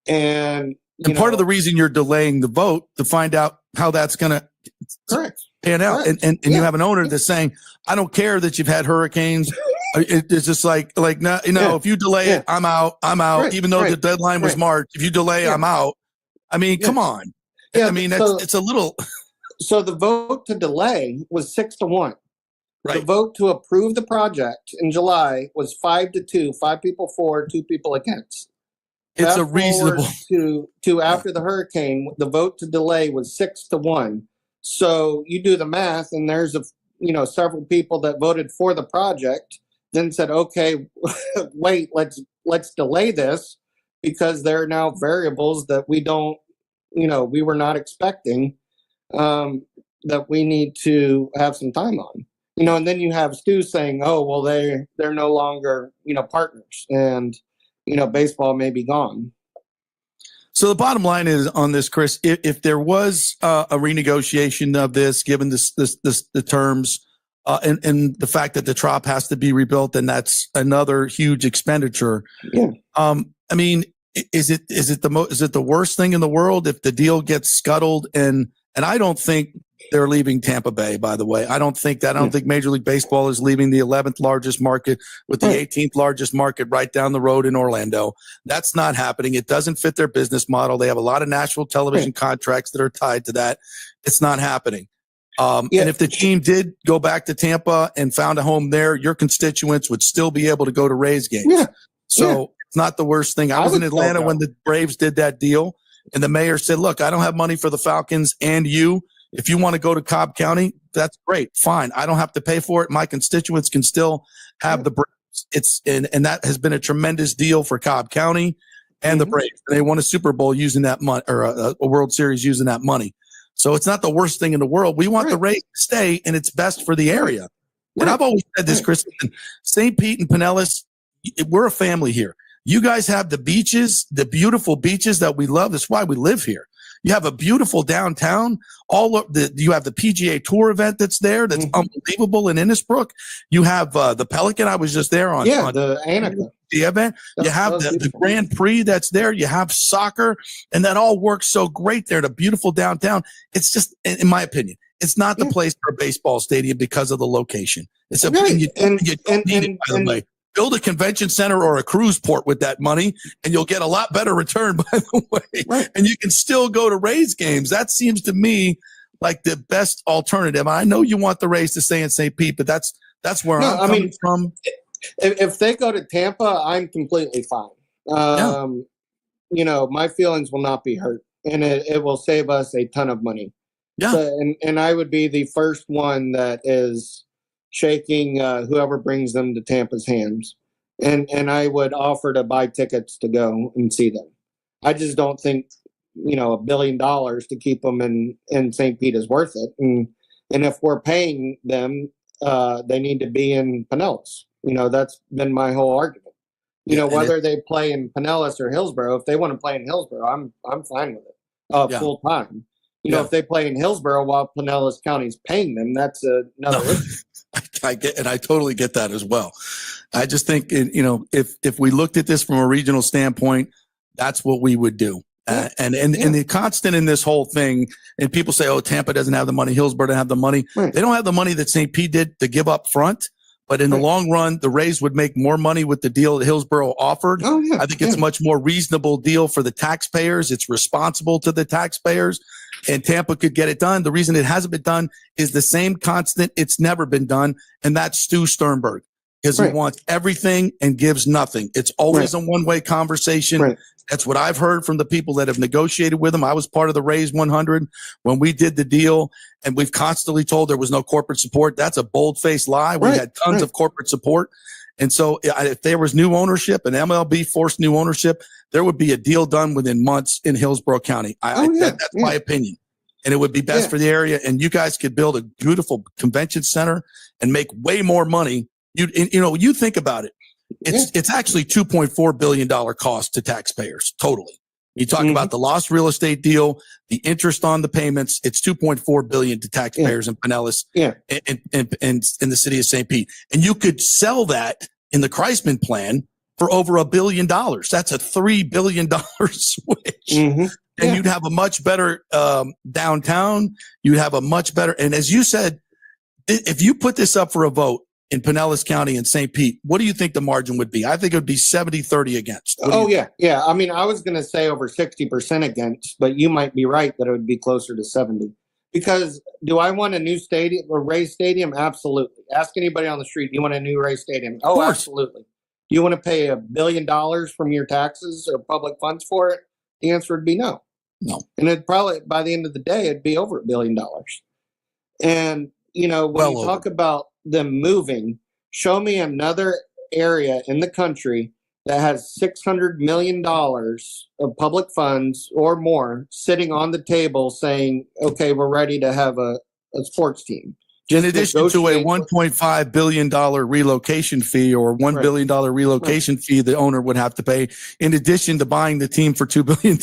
And part of the reason you're delaying the vote to find out how that's going to pan out. And you have an owner that's saying, I don't care that you've had hurricanes. It's just like no, if you delay it, I'm out. Even though the deadline was March, if you delay, I'm out. I mean, come on. I mean, it's a little. So the vote to delay was 6-1. Right. The vote to approve the project in July was 5-2. 5 people for, 2 people against. It's a reasonable to after the hurricane. The vote to delay was 6-1. So you do the math, and there's several people that voted for the project. Then said, okay, wait, let's delay this because there are now variables that we were not expecting that we need to have some time on. And then you have Stu saying, oh, well, they're no longer, partners and, baseball may be gone. So the bottom line is on this, Chris, if there was a renegotiation of this, given the terms, and the fact that the Trop has to be rebuilt, and that's another huge expenditure. Yeah. I mean, is it the worst thing in the world if the deal gets scuttled? And I don't think they're leaving Tampa Bay, by the way. I don't think that. I don't think Major League Baseball is leaving the 11th largest market with the 18th largest market right down the road in Orlando. That's not happening. It doesn't fit their business model. They have a lot of national television contracts that are tied to that. It's not happening. And if the team did go back to Tampa and found a home there, your constituents would still be able to go to Rays games. Yeah. So it's not the worst thing. I was in Atlanta when the Braves did that deal, and the mayor said, look, I don't have money for the Falcons and you. If you want to go to Cobb County, that's great. Fine. I don't have to pay for it. My constituents can still have the Braves. And that has been a tremendous deal for Cobb County and the Braves. They won a Super Bowl using that money, or a World Series using that money. So it's not the worst thing in the world. We want the Rays to stay, and it's best for the area. And I've always said this, Chris, St. Pete and Pinellas, we're a family here. You guys have the beaches, the beautiful beaches that we love. That's why we live here. You have a beautiful downtown. You have the PGA Tour event that's there. That's unbelievable in Innisbrook. You have the Pelican. I was just there on the Annika. The event. You have the Grand Prix that's there. You have soccer, and that all works so great there. The beautiful downtown. It's just, in my opinion, it's not the place for a baseball stadium because of the location. It's a you don't need it, by the way. Build a convention center or a cruise port with that money, and you'll get a lot better return, by the way. And you can still go to Rays games. That seems to me like the best alternative. I know you want the Rays to stay in St. Pete, but that's where I'm coming from. If they go to Tampa, I'm completely fine. My feelings will not be hurt, and it will save us a ton of money. Yeah. So, and I would be the first one that is shaking whoever brings them to Tampa's hands. And I would offer to buy tickets to go and see them. I just don't think, $1 billion to keep them in St. Pete is worth it. And if we're paying them, they need to be in Pinellas. That's been my whole argument. Whether they play in Pinellas or Hillsborough, if they want to play in Hillsborough, I'm fine with it full time. If they play in Hillsborough while Pinellas County's paying them, that's another issue. I totally get that as well. I just think, if we looked at this from a regional standpoint, that's what we would do. And the constant in this whole thing, and people say, oh, Tampa doesn't have the money, Hillsborough doesn't have the money. Right. They don't have the money that St. Pete did to give up front. But in the long run, the Rays would make more money with the deal that Hillsborough offered. Oh, yeah, I think it's a much more reasonable deal for the taxpayers. It's responsible to the taxpayers, and Tampa could get it done. The reason it hasn't been done is the same constant. It's never been done, and that's Stu Sternberg, because he wants everything and gives nothing. It's always a one-way conversation. Right. That's what I've heard from the people that have negotiated with him. I was part of the Rays 100 when we did the deal, and we've constantly told there was no corporate support. That's a bold-faced lie. We had tons of corporate support. And so if there was new ownership and MLB forced new ownership, there would be a deal done within months in Hillsborough County. That's my opinion. And it would be best for the area. And you guys could build a beautiful convention center and make way more money. You think about it. It's actually $2.4 billion cost to taxpayers totally. You talk about the lost real estate deal, the interest on the payments. It's $2.4 billion to taxpayers in Pinellas and in the city of St. Pete. And you could sell that in the Kreisman plan for over $1 billion. That's a $3 billion switch. And you'd have a much better downtown. You'd have a much better. And as you said, if you put this up for a vote in Pinellas County and St. Pete, what do you think the margin would be? I think it would be 70-30 against. Yeah. I mean, I was going to say over 60% against, but you might be right that it would be closer to 70. Because do I want a new stadium, a Rays stadium? Absolutely. Ask anybody on the street, do you want a new Rays stadium? Oh, absolutely. Do you want to pay $1 billion from your taxes or public funds for it? The answer would be no. No. And it'd probably, by the end of the day, it'd be over $1 billion. And, when you talk about them moving, show me another area in the country that has $600 million of public funds or more sitting on the table saying, okay, we're ready to have a sports team. In addition to a $1.5 billion relocation fee or $1 billion relocation fee the owner would have to pay, in addition to buying the team for $2 billion.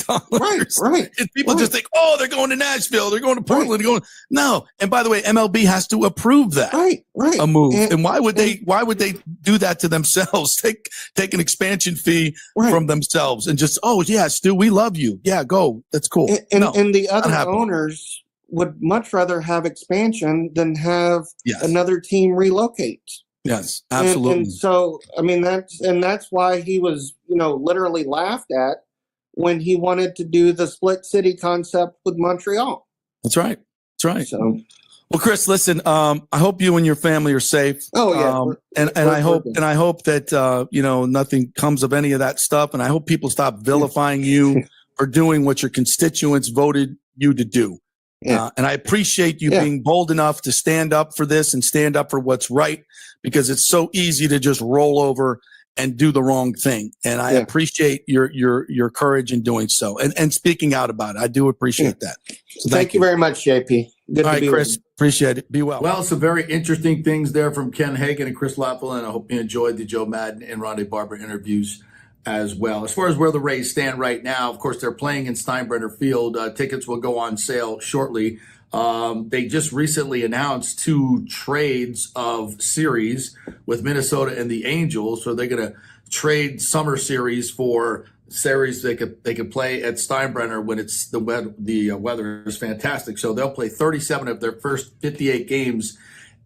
Right. And people just think, oh, they're going to Nashville, they're going to Portland, they're going. No. And by the way, MLB has to approve that. A move. And why would they do that to themselves? Take an expansion fee from themselves and just, oh yeah, Stu, we love you. Yeah, go. That's cool. And the other owners would much rather have expansion than have another team relocate. Yes, absolutely. And so, I mean, that's why he was, literally laughed at when he wanted to do the split city concept with Montreal. That's right. So, well, Chris, listen, I hope you and your family are safe. Oh yeah. I hope that, nothing comes of any of that stuff. And I hope people stop vilifying you for doing what your constituents voted you to do. And I appreciate you being bold enough to stand up for this and stand up for what's right, because it's so easy to just roll over and do the wrong thing. And I appreciate your courage in doing so and speaking out about it. I do appreciate that. So thank you very much, JP. Good to be Chris. Appreciate it. Be well. Well, some very interesting things there from Ken Hagel and Chris Lapple, and I hope you enjoyed the Joe Maddon and Rondé Barber interviews. as well. As far as where the Rays stand right now, of course, they're playing in Steinbrenner Field. Tickets will go on sale shortly. They just recently announced 2 trades of series with Minnesota and the Angels. So they're going to trade summer series for series they could play at Steinbrenner when it's the weather is fantastic. So they'll play 37 of their first 58 games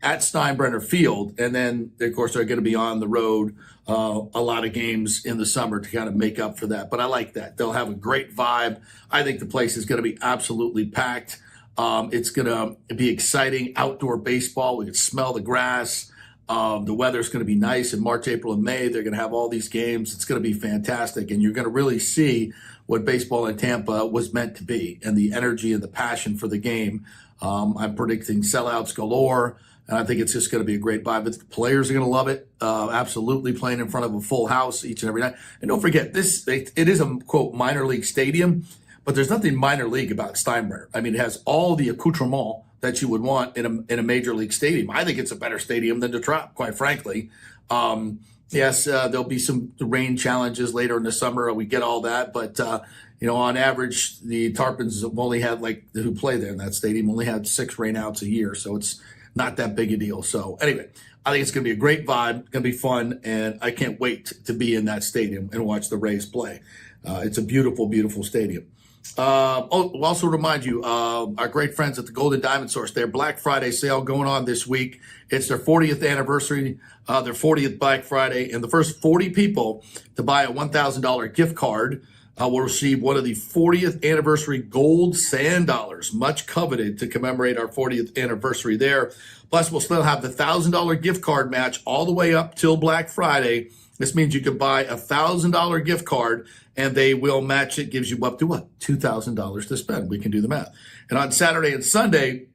at Steinbrenner Field, and then of course they're going to be on the road a lot of games in the summer to kind of make up for that. But I like that. They'll have a great vibe. I think the place is going to be absolutely packed. It's going to be exciting outdoor baseball. We can smell the grass. The weather's going to be nice in March, April, and May. They're going to have all these games. It's going to be fantastic, and you're going to really see what baseball in Tampa was meant to be, and the energy and the passion for the game. I'm predicting sellouts galore. And I think it's just going to be a great vibe. The players are going to love it. Absolutely playing in front of a full house each and every night. And don't forget, it is a, quote, minor league stadium, but there's nothing minor league about Steinbrenner. I mean, it has all the accoutrement that you would want in a major league stadium. I think it's a better stadium than the Trop, quite frankly. Yes, there'll be some rain challenges later in the summer. We get all that. But, on average, the Tarpons have only had, who play there in that stadium, only had 6 rainouts a year. So it's not that big a deal. So anyway, I think it's going to be a great vibe, going to be fun, and I can't wait to be in that stadium and watch the Rays play. It's a beautiful, beautiful stadium. We'll also remind you, our great friends at the Golden Diamond Source, their Black Friday sale going on this week. It's their 40th anniversary, their 40th Black Friday, and the first 40 people to buy a $1,000 gift card will receive one of the 40th anniversary gold sand dollars, much coveted to commemorate our 40th anniversary there. Plus, we'll still have the $1,000 gift card match all the way up till Black Friday. This means you can buy a $1,000 gift card and they will match it, gives you up to what? $2,000 to spend. We can do the math. And on Saturday and Sunday,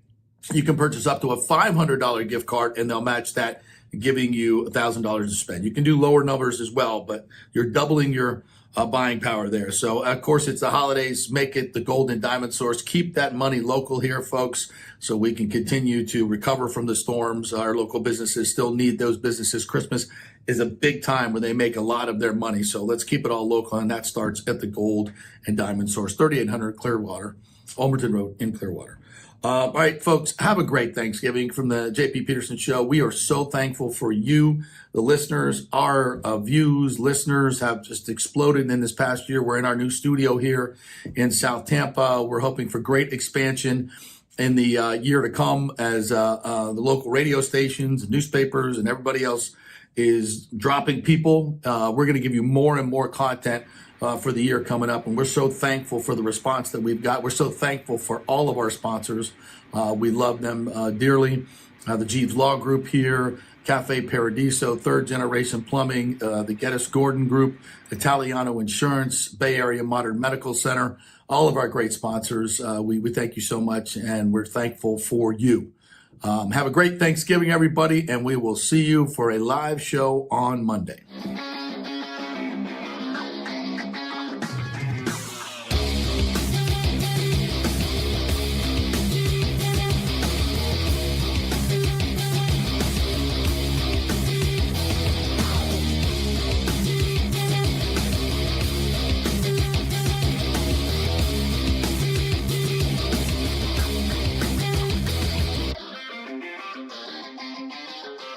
you can purchase up to a $500 gift card and they'll match that, giving you $1,000 to spend. You can do lower numbers as well, but you're doubling your buying power there. So, of course, it's the holidays. Make it the Golden Diamond Source. Keep that money local here, folks, so we can continue to recover from the storms. Our local businesses still need those businesses. Christmas is a big time when they make a lot of their money. So let's keep it all local, and that starts at the Gold and Diamond Source, 3800 Clearwater, Almerton Road in Clearwater. All right, folks, have a great Thanksgiving from the JP Peterson Show. We are so thankful for you, the listeners. Our views, listeners have just exploded in this past year. We're in our new studio here in South Tampa. We're hoping for great expansion in the year to come as the local radio stations, newspapers, and everybody else is dropping people. We're going to give you more and more content for the year coming up. And we're so thankful for the response that we've got. We're so thankful for all of our sponsors. We love them dearly. The Jeeves Law Group here, Cafe Paradiso, Third Generation Plumbing, the Geddes Gordon Group, Italiano Insurance, Bay Area Modern Medical Center, all of our great sponsors. We thank you so much, and we're thankful for you. Have a great Thanksgiving, everybody, and we will see you for a live show on Monday.